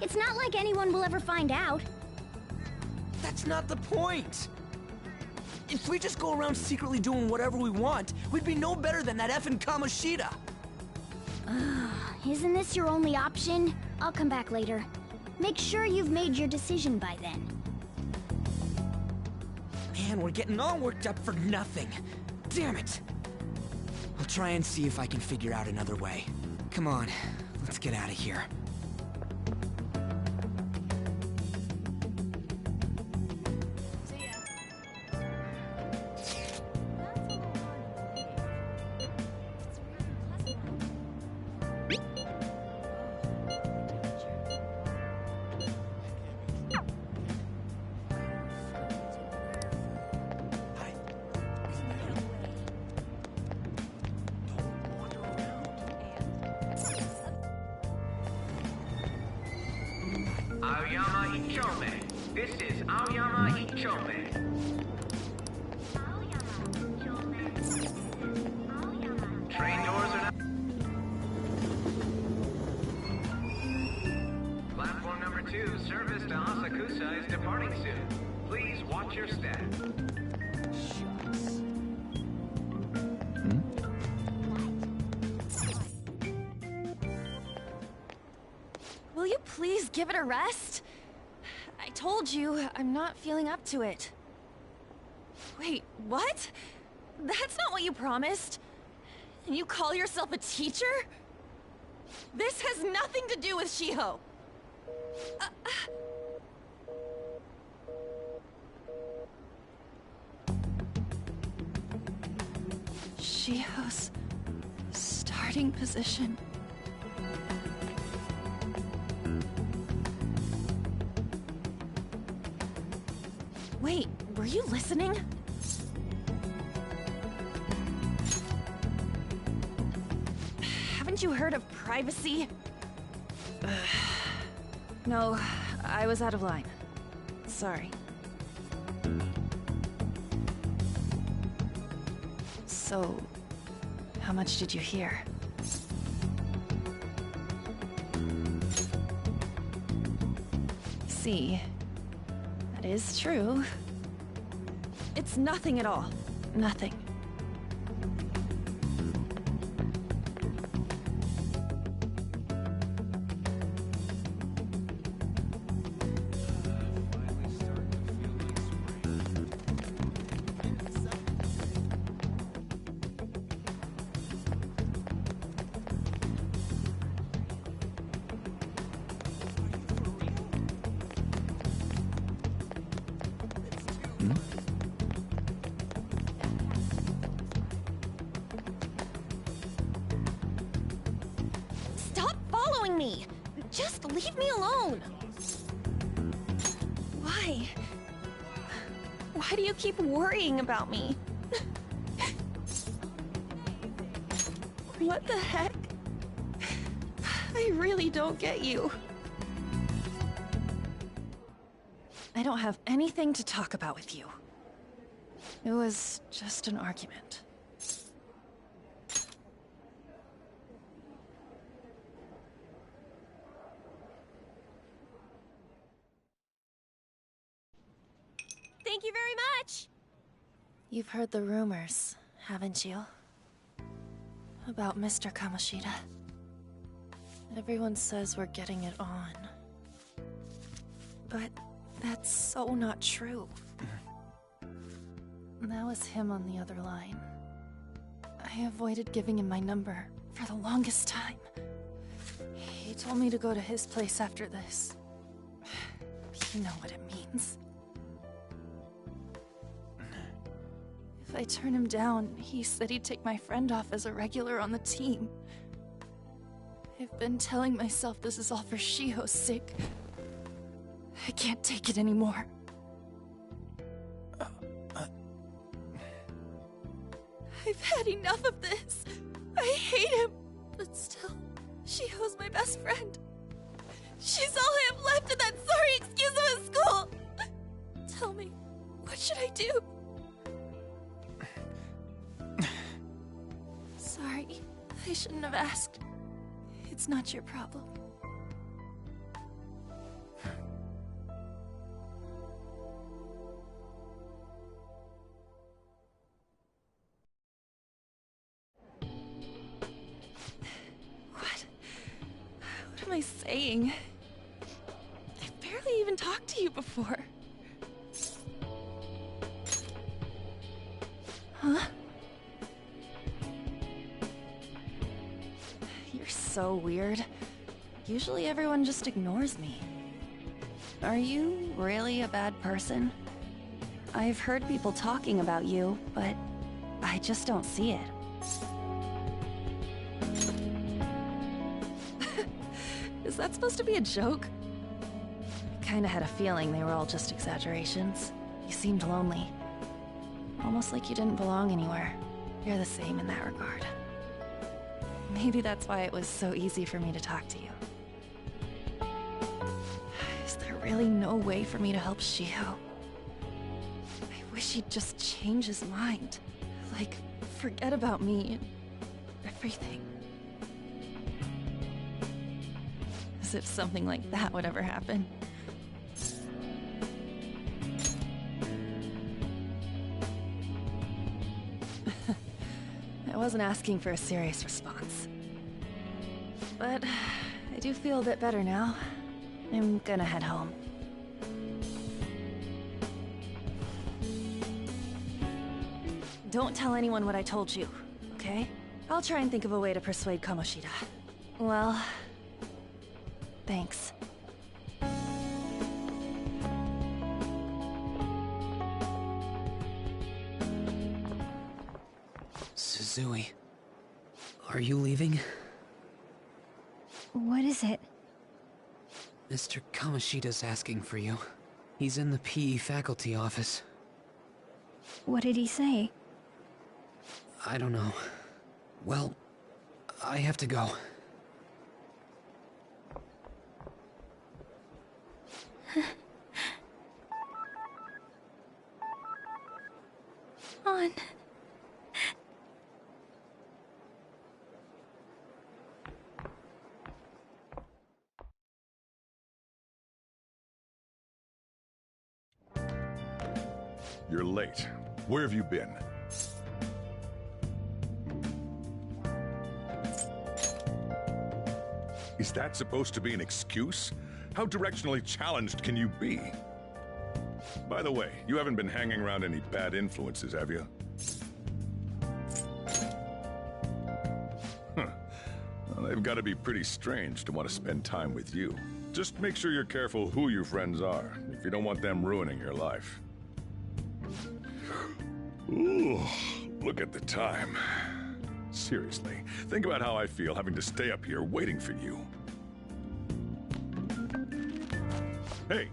It's not like anyone will ever find out. That's not the point! If we just go around secretly doing whatever we want, we'd be no better than that effing Kamoshida! Isn't this your only option? I'll come back later. Make sure you've made your decision by then. Man, we're getting all worked up for nothing. Damn it! I'll try and see if I can figure out another way. Come on, let's get out of here. Aoyama Ichome. This is Aoyama Ichome. Train doors are now... Platform number 2, service to Asakusa is departing soon. Please watch your step. Will you please give it a rest? I told you, I'm not feeling up to it. Wait, what? That's not what you promised. And you call yourself a teacher? This has nothing to do with Shiho. Shiho's starting position. Wait, were you listening? Haven't you heard of privacy? No, I was out of line. Sorry. So, how much did you hear? See, that is true. It's nothing at all. Nothing. Me. Just leave me alone. Why? Why do you keep worrying about me? What the heck? I really don't get you. I don't have anything to talk about with you. It was just an argument. Thank you very much! You've heard the rumors, haven't you? About Mr. Kamoshida. Everyone says we're getting it on. But that's so not true. That was him on the other line. I avoided giving him my number for the longest time. He told me to go to his place after this. You know what it means. If I turn him down, he said he'd take my friend off as a regular on the team. I've been telling myself this is all for Shiho's sake. I can't take it anymore. I've had enough of this. I hate him. But still, Shiho's my best friend. She's all I have left in that sorry excuse of a school. Tell me, what should I do? Sorry, I shouldn't have asked. It's not your problem. What am I saying? I've barely even talked to you before. Huh? You're so weird. Usually everyone just ignores me. Are you really a bad person? I've heard people talking about you, but I just don't see it. Is that supposed to be a joke? I kinda had a feeling they were all just exaggerations. You seemed lonely. Almost like you didn't belong anywhere. You're the same in that regard. Maybe that's why it was so easy for me to talk to you. Is really no way for me to help Shiho. I wish he'd just change his mind. Like, forget about me and everything. As if something like that would ever happen. I wasn't asking for a serious response. But I do feel a bit better now. I'm gonna head home. Don't tell anyone what I told you, okay? I'll try and think of a way to persuade Kamoshida. Well, thanks. Suzui, are you leaving? What is it? Mr. Kamoshida's asking for you. He's in the PE faculty office. What did he say? I don't know. Well, I have to go. On. You're late. Where have you been? Is that supposed to be an excuse? How directionally challenged can you be? By the way, you haven't been hanging around any bad influences, have you? Huh. Well, they've got to be pretty strange to want to spend time with you. Just make sure you're careful who your friends are, if you don't want them ruining your life. Ooh, look at the time. Seriously, think about how I feel having to stay up here waiting for you. Hey,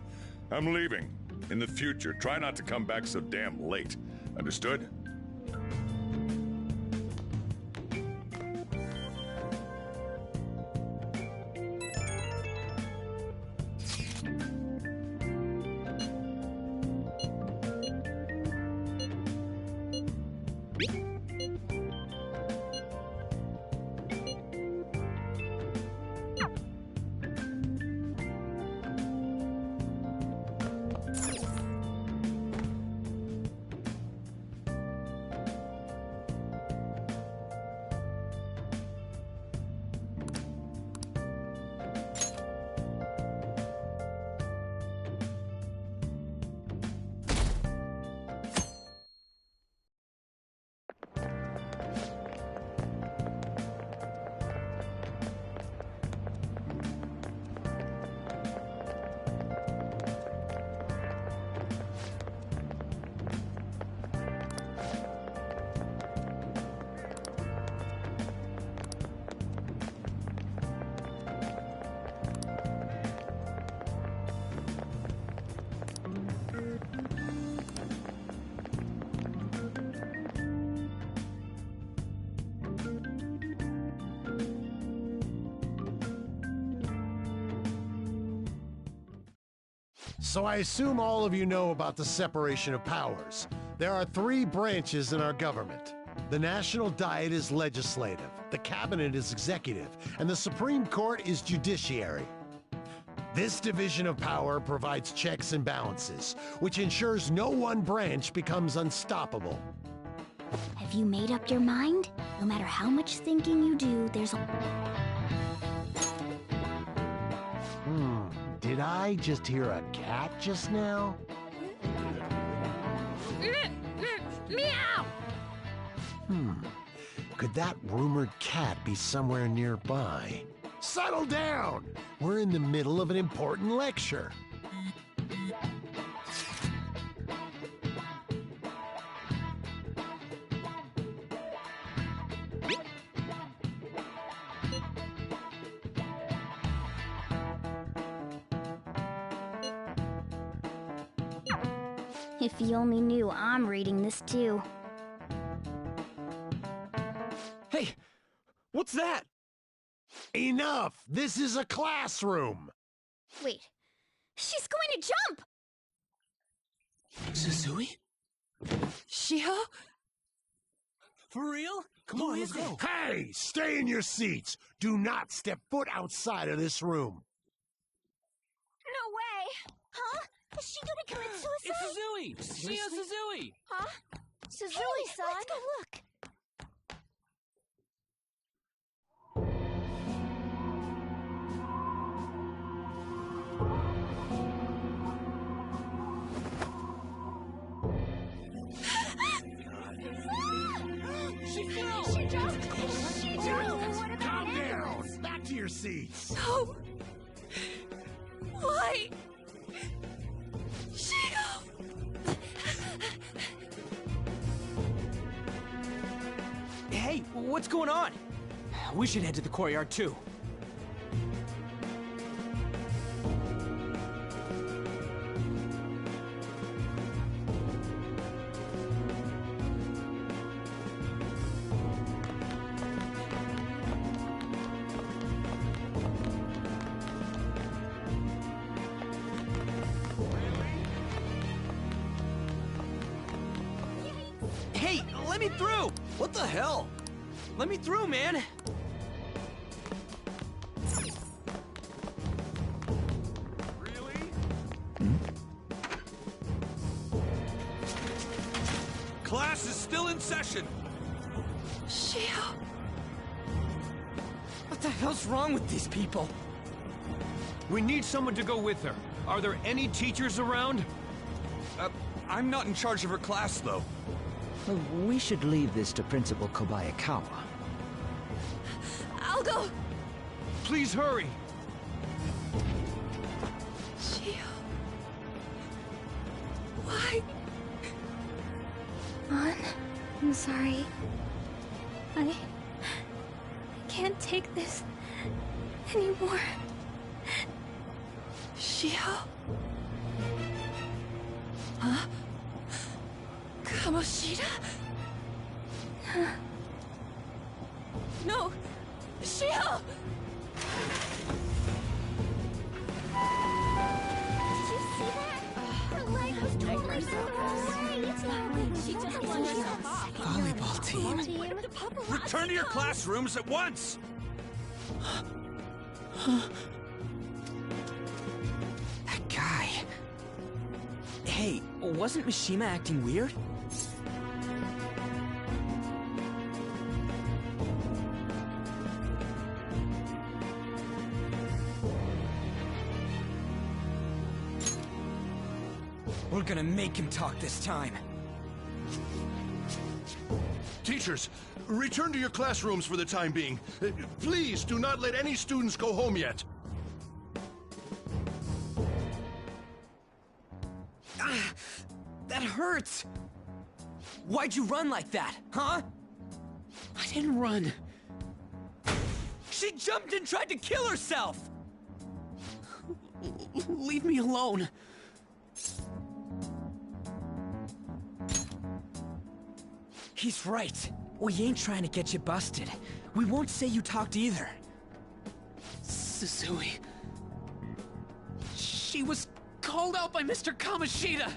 I'm leaving. In the future, try not to come back so damn late. Understood? So I assume all of you know about the separation of powers. There are 3 branches in our government. The National Diet is legislative, the Cabinet is executive, and the Supreme Court is judiciary. This division of power provides checks and balances, which ensures no one branch becomes unstoppable. Have you made up your mind? No matter how much thinking you do, there's Did I just hear a cat just now? Meow! Could that rumored cat be somewhere nearby? Settle down! We're in the middle of an important lecture. If he only knew I'm reading this too. Hey, what's that? Enough! This is a classroom! Wait, She's going to jump! Suzui? Shiho? For real? Come on, let's go. Hey, stay in your seats. Do not step foot outside of this room. No way! Huh? Is she gonna commit suicide? It's Suzui! Shia Suzui! Huh? Suzui-san? Let's go look. She fell! She jumped! She jumped! Calm down! Back to your seats! No! Why? Shiho! Hey, what's going on? We should head to the courtyard too. Hey, let me through! What the hell? Let me through, man! Class is still in session. Shiho! What the hell's wrong with these people? We need someone to go with her. Are there any teachers around? I'm not in charge of her class, though. Well, we should leave this to Principal Kobayakawa. I'll go! Please hurry! Shiho... Why? Ann, I'm sorry. I can't take this anymore. Shiho? Huh? Kamoshida? No! Shiho! Did you see that? Her leg was totally the wrong way. It's not like she just won herself off. Volleyball team. Return to your classrooms at once! That guy... Hey, wasn't Mishima acting weird? We're gonna make him talk this time. Teachers, return to your classrooms for the time being. Please do not let any students go home yet. Ah, that hurts! Why'd you run like that, huh? I didn't run. She jumped and tried to kill herself! Leave me alone. He's right. We ain't trying to get you busted. We won't say you talked either. Suzui. She was called out by Mr. Kamoshida!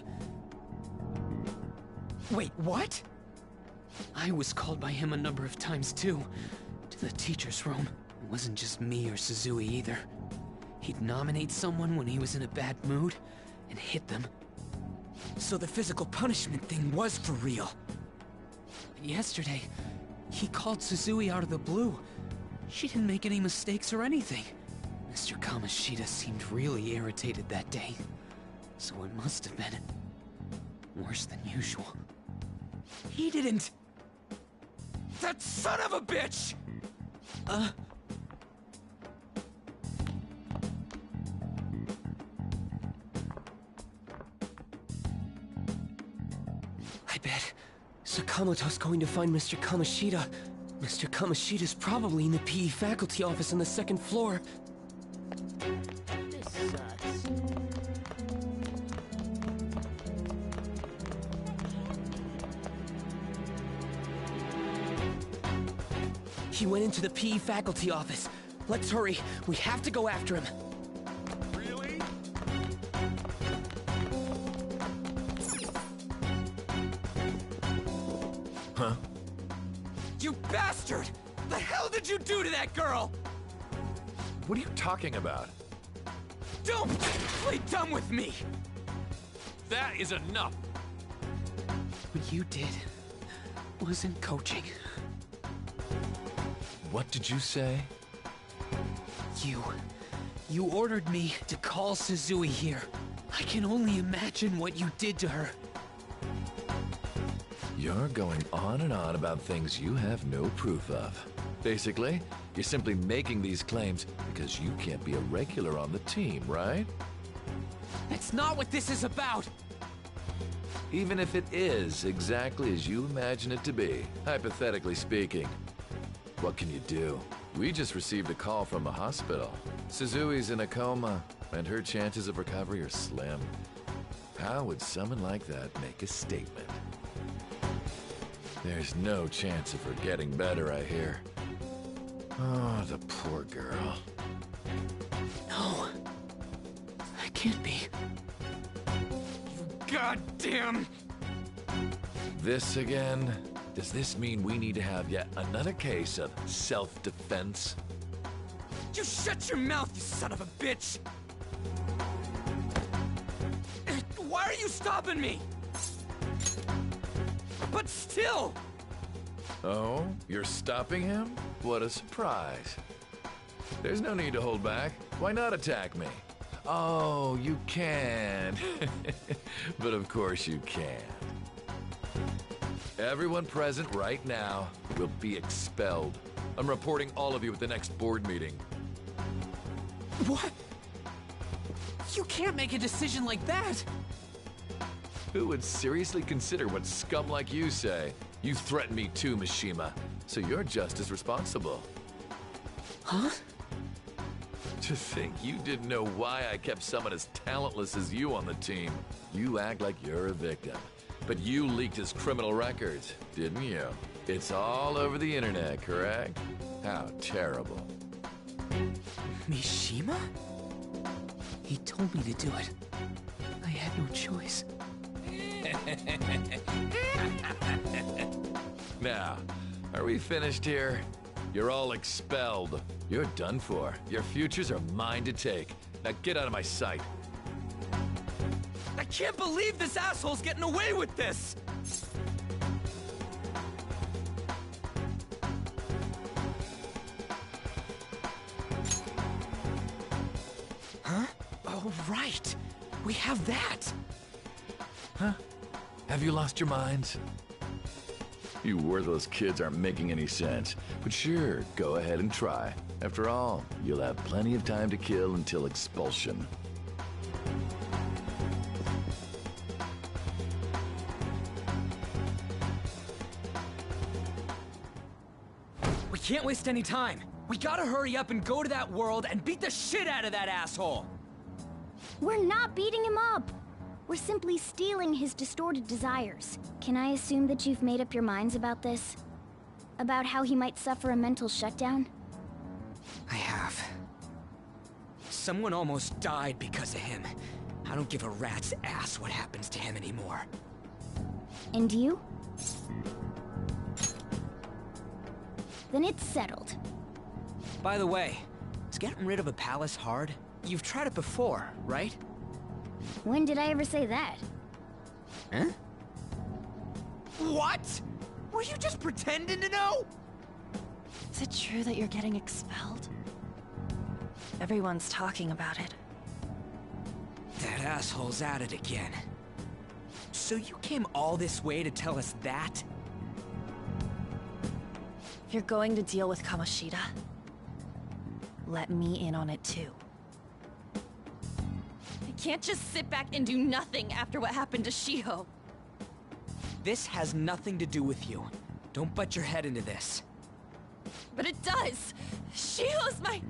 Wait, what? I was called by him a number of times too. To the teacher's room. It wasn't just me or Suzui either. He'd nominate someone when he was in a bad mood, and hit them. So the physical punishment thing was for real. Yesterday, he called Suzui out of the blue. She didn't make any mistakes or anything. Mr. Kamoshida seemed really irritated that day. So it must have been worse than usual. He didn't... That son of a bitch! I bet Sakamoto's going to find Mr. Kamoshida. Mr. Kamoshida's probably in the PE faculty office on the second floor. This sucks. He went into the PE faculty office. Let's hurry. We have to go after him. Really? Huh? You bastard! The hell did you do to that girl? What are you talking about? Don't play dumb with me! That is enough! What you did wasn't coaching. What did you say? You ordered me to call Suzui here. I can only imagine what you did to her. You're going on and on about things you have no proof of. Basically, you're simply making these claims because you can't be a regular on the team, right? That's not what this is about! Even if it is exactly as you imagine it to be, hypothetically speaking, what can you do? We just received a call from the hospital. Suzui's in a coma, and her chances of recovery are slim. How would someone like that make a statement? There's no chance of her getting better, I hear. Oh, the poor girl. No. I can't be. You goddamn... This again? Does this mean we need to have yet another case of self-defense? You shut your mouth, you son of a bitch! Why are you stopping me? But still! Oh, you're stopping him? What a surprise. There's no need to hold back. Why not attack me? Oh, you can. But of course you can. Everyone present right now will be expelled. I'm reporting all of you at the next board meeting. What? You can't make a decision like that! Who would seriously consider what scum like you say? You threatened me too, Mishima, so you're just as responsible. Huh? To think you didn't know why I kept someone as talentless as you on the team. You act like you're a victim. But you leaked his criminal records, didn't you? It's all over the internet, correct? How terrible. Mishima? He told me to do it. I had no choice. Now, are we finished here? You're all expelled. You're done for. Your futures are mine to take. Now get out of my sight. I can't believe this asshole's getting away with this! Huh? Oh, right. We have that. Huh? Have you lost your minds? You worthless kids aren't making any sense. But sure, go ahead and try. After all, you'll have plenty of time to kill until expulsion. We can't waste any time. We gotta hurry up and go to that world and beat the shit out of that asshole! We're not beating him up! We're simply stealing his distorted desires. Can I assume that you've made up your minds about this? About how he might suffer a mental shutdown? I have. Someone almost died because of him. I don't give a rat's ass what happens to him anymore. And you? Then it's settled. By the way, is getting rid of a palace hard? You've tried it before, right? When did I ever say that? Huh? What? Were you just pretending to know? Is it true that you're getting expelled? Everyone's talking about it. That asshole's at it again. So you came all this way to tell us that? If you're going to deal with Kamoshida, let me in on it too. I can't just sit back and do nothing after what happened to Shiho. This has nothing to do with you. Don't butt your head into this. But it does! Shiho's my...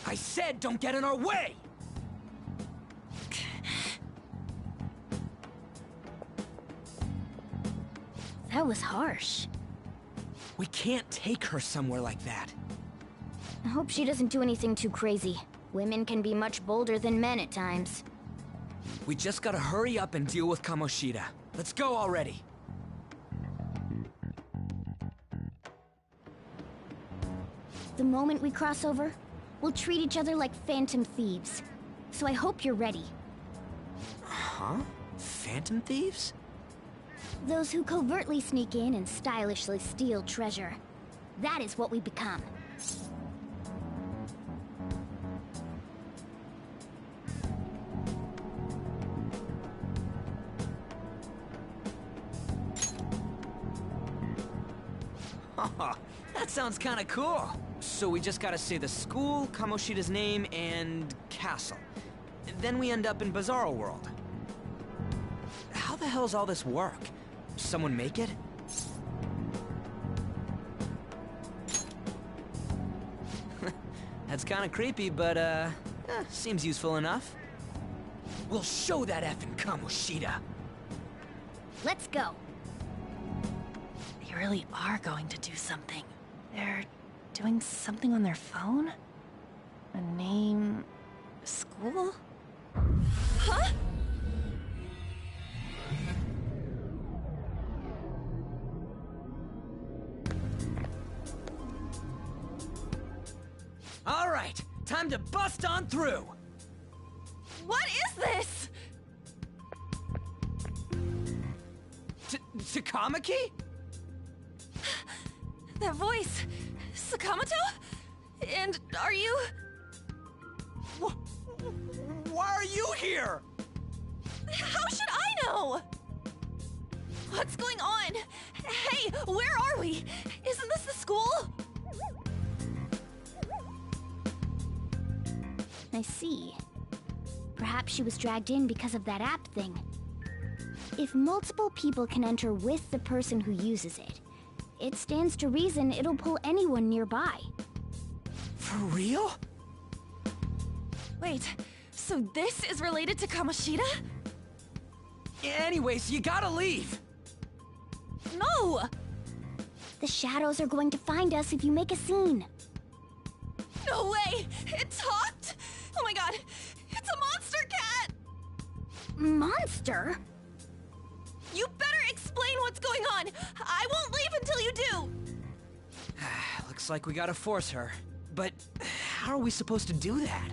I said don't get in our way! That was harsh. We can't take her somewhere like that. I hope she doesn't do anything too crazy. Women can be much bolder than men at times. We just gotta hurry up and deal with Kamoshida. Let's go already. The moment we cross over, we'll treat each other like phantom thieves. So I hope you're ready. Huh? Phantom thieves? Those who covertly sneak in and stylishly steal treasure. That is what we become. Oh, that sounds kinda cool. So we just gotta say the school, Kamoshida's name, and castle. Then we end up in Bizarro World. How the hell's all this work? Someone make it? That's kinda creepy, but, seems useful enough. We'll show that effing Kamoshida. Let's go. They really are going to do something. They're doing something on their phone? A name... school? Huh? All right, time to bust on through. What is this? Takamaki? That voice... Sakamoto? And are you... Why are you here? How should I know? What's going on? Hey, where are we? Isn't this the school? I see. Perhaps she was dragged in because of that app thing. If multiple people can enter with the person who uses it, it stands to reason it'll pull anyone nearby. For real? Wait, so this is related to Kamoshida? Anyways, you gotta leave! No! The shadows are going to find us if you make a scene. No way! It talked? Oh my god! It's a monster cat! Monster? You better explain what's going on! I won't leave until you do! Looks like we gotta force her. But how are we supposed to do that?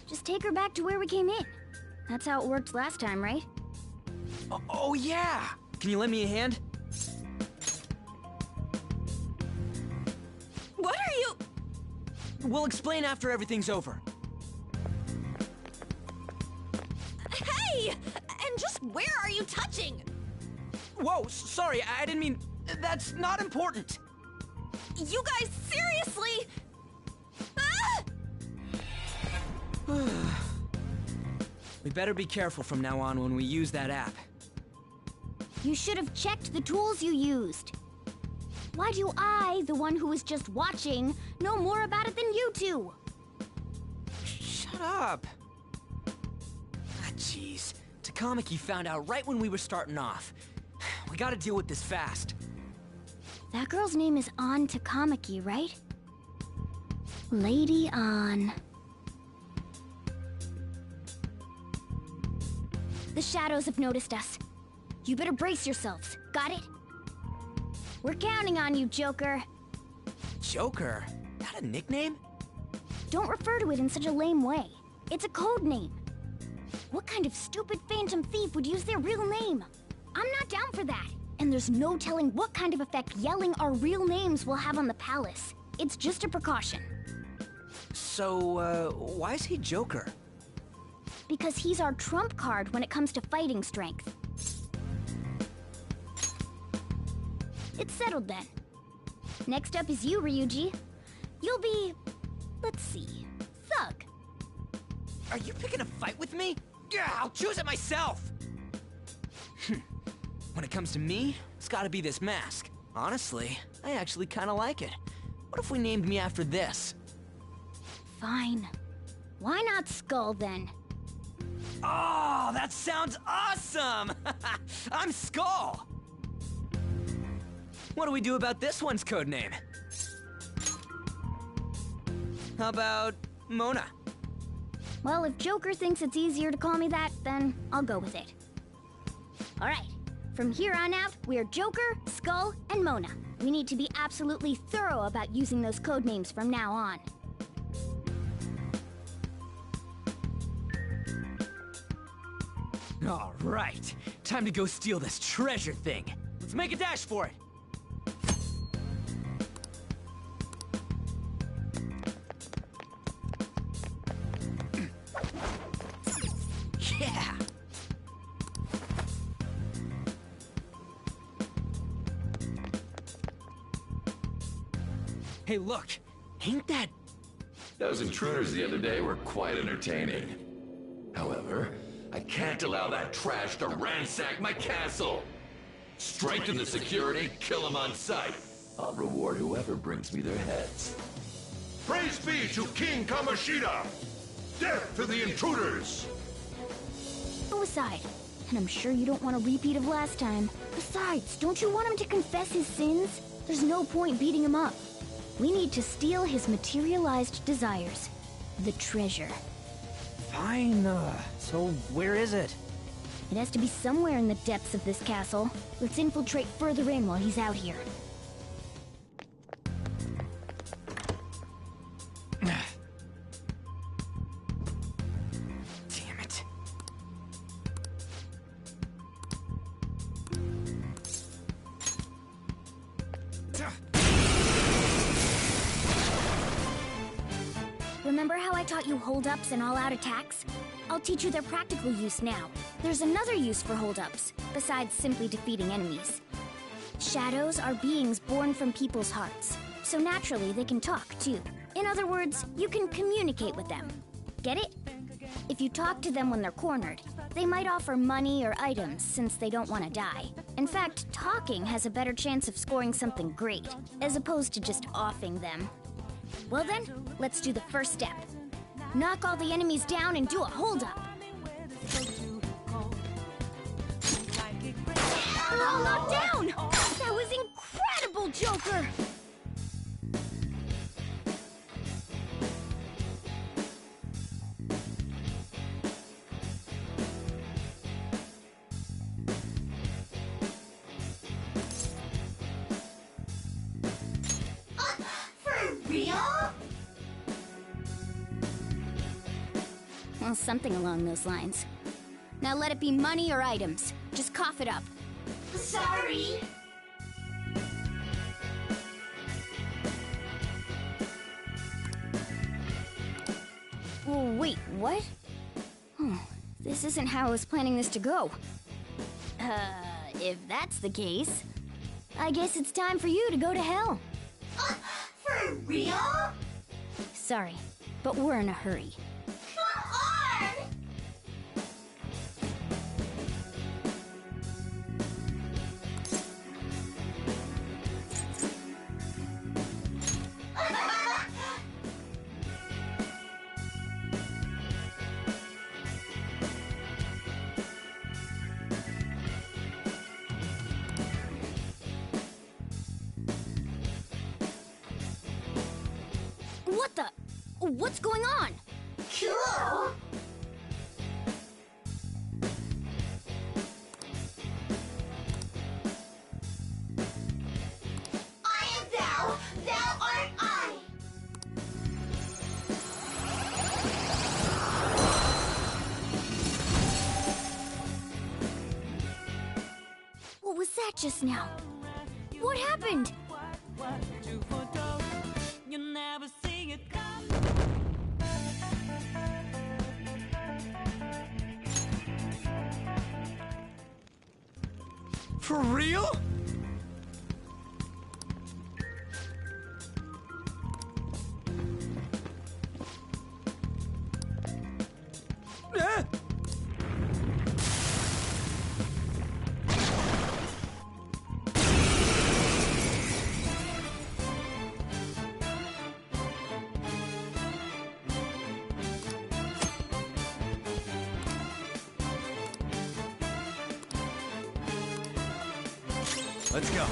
Just take her back to where we came in. That's how it worked last time, right? Oh yeah! Can you lend me a hand? What are you... We'll explain after everything's over. Hey! And just where are you touching? Whoa, sorry, I didn't mean... That's not important! You guys, seriously? Ah! We better be careful from now on when we use that app. You should have checked the tools you used. Why do I, the one who was just watching, know more about it than you two? Shut up! Ah, jeez. Takamaki found out right when we were starting off. We gotta deal with this fast. That girl's name is An Takamaki, right? Lady An. The shadows have noticed us. You better brace yourselves. Got it? We're counting on you, Joker. Joker? That a nickname? Don't refer to it in such a lame way. It's a code name. What kind of stupid phantom thief would use their real name? I'm not down for that. And there's no telling what kind of effect yelling our real names will have on the palace. It's just a precaution. So, why is he Joker? Because he's our trump card when it comes to fighting strength. It's settled then. Next up is you, Ryuji. You'll be... let's see... Thug. Are you picking a fight with me? Yeah, I'll choose it myself! When it comes to me, it's gotta be this mask. Honestly, I actually kinda like it. What if we named me after this? Fine. Why not Skull, then? Oh, that sounds awesome! I'm Skull! What do we do about this one's codename? How about Mona? Well, if Joker thinks it's easier to call me that, then I'll go with it. Alright, From here on out, we're Joker, Skull, and Mona. We need to be absolutely thorough about using those code names from now on. All right, time to go steal this treasure thing. Let's make a dash for it. Yeah! Hey, look! Ain't that... Those intruders the other day were quite entertaining. However, I can't allow that trash to ransack my castle! Strengthen the security, kill them on sight. I'll reward whoever brings me their heads. Praise be to King Kamoshida! Death to the intruders! Suicide. And I'm sure you don't want a repeat of last time. Besides, don't you want him to confess his sins? There's no point beating him up. We need to steal his materialized desires. The treasure. Fine, so where is it? It has to be somewhere in the depths of this castle. Let's infiltrate further in while he's out here. Damn it. Remember how I taught you hold-ups and all-out attacks? I'll teach you their practical use now. There's another use for hold-ups, besides simply defeating enemies. Shadows are beings born from people's hearts, so naturally they can talk, too. In other words, you can communicate with them. Get it? If you talk to them when they're cornered, they might offer money or items since they don't want to die. In fact, talking has a better chance of scoring something great, as opposed to just offing them. Well then, let's do the first step. Knock all the enemies down and do a hold-up. They're all knocked down! That was incredible, Joker! For real? Well, something along those lines. Now let it be money or items. Just cough it up. Sorry. Oh, wait, what? Oh, this isn't how I was planning this to go. If that's the case, I guess it's time for you to go to hell. For real? Sorry, but we're in a hurry. Come on! What the? What's going on? Cool! I am thou, thou art I! What was that just now? What happened? For real? Let's go.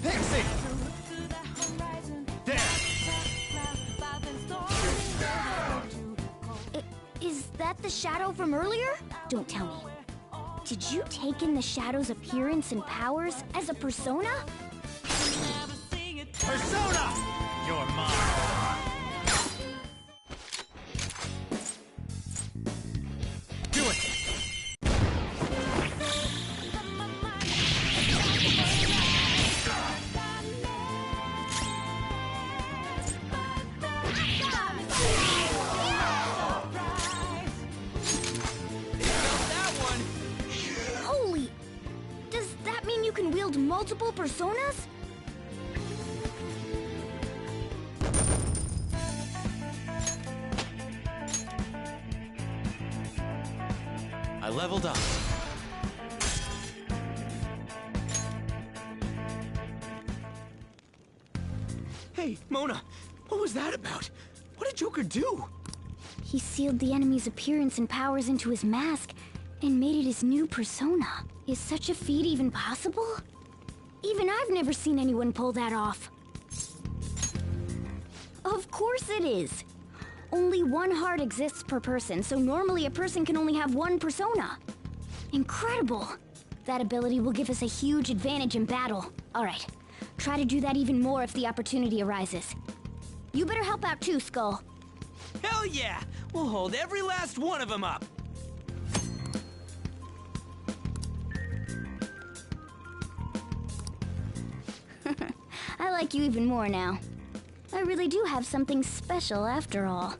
Pixie! There! Is that the shadow from earlier? Don't tell me. Did you take in the shadow's appearance and powers as a persona? Persona! You're mine! Do it! Holy! Does that mean you can wield multiple personas? I leveled up. Hey, Mona, what was that about? What did Joker do? He sealed the enemy's appearance and powers into his mask and made it his new persona. Is such a feat even possible? Even I've never seen anyone pull that off. Of course it is. Only one heart exists per person, so normally a person can only have one persona. Incredible! That ability will give us a huge advantage in battle. Alright, try to do that even more if the opportunity arises. You better help out too, Skull. Hell yeah! We'll hold every last one of them up! I like you even more now. I really do have something special after all.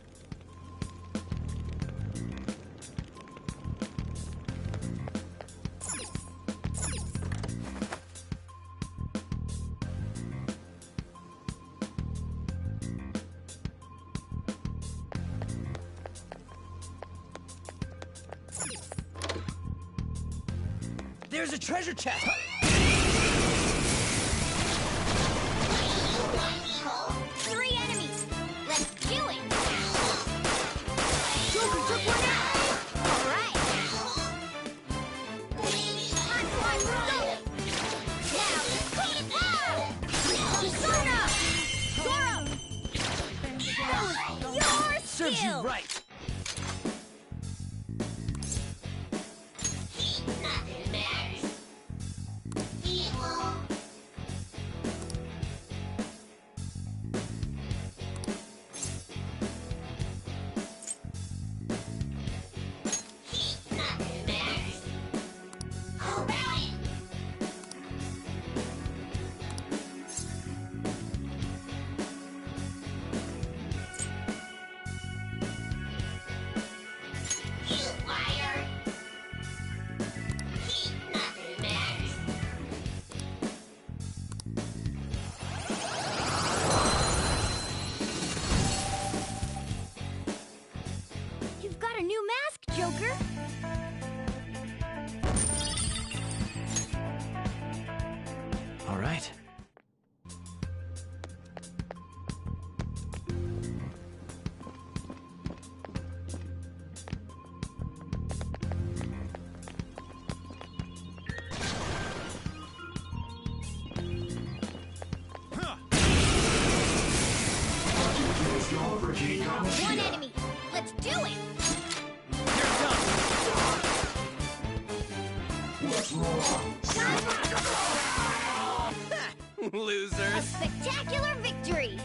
There's a treasure chest! 3 enemies! Let's do it! Joker took one out! Alright! Hot one, go! Now, let's Persona! Zoro! That was your Serves skill! you right! You've got a new mask, Joker! All right. One enemy! Let's do it! What's wrong? A Losers! spectacular victory!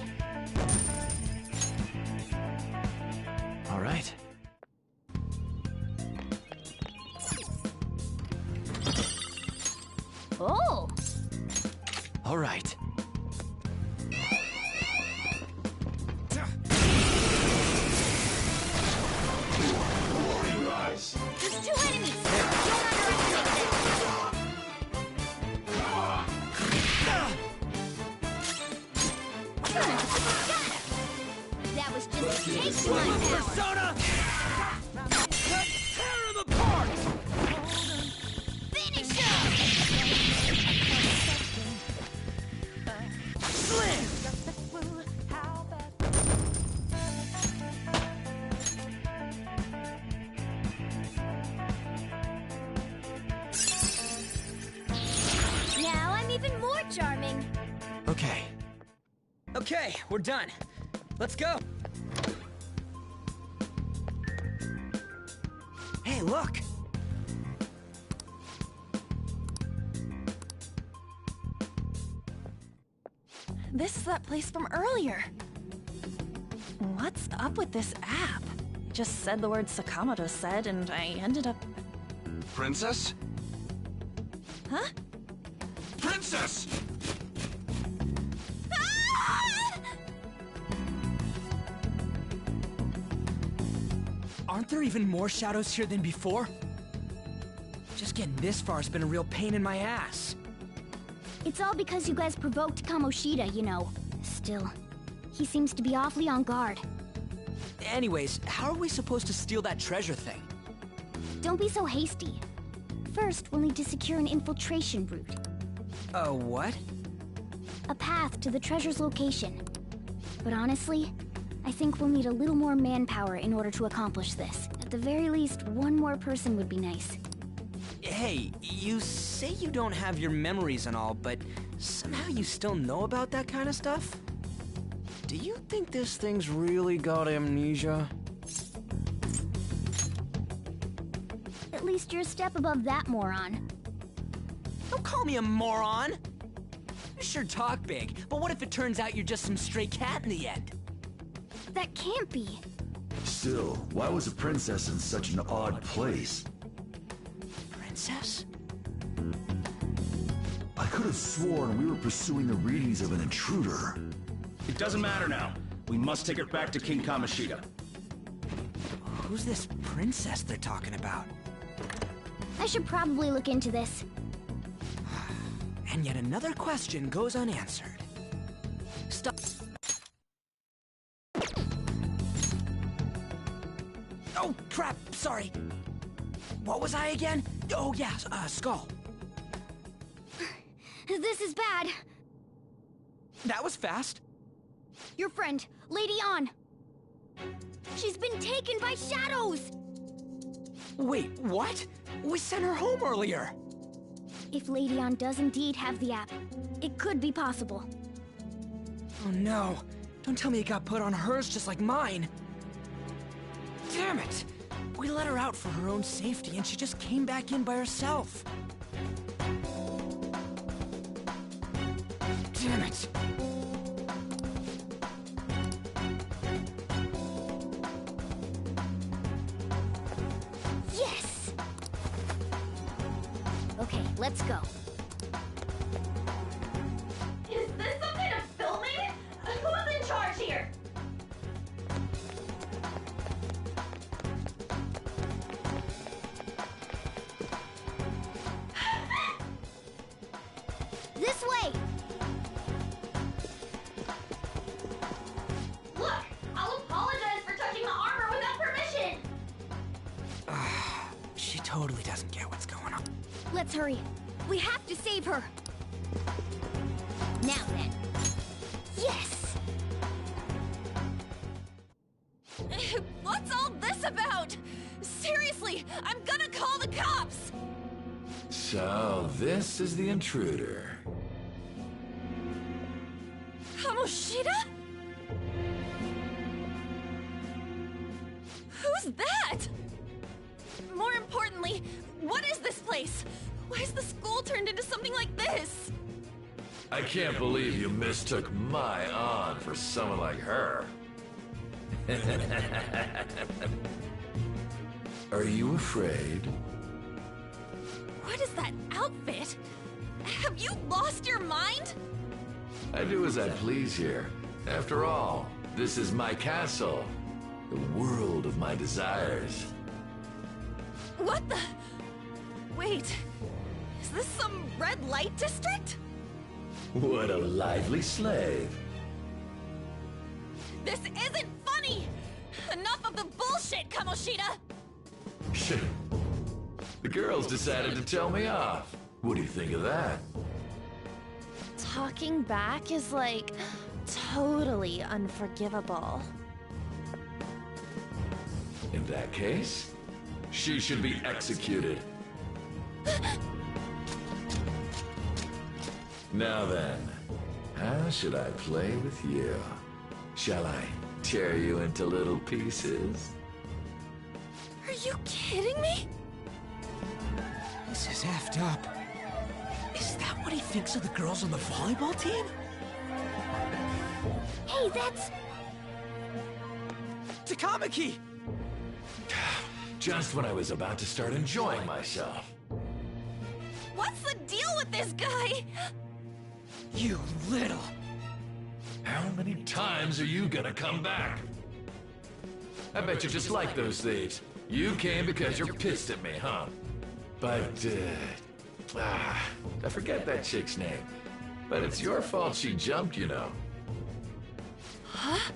All right. Oh! All right. There's 2 enemies! Don't underestimate them! That was just a taste of my power! Persona! Tear him apart! Finish him! Slam! Okay, we're done. Let's go. Hey, look! This is that place from earlier. What's up with this app? It just said the word Sakamoto said, and I ended up... Princess? Huh? Princess! Aren't there even more shadows here than before? Just getting this far has been a real pain in my ass. It's all because you guys provoked Kamoshida, you know. Still, he seems to be awfully on guard. Anyways, how are we supposed to steal that treasure thing? Don't be so hasty. First, we'll need to secure an infiltration route. A what? A path to the treasure's location. But honestly, I think we'll need a little more manpower in order to accomplish this. At the very least, one more person would be nice. Hey, you say you don't have your memories and all, but somehow you still know about that kind of stuff? Do you think this thing's really got amnesia? At least you're a step above that moron. Don't call me a moron! You sure talk big, but what if it turns out you're just some stray cat in the end? That can't be. Still, why was a princess in such an odd place? Princess? I could have sworn we were pursuing the readings of an intruder. It doesn't matter now. We must take her back to King Kamoshida. Who's this princess they're talking about? I should probably look into this. And yet another question goes unanswered. Stop. Oh, crap, sorry. What was I again? Oh, yeah, Skull. This is bad. That was fast. Your friend, Lady Ann. She's been taken by shadows! Wait, what? We sent her home earlier. If Lady Ann does indeed have the app, it could be possible. Oh no. Don't tell me it got put on hers just like mine. Damn it! We let her out for her own safety and she just came back in by herself. Damn it! Yes! Okay, let's go. Is this some kind of filming? Who's in charge here? This way! Look! I'll apologize for touching the armor without permission! She totally doesn't get what's going on. Let's hurry. We have to save her. Now then. Yes! What's all this about? Seriously, I'm gonna call the cops! So, this is the intruder. Kamoshida? Who's that? More importantly, what is this place? Why is the school turned into something like this? I can't believe you mistook my Ann for someone like her. Are you afraid? What is that outfit? Have you lost your mind? I do as I please here. After all, this is my castle. The world of my desires. What the? Wait, is this some red light district? What a lively slave. This isn't funny! Enough of the bullshit, Kamoshida! The girls decided to tell me off. What do you think of that? Talking back is like totally unforgivable. In that case, she should be executed. Now then, How should I play with you? Shall I tear you into little pieces? Are you kidding me? This is effed up. Is that what he thinks of the girls on the volleyball team? Hey, that's... Takamaki! Just when I was about to start enjoying myself. What's the deal with this guy? You little... How many times are you gonna come back? I bet you just like those thieves. You came because you're pissed at me, huh? But, I forget that chick's name. But it's your fault she jumped, you know. Huh?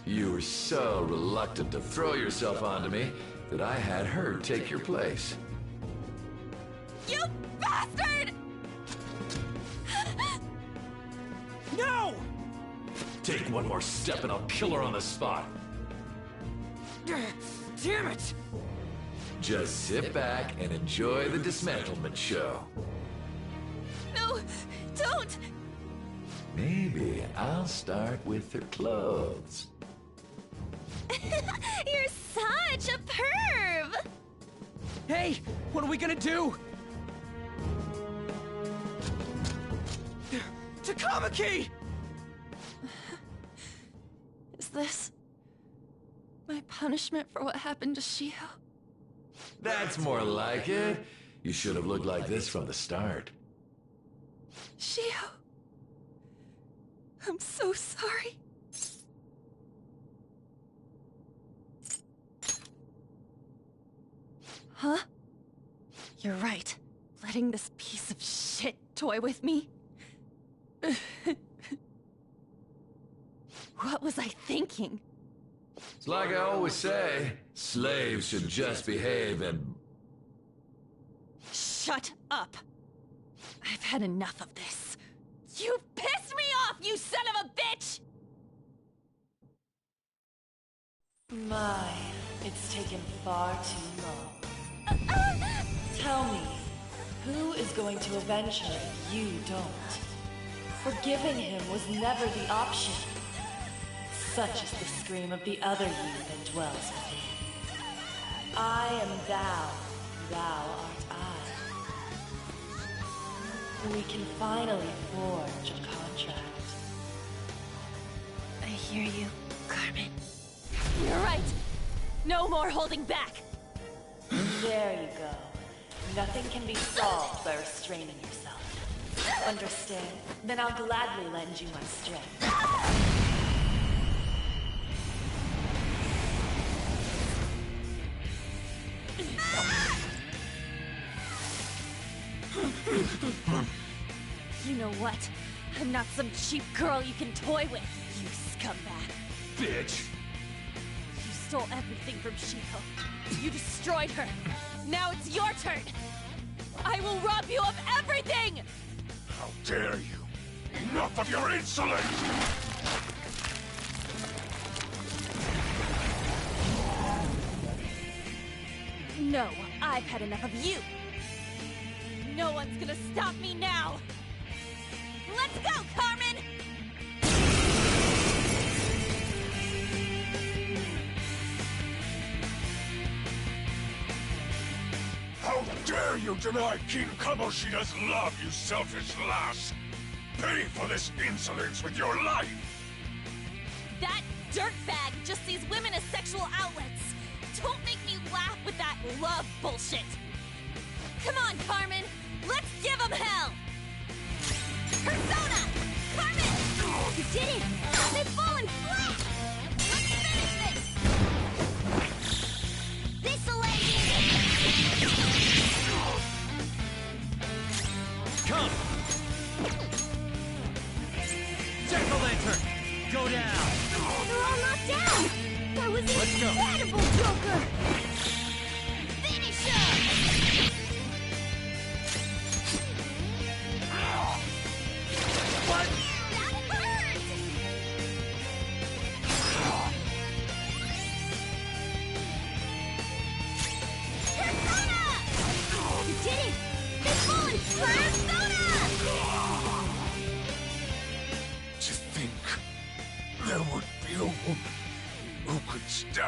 You were so reluctant to throw yourself onto me that I had her take your place. You bastard! No! Take one more step and I'll kill her on the spot. Damn it! Just sit back and enjoy the dismantlement show. No, don't! Maybe I'll start with her clothes. You're such a perv! Hey, what are we gonna do? Takamaki! Is this my punishment for what happened to Shiho? That's more like it. You should have looked like this from the start. Shiho, I'm so sorry. Huh? You're right. Letting this piece of shit toy with me? What was I thinking? It's like I always say, slaves should just behave and... Shut up! I've had enough of this. You've pissed me off, you son of a bitch! My, it's taken far too long. Tell me, who is going to avenge her if you don't? Forgiving him was never the option. Such is the scream of the other you that dwells within. I am thou, thou art I. We can finally forge a contract. I hear you, Carmen. You're right! No more holding back! There you go. Nothing can be solved by restraining yourself. Understand? Then I'll gladly lend you my strength. You know what? I'm not some cheap girl you can toy with, you scumbag. Bitch! You stole everything from Shiho. You destroyed her. Now it's your turn. I will rob you of everything! How dare you! Enough of your insolence! No, I've had enough of you. No one's gonna stop me now. Let's go, Carmen! How dare you deny King Kamoshida's love, you selfish lass! Pay for this insolence with your life! That dirtbag just sees women as sexual outlets. Don't make me laugh with that love bullshit. Come on, Carmen. Let's give them hell. Persona! Carmen! You did it! They've fallen flat! Let's finish this! This'll end it! Come! Jack-o'-lantern! Go down! They're all knocked down! That was Let's go. incredible, Joker! Finish him! What? That hurt!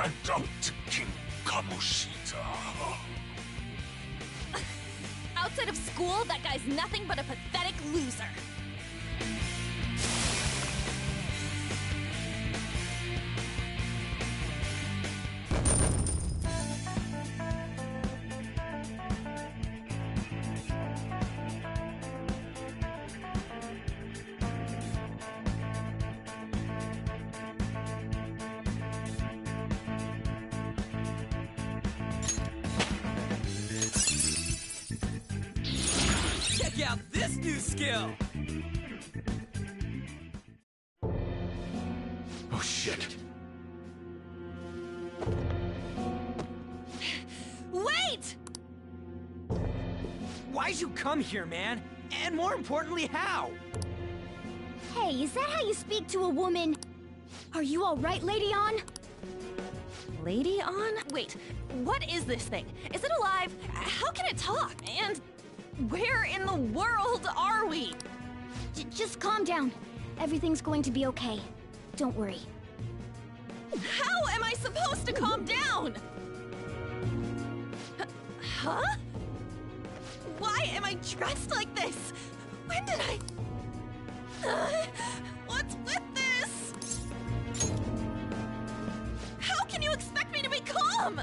stand up to King Kamoshida. Outside of school, that guy's nothing but a pathetic loser. Check out this new skill! Oh shit. Wait! Why'd you come here, man? And more importantly, how? Hey, is that how you speak to a woman? Are you alright, Lady On? Lady On? Wait, what is this thing? Is it alive? How can it talk? And where in the world are we? Just calm down. Everything's going to be okay. Don't worry. How am I supposed to calm down? Huh? Why am I dressed like this? When did I... what's with this? How can you expect me to be calm?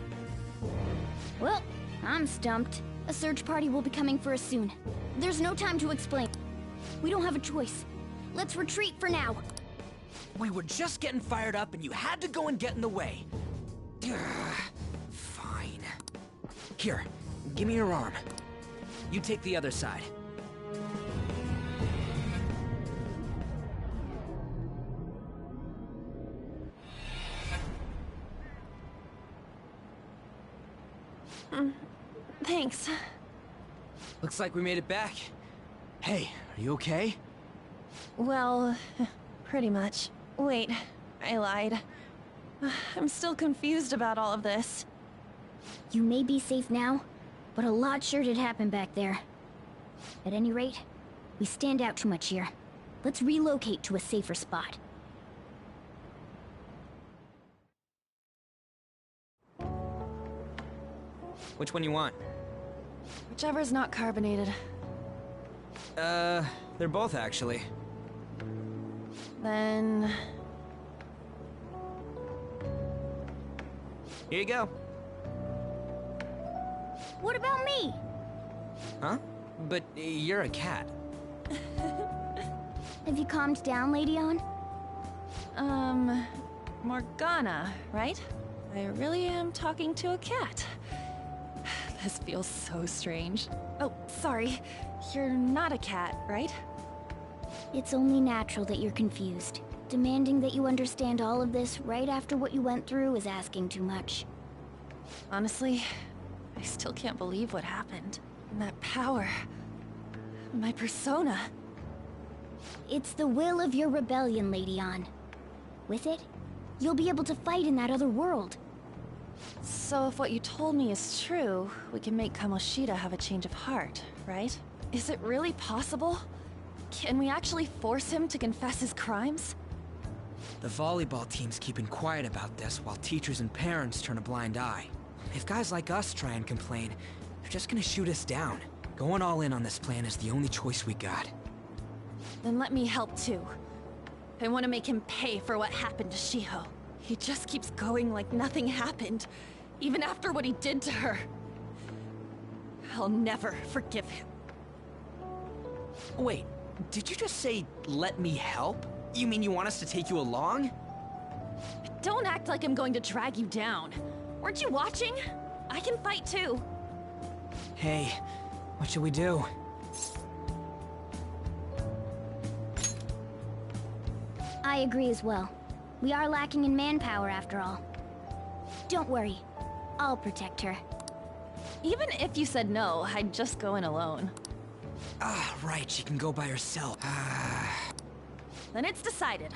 Well, I'm stumped. A search party will be coming for us soon. There's no time to explain. We don't have a choice. Let's retreat for now. We were just getting fired up and you had to go and get in the way. Fine. Here, give me your arm. You take the other side. Thanks. Looks like we made it back. Hey, are you okay? Well, pretty much. Wait, I lied. I'm still confused about all of this. You may be safe now, but a lot sure did happen back there. At any rate, we stand out too much here. Let's relocate to a safer spot. Which one you want? Whichever's not carbonated. They're both actually. Then... Here you go. What about me? Huh? But you're a cat. Have you calmed down, Lady On? Morgana, right? I really am talking to a cat. This feels so strange. Oh, sorry. You're not a cat, right? It's only natural that you're confused. Demanding that you understand all of this right after what you went through is asking too much. Honestly, I still can't believe what happened. And that power... my persona... It's the will of your rebellion, Lady On. With it, you'll be able to fight in that other world. So if what you told me is true, we can make Kamoshida have a change of heart, right? Is it really possible? Can we actually force him to confess his crimes? The volleyball team's keeping quiet about this while teachers and parents turn a blind eye. If guys like us try and complain, they're just gonna shoot us down. Going all in on this plan is the only choice we got. Then let me help too. I want to make him pay for what happened to Shiho. He just keeps going like nothing happened, even after what he did to her. I'll never forgive him. Wait, did you just say, let me help? You mean you want us to take you along? Don't act like I'm going to drag you down. Weren't you watching? I can fight too. Hey, what should we do? I agree as well. We are lacking in manpower after all. Don't worry. I'll protect her. Even if you said no, I'd just go in alone. Ah, right, she can go by herself. Then it's decided.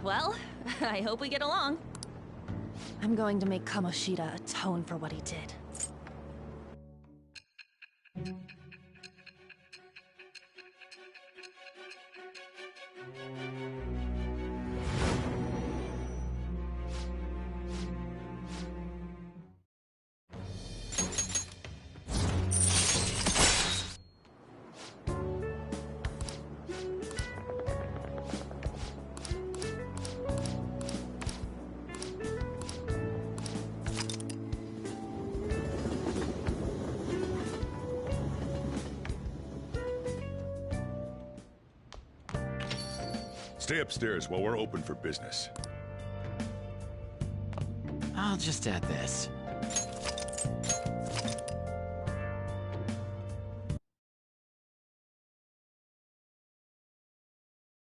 Well, I hope we get along. I'm going to make Kamoshida atone for what he did. Stay upstairs while we're open for business. I'll just add this.